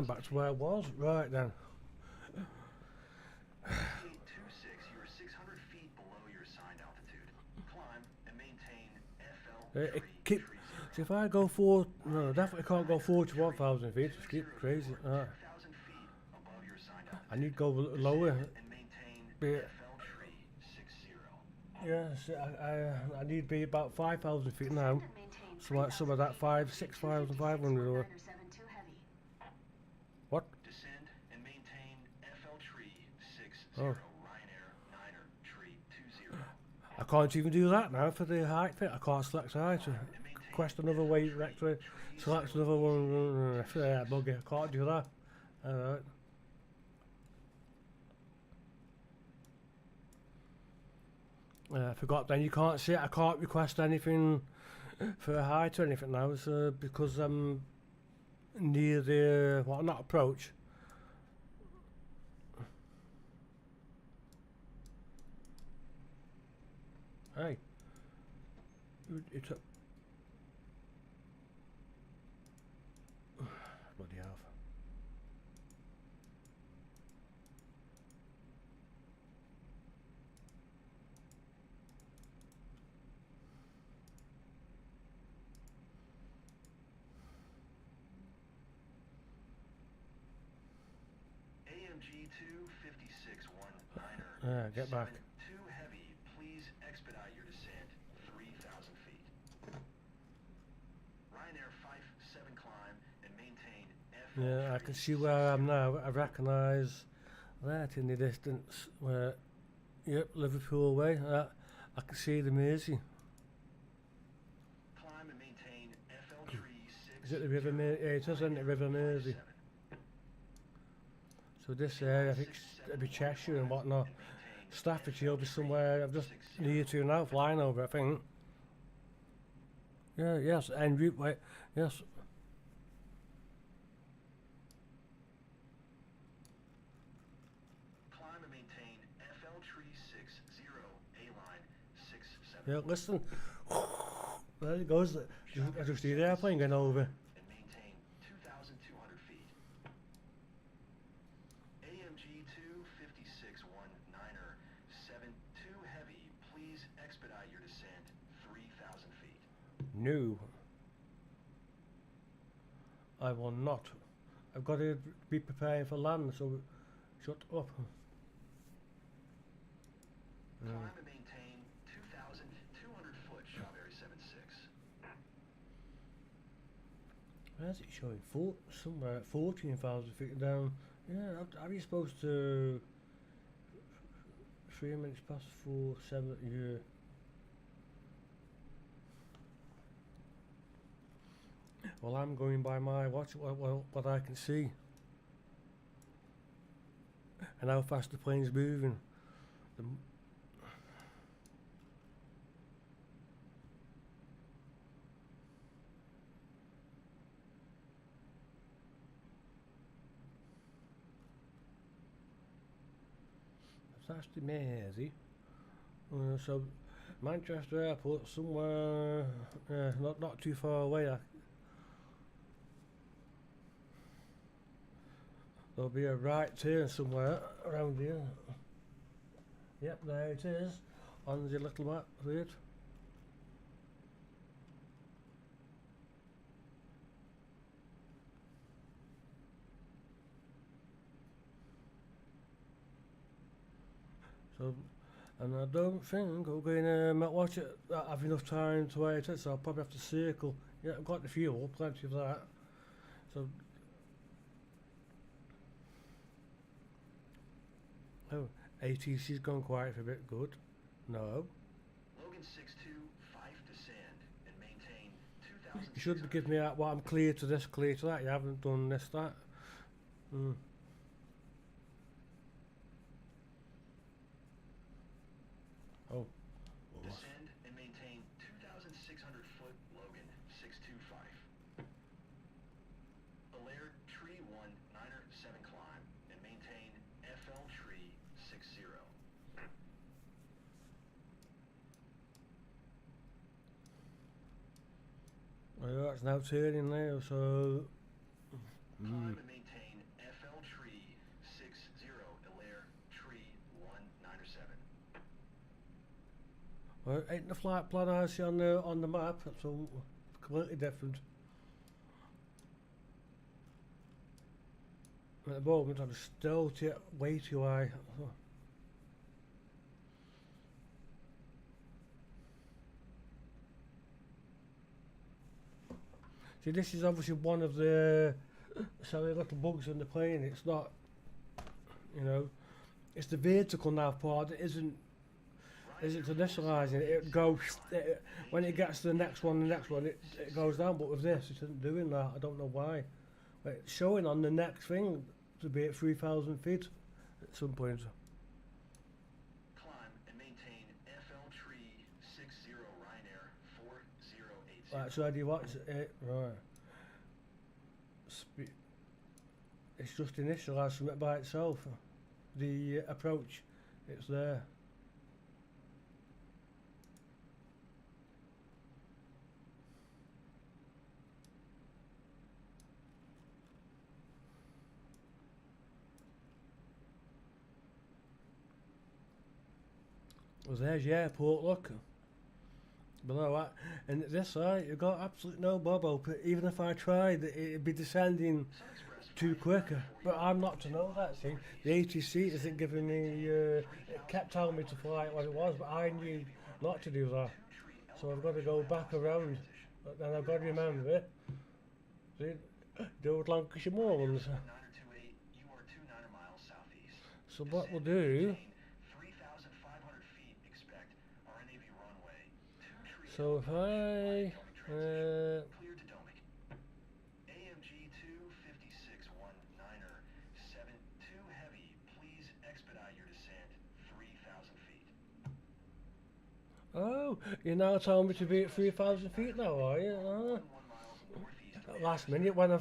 back to where I was. Right then. 2826, you are 600 feet below your assigned altitude. Climb and maintain FL It keep. So if I go for no, definitely can't go 41,000 feet. It's keep crazy. 2,000 feet above your assigned altitude. I need to go lower. And maintain But, FL tree 60. yes, I need to be about 5,000 feet now. So like some of that 6,500 or what? Descend and maintain FL tree 60. Oh. Ryanair 9er tree 20. I can't even do that now for the height fit. I can't select height. Quest another way, rectory, select another one. Buggy. I can't do that. Alright. I forgot then you can't see it. I can't request anything for a height or anything now, so because I'm near the not approach. Hey, it's a bloody hell. AMG 256-19er. Get back. 2 heavy, please expedite your descent 3,000 feet. Ryanair 57 climb and maintain FL Yeah, I tree can see where I am now. I recognise that in the distance. Where, yep, Liverpool way. I can see the Mersey. Climb and maintain FL tree 6. Is it the River Mersey? Yeah, it is, isn't it? River Mersey. So this area, I think it'll be Cheshire and whatnot. Staffordshire will be somewhere I'm just near to now, flying over, I think. Yeah, yes, en route, wait, yes. Climb and maintain FL tree 60, A-line 67. Yeah, listen. There it goes. I just see the airplane going over. And maintain 2,200 feet. AMG 256-19er 72 heavy, please expedite your descent 3,000 feet. No. I will not. I've got to be preparing for land, so shut up. Climb and maintain 2,200 foot, Strawberry 76. Where's it showing? Somewhere at 14,000 feet down. Yeah, are you supposed to 3 minutes past 4, 7, yeah. Well, I'm going by my watch, what I can see. And how fast the plane's moving. That's the Mersey. So Manchester Airport, somewhere not too far away. There'll be a right turn somewhere around here. Yep, there it is on the little map. See it? So, and I don't think I'm going to watch it. Have enough time to wait it, so I'll probably have to circle. Yeah, I've got the fuel, plenty of that. So, oh, ATC's gone quiet for a bit. Good. No. Logan 6-2, 5 descend and maintain 2,000. You should give me that. Well, I'm clear to this, clear to that. You haven't done this, that. Oh. Descend and maintain 2,600 foot, Logan 625. Alair tree 1, 9er 7 climb and maintain FL tree 60. Well, that's now turning now, so. Climb and maintain Well, ain't the flight plan I see on the map, so completely different. At the moment I'm still way too high. See, this is obviously one of the silly little bugs in the plane. It's not, you know, it's the vertical nav part that isn't initialising. It goes when it gets to the next one, it goes down. But with this, it isn't doing that. I don't know why. But it's showing on the next thing to be at 3,000 feet at some point. Climb and maintain FL Tree 60 Ryanair 4080. Right, so how do you watch it? Right. It's just initialised from it by itself. The approach, it's there. Well, there's the airport, look. Below that. And this side, you've got absolutely no bobo. Even if I tried, it'd be descending too quicker. But I'm not to know that, see. The ATC isn't giving me, it kept telling me to fly it what it was, but I knew not to do that. So I've got to go back around. But then I've got to remember it. See, the old Lancashire Moorlands. So what we'll do, so if I Cleared to Domic. AMG 256-19er 72 heavy. Please expedite your descent 3,000 feet. oh, you're now telling me to be at 3,000 feet now, are you? 1 miles northeast of Last minute when I'm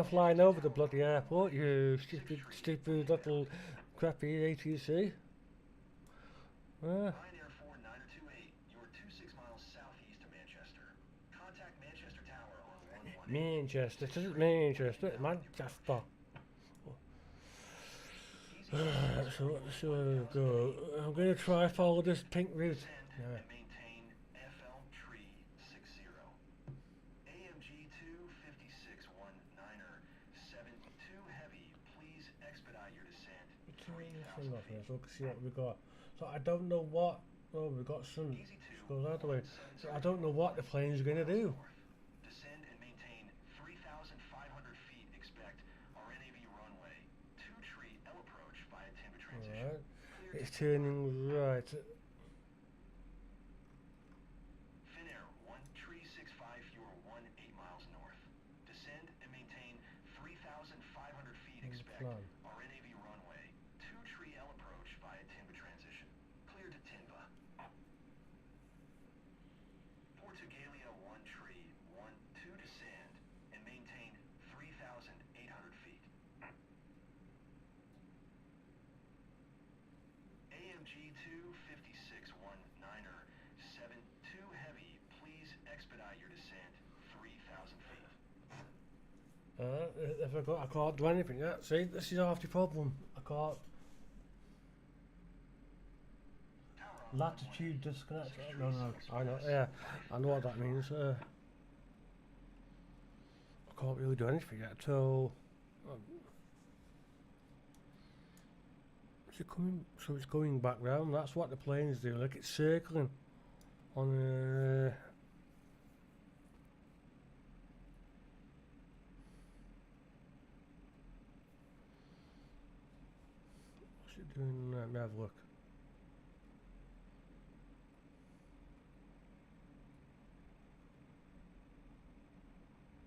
flying over the bloody airport, you stupid little crappy ATC. Ryanair 4928. You are 26 miles southeast of Manchester. Contact Manchester Tower on 118. Manchester, it isn't Manchester, it's Manchester. So let's go. I'm going to try follow this pink route. Descend and maintain FL Tree 60. AMG 256-19er 72 heavy. Please expedite your descent 3,000 feet. So we can see what we got. So I don't know what. Oh, we've got sun. Easy Let's to go that way. So I don't know what the plane's going to do. Descend and maintain 3,500 feet. Expect RNAV runway 2-tree L approach via Timber transition. Alright. Clear It's to turning right. Finnair 1-tree-65. You are 18 miles north. Descend and maintain 3,500 feet. Expect plan. RNAV runway 2-tree L approach via Timber transition. Clear to Timber. Portugalia 1-tree 1-2 descend and maintain 3,800 feet. AMG 256-19er 72 heavy. Please expedite your descent 3,000 feet. If I can't do anything yet. See, this is half the problem. I can't. Tower on Latitude disconnect. No, I know. Yeah, I know what that means. I can't really do anything yet till. Is it coming? So it's going back round. That's what the planes do. Like it's circling on. What's it doing? Let me have a look.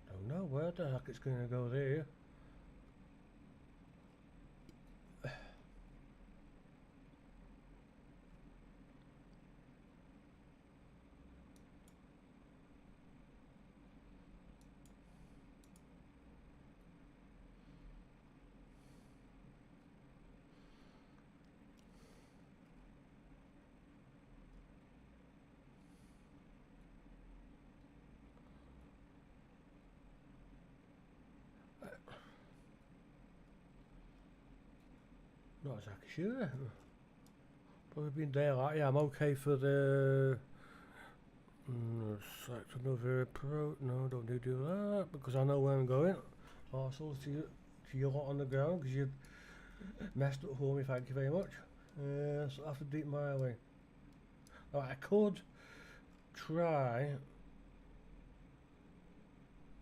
Don't know where the heck it's going to go there. Not exactly sure. Probably been there, like, yeah, I'm okay for the Select another approach. No, don't do that because I know where I'm going. Also to you lot on the ground because you messed up for me. Thank you very much. So I have to do it my way. Right, I could try,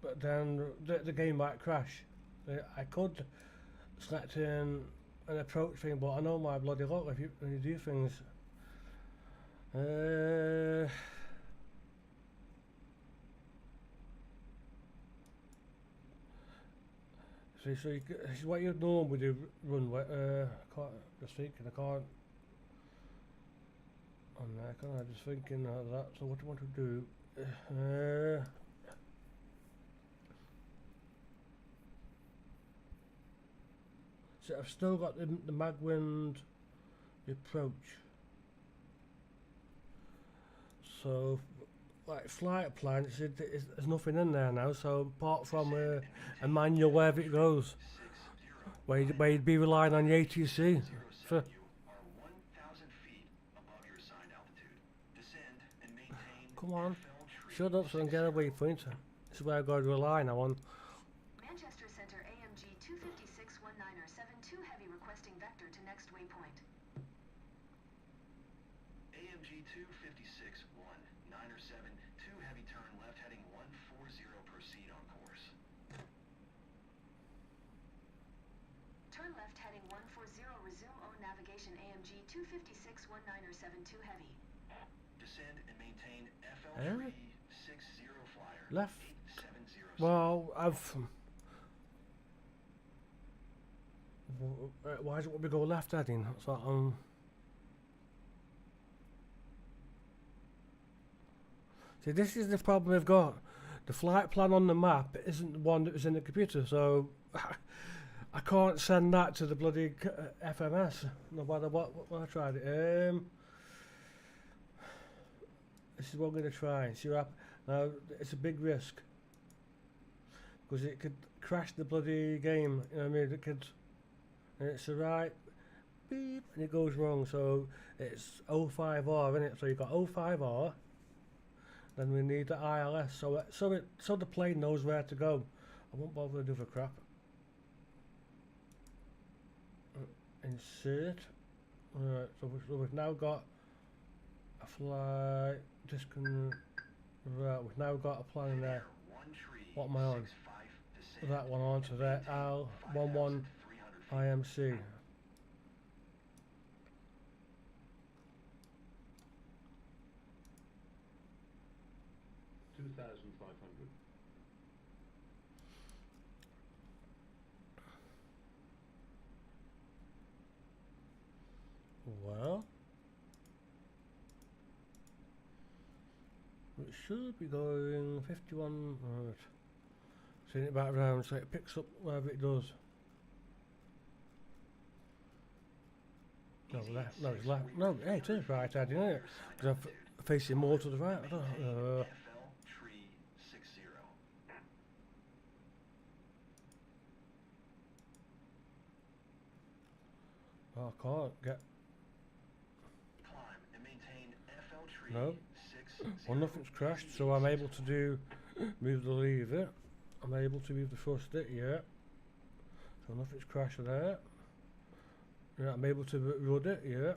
but then the game might crash. I could select an approach thing, but I know my bloody luck when you do things. So this is what you'd normally do, runway. I can't, just thinking, I can't. On there, can I? Just thinking of that. So what do I want to do? So I've still got the magwind, the approach. So, like flight plan, there's nothing in there now. So apart from a manual wherever it goes, where you'd be relying on the ATC for. Come on, shut up so I can get a waypoint. This is where I've got to rely now on. Manchester Center AMG 256-19er 72 Heavy requesting vector to next waypoint. AMG 256-19er 72 Heavy turn left heading 140, proceed on course. Turn left heading 140, resume own navigation AMG 256-19er 72 Heavy. Descend and maintain FL360 flyer Left. 870. Well, why is it when we go left heading? So see, this is the problem we've got. The flight plan on the map isn't the one that was in the computer, so I can't send that to the bloody FMS, no matter what I tried it. This is what I'm going to try and see what happens. Now, it's a big risk because it could crash the bloody game, you know what I mean? It could, and it's a right beep and it goes wrong, so it's 05R, isn't it? So you've got 05R, then we need the ILS, so the plane knows where to go. I won't bother to do the crap. Insert. Alright, so we've now got a flight. Right, we've now got a plan in there. What am I on? That one onto there. L11 IMC. Well, it should be going 51. Right. Send it back round so it picks up wherever it does. No, left. No, it's left. No, hey, it is right heading, isn't it? Because I'm facing more to the right. I don't know. I can't get. No. Well, nothing's crashed, so I'm able to move the lever. I'm able to move the thruster, yeah. So nothing's crashed there. Yeah, I'm able to rud it, yeah.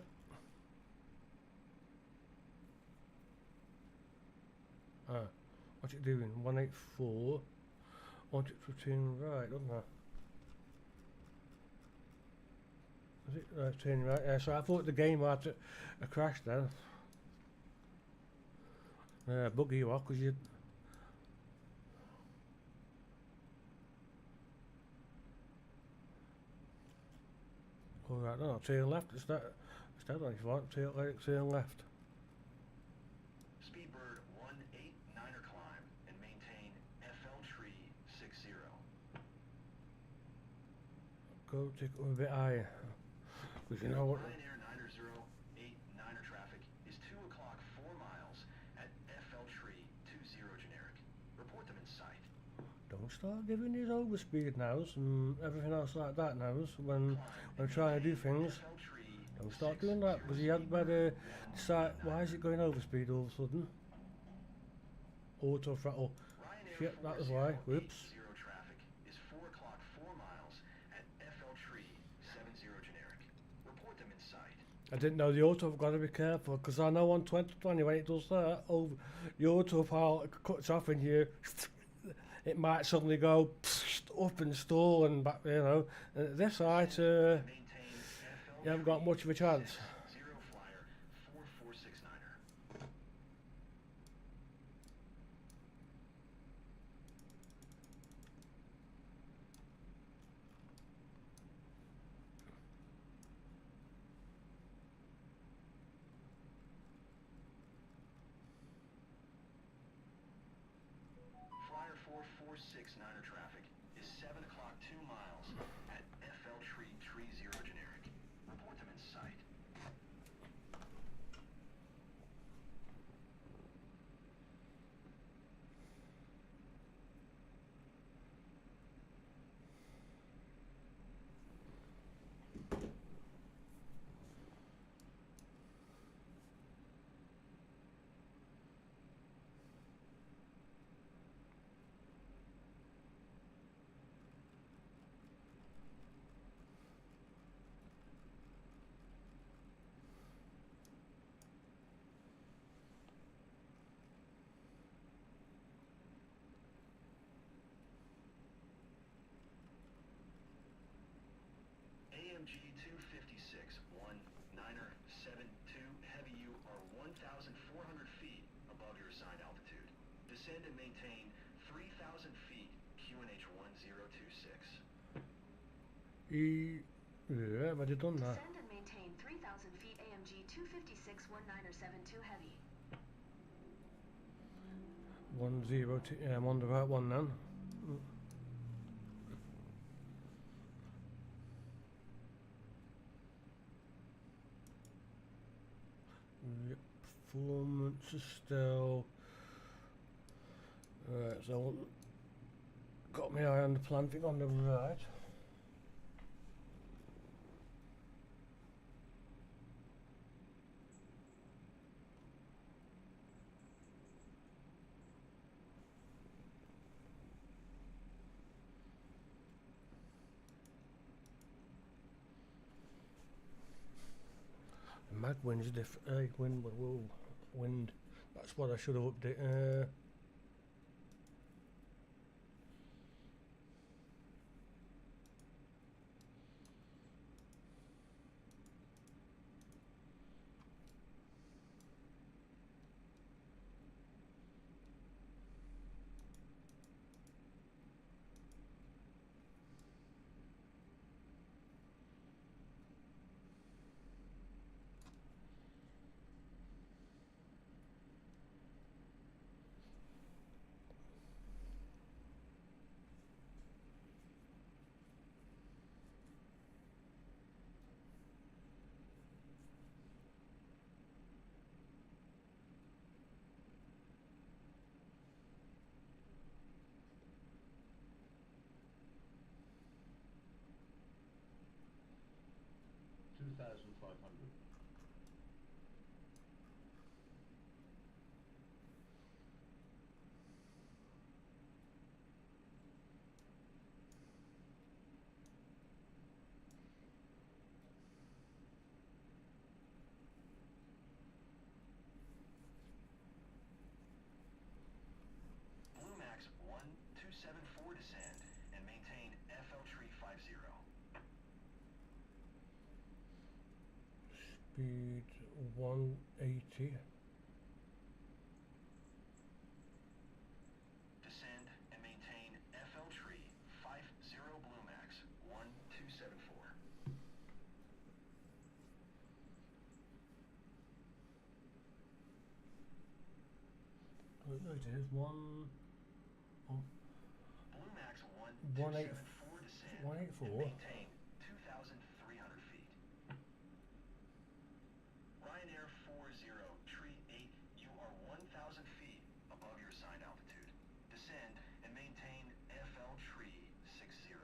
What's it doing? 184. Want it to turn right, doesn't I? Is it turning right? Yeah, so I thought the game had a crash then. Buggy you are, because you. Alright, no, turn left. It's that on if you want. Turn left. Speedbird 189er climb and maintain FL tree 60. Go take it a bit higher. Because you know what. Ryanair 9089er traffic is 2 o'clock 4 miles at FL tree 20 generic. Report them in sight. Don't start giving these overspeed nows and everything else like that nows when trying to do things. Don't start doing that because you had better decide why is it going overspeed all of a sudden. Auto throttle. Ryanair Shit, that was why. 4080 Whoops. traffic is 4 o'clock 4 miles at FL Tree 70 generic. Report them in sight. I didn't know the auto, I've got to be careful, because I know on 2020 when it does that, the autopilot cuts off and you, it might suddenly go up and stall and back, you know. And at this height, you Maintain FL haven't got much of a chance. 60 flyer 4469er. Flyer 4469er traffic is 7 o'clock 2 miles at FL Tree 30 generic. Report them in sight. AMG 256-19er 72 heavy, you are 1,400 feet above your assigned altitude. Descend and maintain 3,000 feet QNH 1026. Yeah, but you done that. Descend and maintain 3,000 feet AMG 256-19er 72 heavy. 102, yeah, I'm on the right one then. Yep, performance is still. Right, so got my eye on the plan thing on the right. Mad winds, wind. That's what I should have updated. Blue Max 1274 descend and maintain FL Tree 50. Speed 180. Descend and maintain FL Tree 50 Blue Max 1274. Oh, no, it is one. Oh, Blue Max 184. 1274 descend 184. and maintain 2,300 feet. Ryanair 40 Tree 8, you are 1,000 feet above your assigned altitude. Descend and maintain FL Tree 60.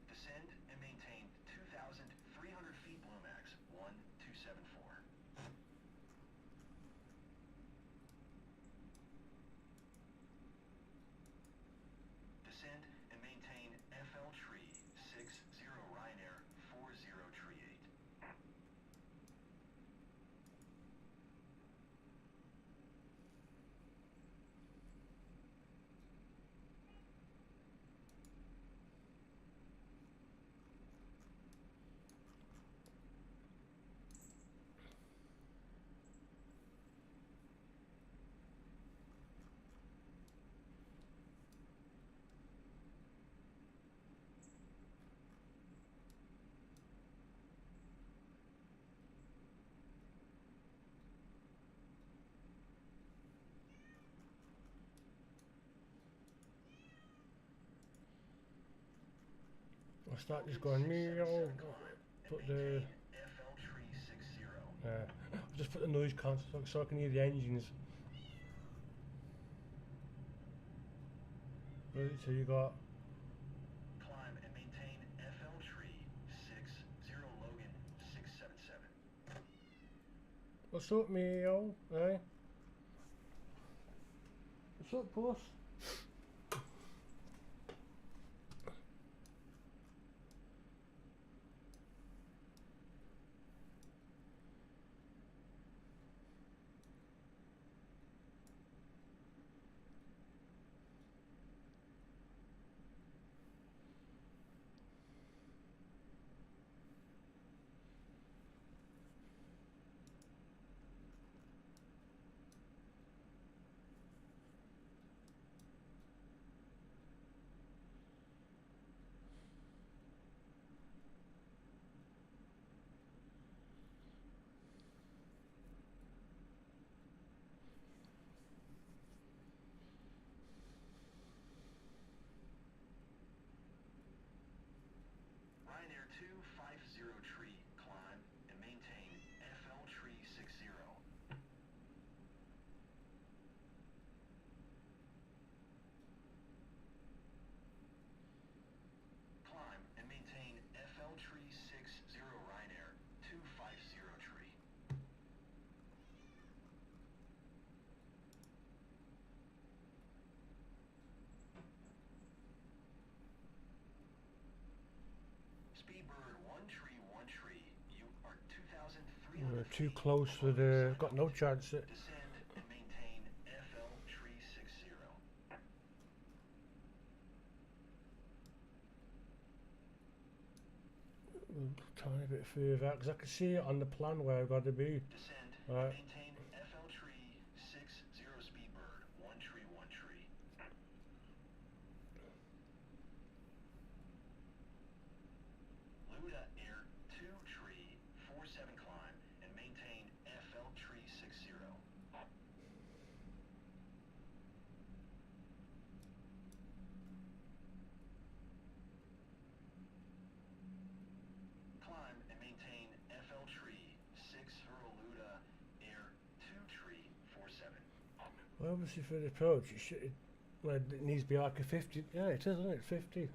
Descend and maintain 2,300 feet Blue Max start just going meow. Put the FL tree 60. I'll just put the noise cancel so I can hear the engines. Right, so you got Climb and maintain FL tree 60 Logan 677. what's up, meow? Eh? What's up, puss? Ryanair 250 tree, climb and maintain FL tree 60. Climb and maintain FL tree 60 Ryanair 250 tree. Speedbird 1 tree, you are 2,300 We're too feet close for above the. sea Got no altitude. chance. Descend and maintain FL tree 60. Tiny bit further because I can see it on the plan where I've got to be. Descend Right. and maintain FL tree 60 Speedbird 1 tree. Luda Air 2 tree 47 climb and maintain FL tree 60. Climb and maintain FL tree 60 Luda Air 2 tree 47. Well, obviously for the approach, well, it needs to be like a 50. Yeah, it is, isn't it? 50.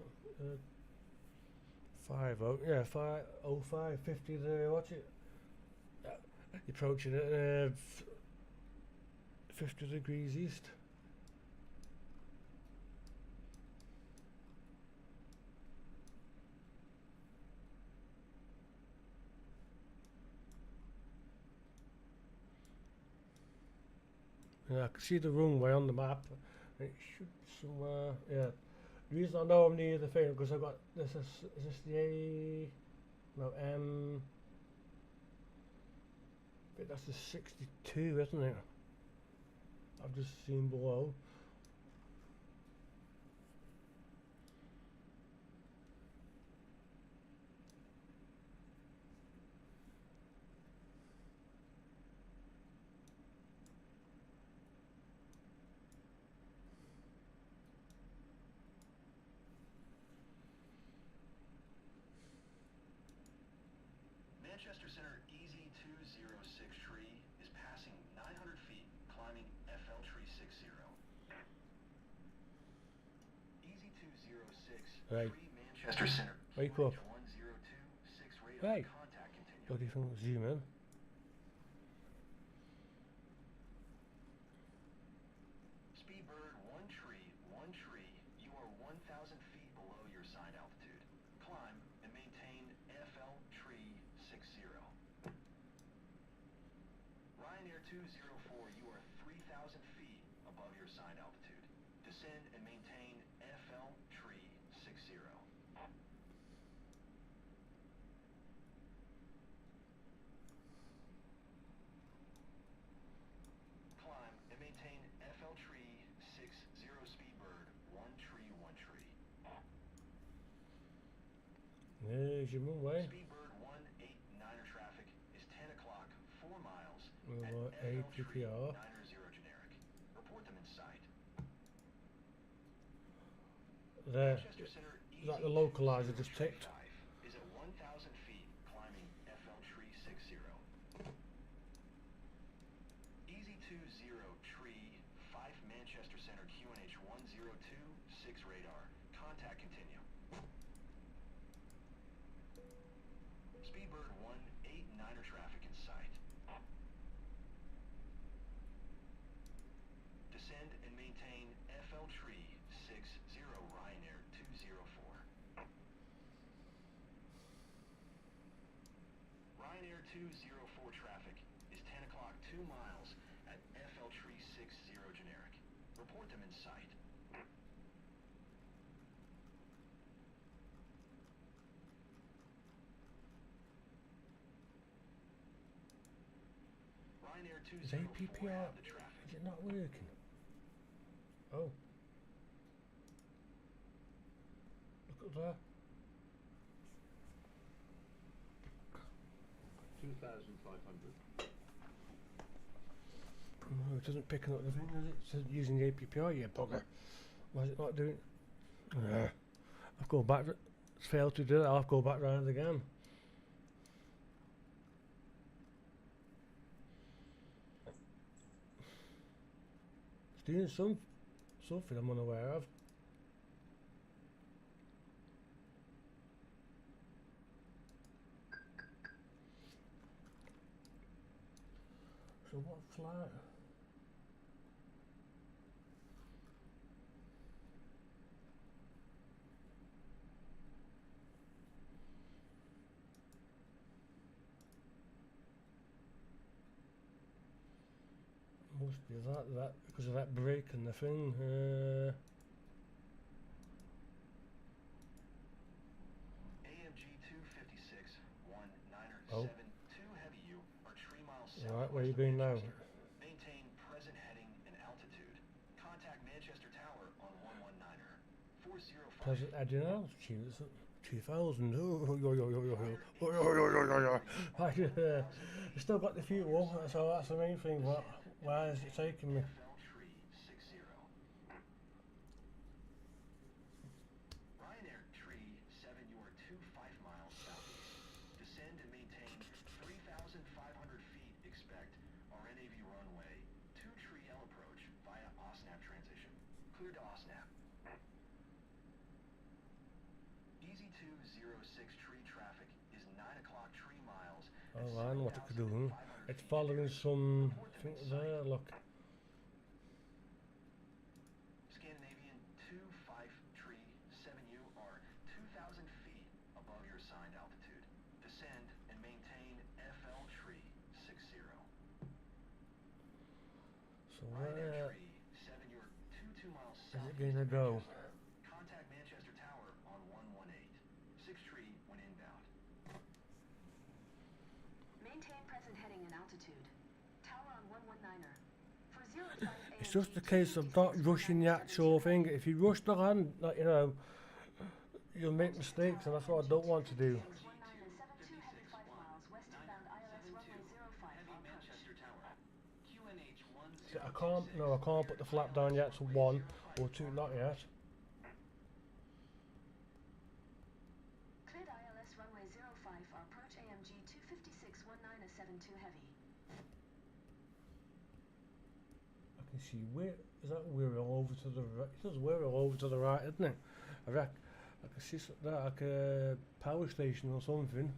505, 50 there. What's it? You're approaching it 50 degrees east. Yeah, I can see the runway on the map. It should somewhere. Yeah. The reason I know I'm near the thing because I've got this. Is this the A? No, M. But that's the 62, isn't it? I've just seen below. Manchester Center Easy 206 tree is passing 900 feet, climbing FL tree 60. Easy 206 Right. tree Manchester Center. Wake up. 1026 radar. Hey. Contact continued. What do you think? Zoom in. Speedbird 1 tree, you are 1,000 feet below your assigned altitude. Climb and maintain FL tree 60. Ryanair 204, you are 3,000 feet above your assigned altitude. Descend and maintain FL tree 60. Climb and maintain FL tree 60 Speedbird 1 tree. There's your runway. Speedbird 189er traffic is 10 o'clock, 4 miles We're at at FL tree 90 APPR. generic. Report them in sight. There. Manchester Center Is that the localizer just ticked? 35. EZ20 tree 5 Manchester Center QNH 102 6 radar. Contact continue. Speedbird 189er traffic in sight. Descend and maintain FL tree 60 Ryanair 204. Ryanair 204 traffic is 10 o'clock 2 miles at FL tree 60 generic. Report them in sight. Ryanair Is 204 APPR, have the traffic. is it not working? Oh. Look at that. 2,500. No, it isn't picking up the thing, is it? It says using the APPR, yeah, bugger. Why is it not doing it? I've gone back, it's failed to do it, I'll go back round again. It's doing something I'm unaware of. So what flight? Must be that because of that break in the thing. AMG 256 19er Oh. 72 heavy U are 3 miles south. Right, where are you going now? Maintain present heading and altitude. Contact Manchester Tower on 119er 405. Present Addon altitude, is it? 2000. I still got the fuel, so that's the main thing. But why is it taking me? FL tree 60. Ryanair tree 7 you are 25 miles southeast. Descend and maintain 3,500 feet. Expect RNAV runway 2 tree L approach via OSNAP transition. Clear to OSNAP. EZ206 tree traffic is 9 o'clock 3 miles. at Oh, I know what it could do. 7,500 It's feet. following some Report them thing in there. sight. Look. Scandinavian 25 tree 7U are 2,000 feet above your assigned altitude. Descend and maintain FL tree 60. So Ryanair where tree 7 you are 2 miles is south. it going to go? Contact Manchester Tower on 118. 6 tree when inbound. Maintain present heading and altitude. Tower on 119er. For 05 It's just a case of not rushing the actual thing. If you rush the land, like, you know, you'll make mistakes, and that's what I don't want to do. 19er 72 heavy 5 miles westbound ILS runway 05 Heavy approach. Manchester Tower. QNH 10. See, I can't put the flap down yet to 1 or 2, not yet. Cleared ILS runway 05 approach AMG 256 19er 72 heavy. I can see where is that whirl over to the right. It does whirl over to the right, isn't it? I can see that like a power station or something.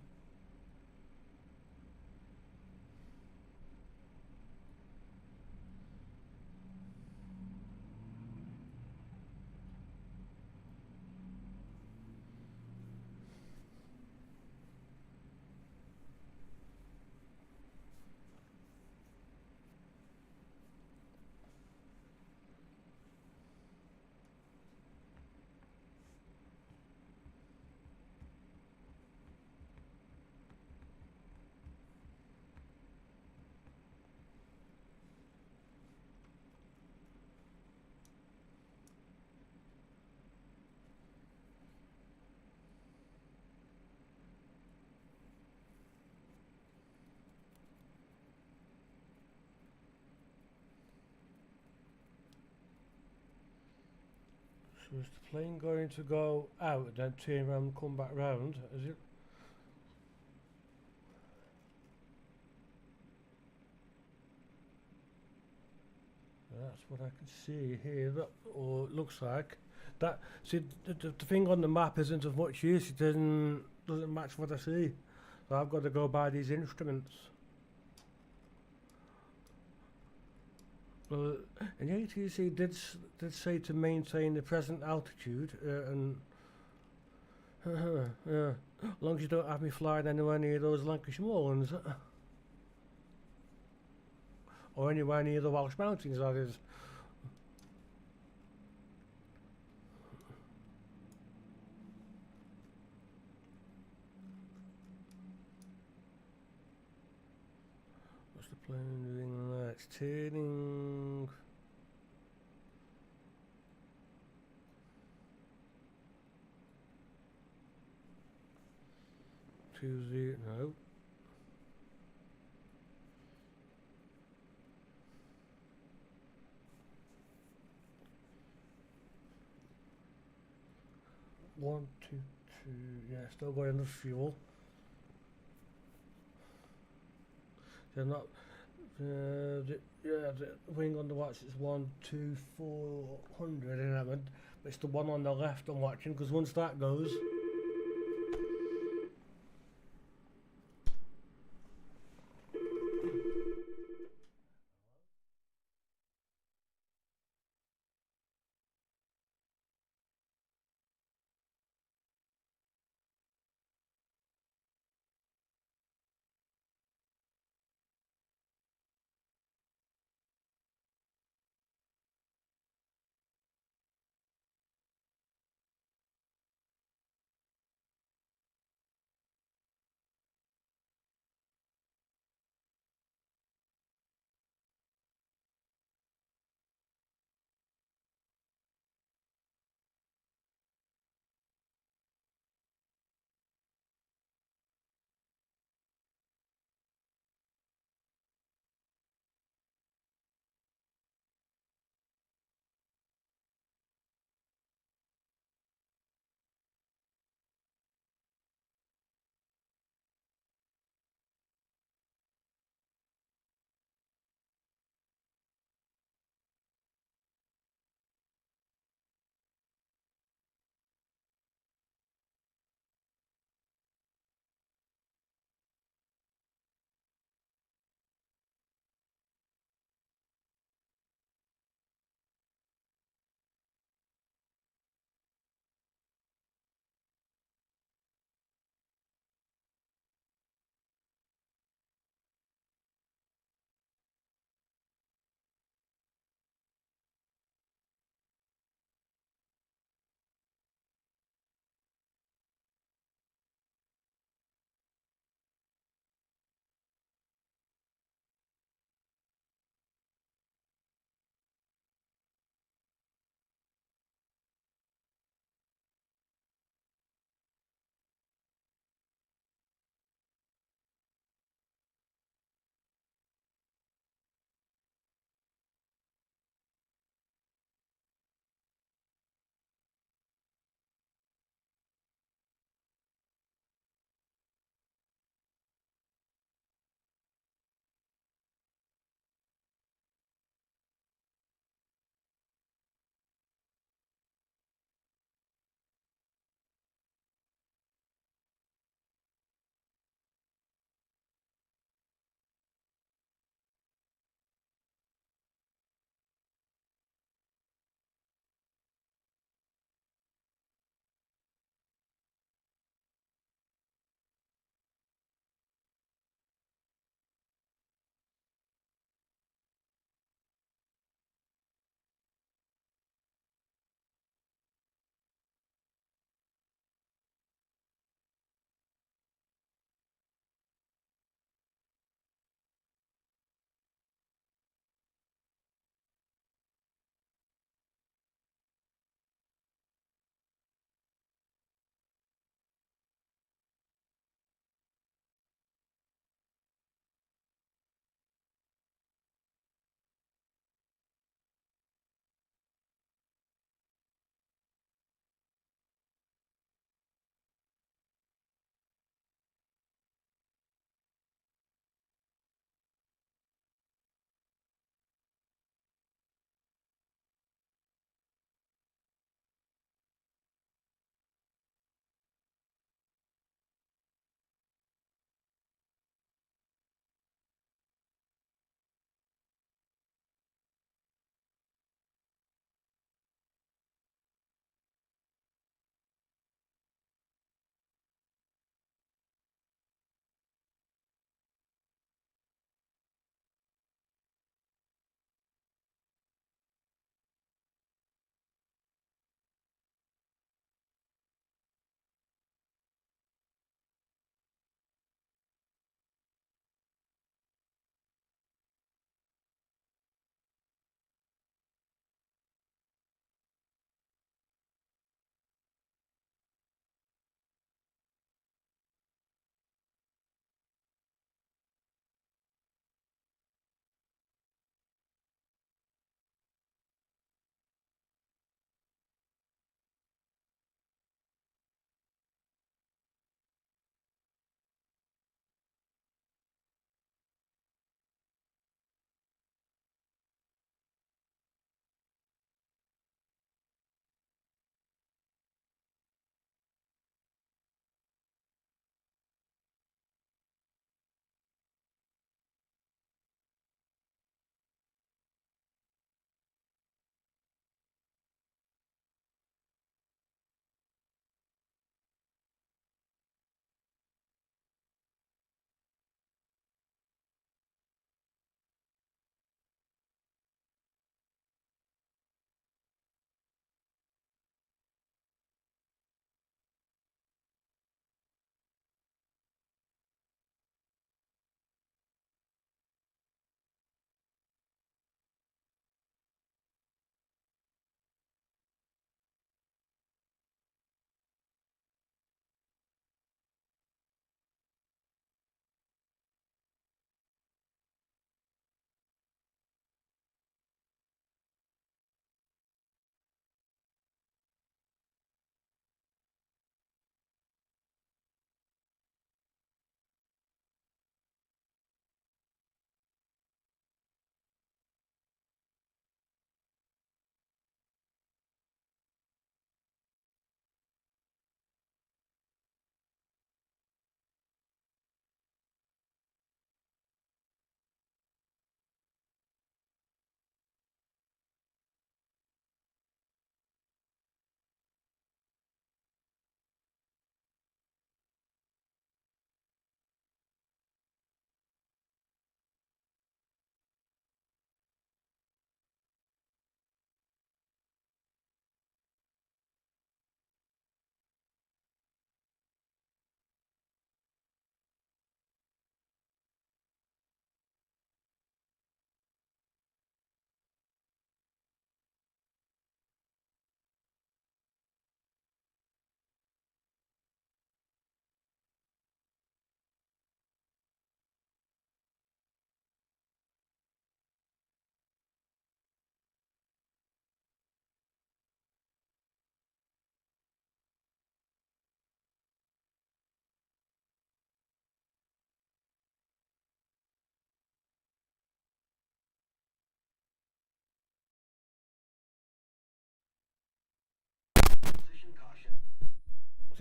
So is the plane going to go out and then turn around and come back round? Is it? That's what I can see here. That, or it looks like that. See, the thing on the map isn't of much use. It doesn't match what I see. So I've got to go by these instruments. Well, and the ATC did say to maintain the present altitude and yeah, as long as you don't have me flying anywhere near those Lancashire moorlands or anywhere near the Welsh mountains, that is. What's the plane doing there? It's turning. Tuesday, no. One, two, yeah, still got enough fuel. They're not. The wing on the watch is 12400 in Hammond, but it's the one on the left I'm watching because once that goes.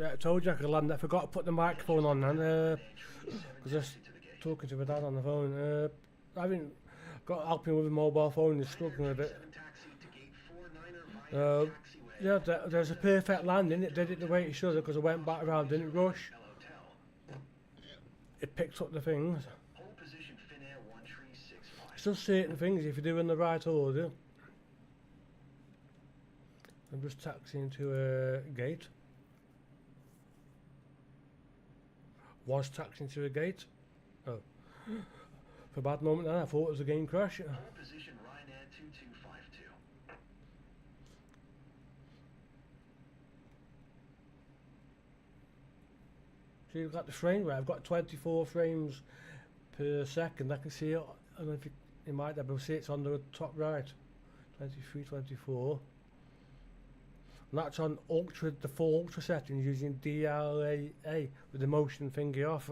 I told you I could land. I forgot to put the microphone on then, because I was talking to my dad on the phone. I haven't got helping with a mobile phone. He's struggling with it. Yeah, there's a perfect landing. It did it the way it should have, because I went back around, didn't rush. It picked up the things. It's just certain things if you're doing the right order. I'm just taxiing to a gate. Was taxiing to a gate. Oh. For a bad moment then, I thought it was a game crash. Position Ryanair 2252. So you've got the frame rate. I've got 24 frames per second. I can see it. I don't know if you might be able to see it's on the top right. 23, 24. And that's on ultra, the full ultra settings using DLAA with the motion thingy off.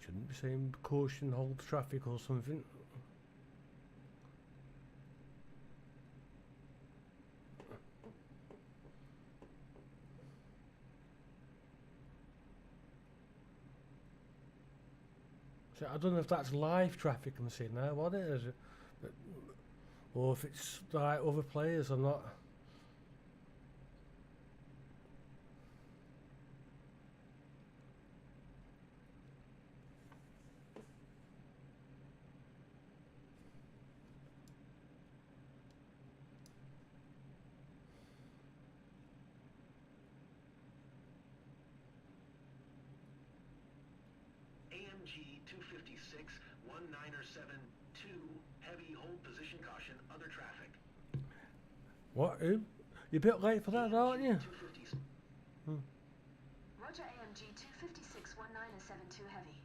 Shouldn't be saying caution, hold traffic or something. So I don't know if that's live traffic I'm seeing now, what it is, but, or if it's like other players or not. AMG 256-1972, heavy hold position caution, other traffic. What? You're a bit late for that, aren't you? Roger AMG 256-1972 heavy.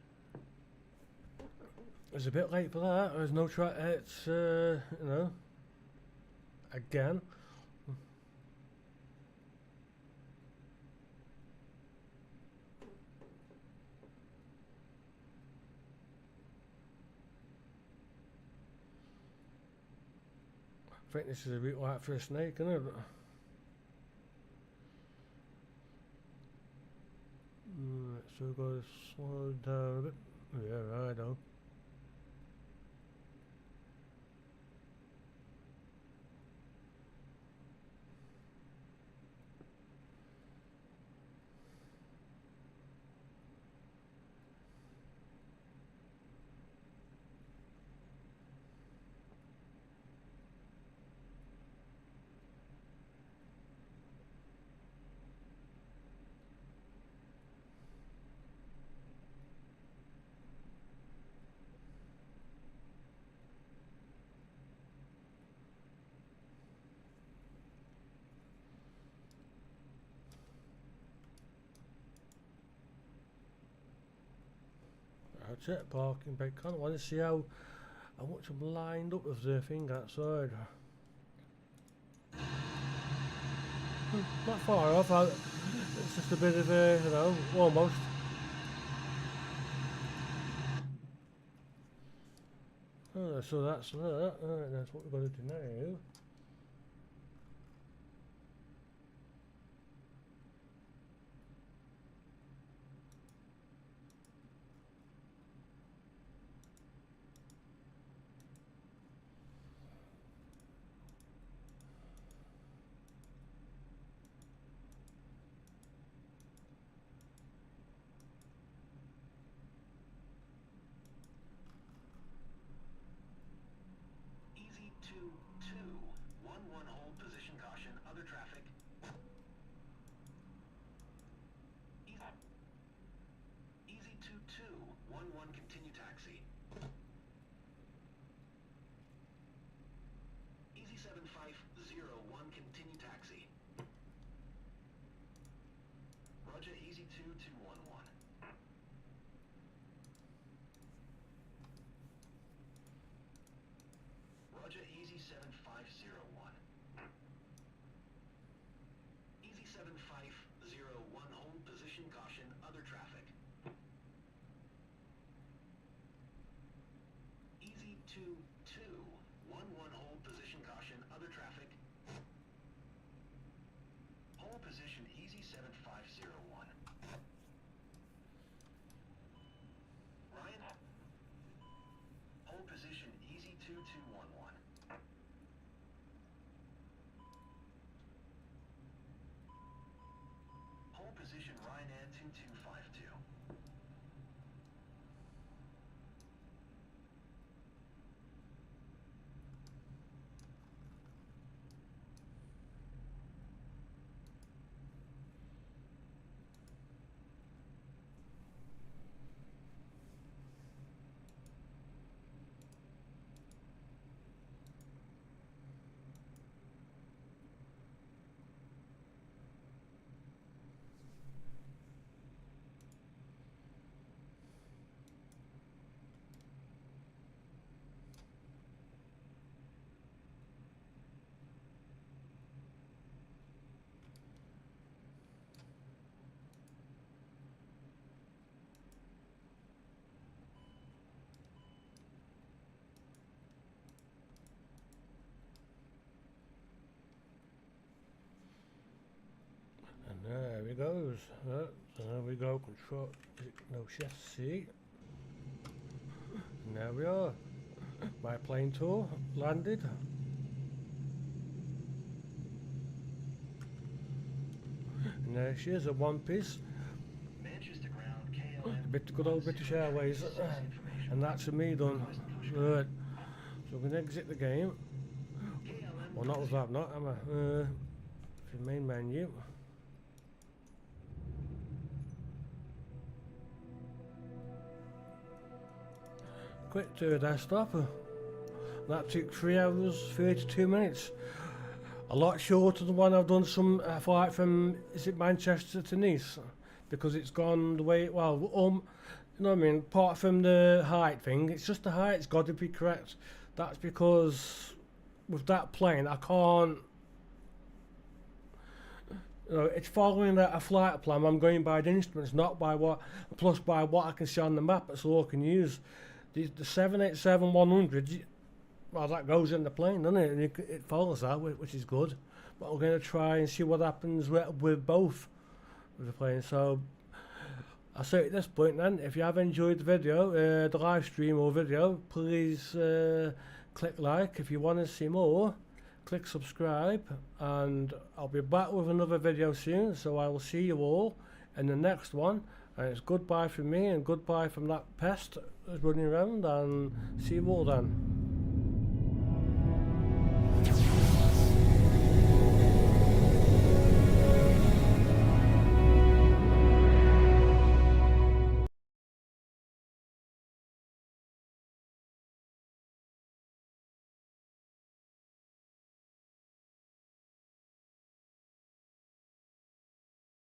It's a bit late for that. There's no track. It's you know, again. I think this is a bit like for a snake, isn't it? So we've got to slow down a bit. Yeah, right on. That's it, parking brake. I want to see how much I'm lined up with the thing outside. Not far off. It's just a bit of a, you know, almost. So that's that. Alright, that's what we're going to do now. hold position caution, other traffic. Easy 2211 continue taxi. Easy 7501 continue taxi. Roger, easy 2211. Roger, easy 7501. Easy 7501 hold position caution, other traffic. Easy 2211 hold position caution, other traffic. Hold position easy 7501. Ryan, hold position easy 2211. Hold position Ryan and 2252. And there he goes. So there we go. Control. No chassis. And there we are. My plane tour landed. And there she is, a one piece. Manchester ground, KLM. Good old British Airways. And that's a me done. Right. So we're going to exit the game. KLM. Well, not with that, not. I'm the main menu. Quick tour desktop. That took 3 hours 32 minutes. A lot shorter than one I've done some flight from, is it Manchester to Nice? Because it's gone the way, well, you know what I mean, apart from the height thing, it's just the height's got to be correct. That's because with that plane I can't, you know, it's following a flight plan. I'm going by the instruments, not by what, plus by what I can see on the map. That's all I can use. The 787-100, well, that goes in the plane, doesn't it? And it follows that, which is good. But we're going to try and see what happens with both of the planes. So I'll say at this point then, if you have enjoyed the video, the live stream or video, please click like. If you want to see more, click subscribe. And I'll be back with another video soon. So I will see you all in the next one. And it's goodbye from me and goodbye from that pest that's running around, and see you all then.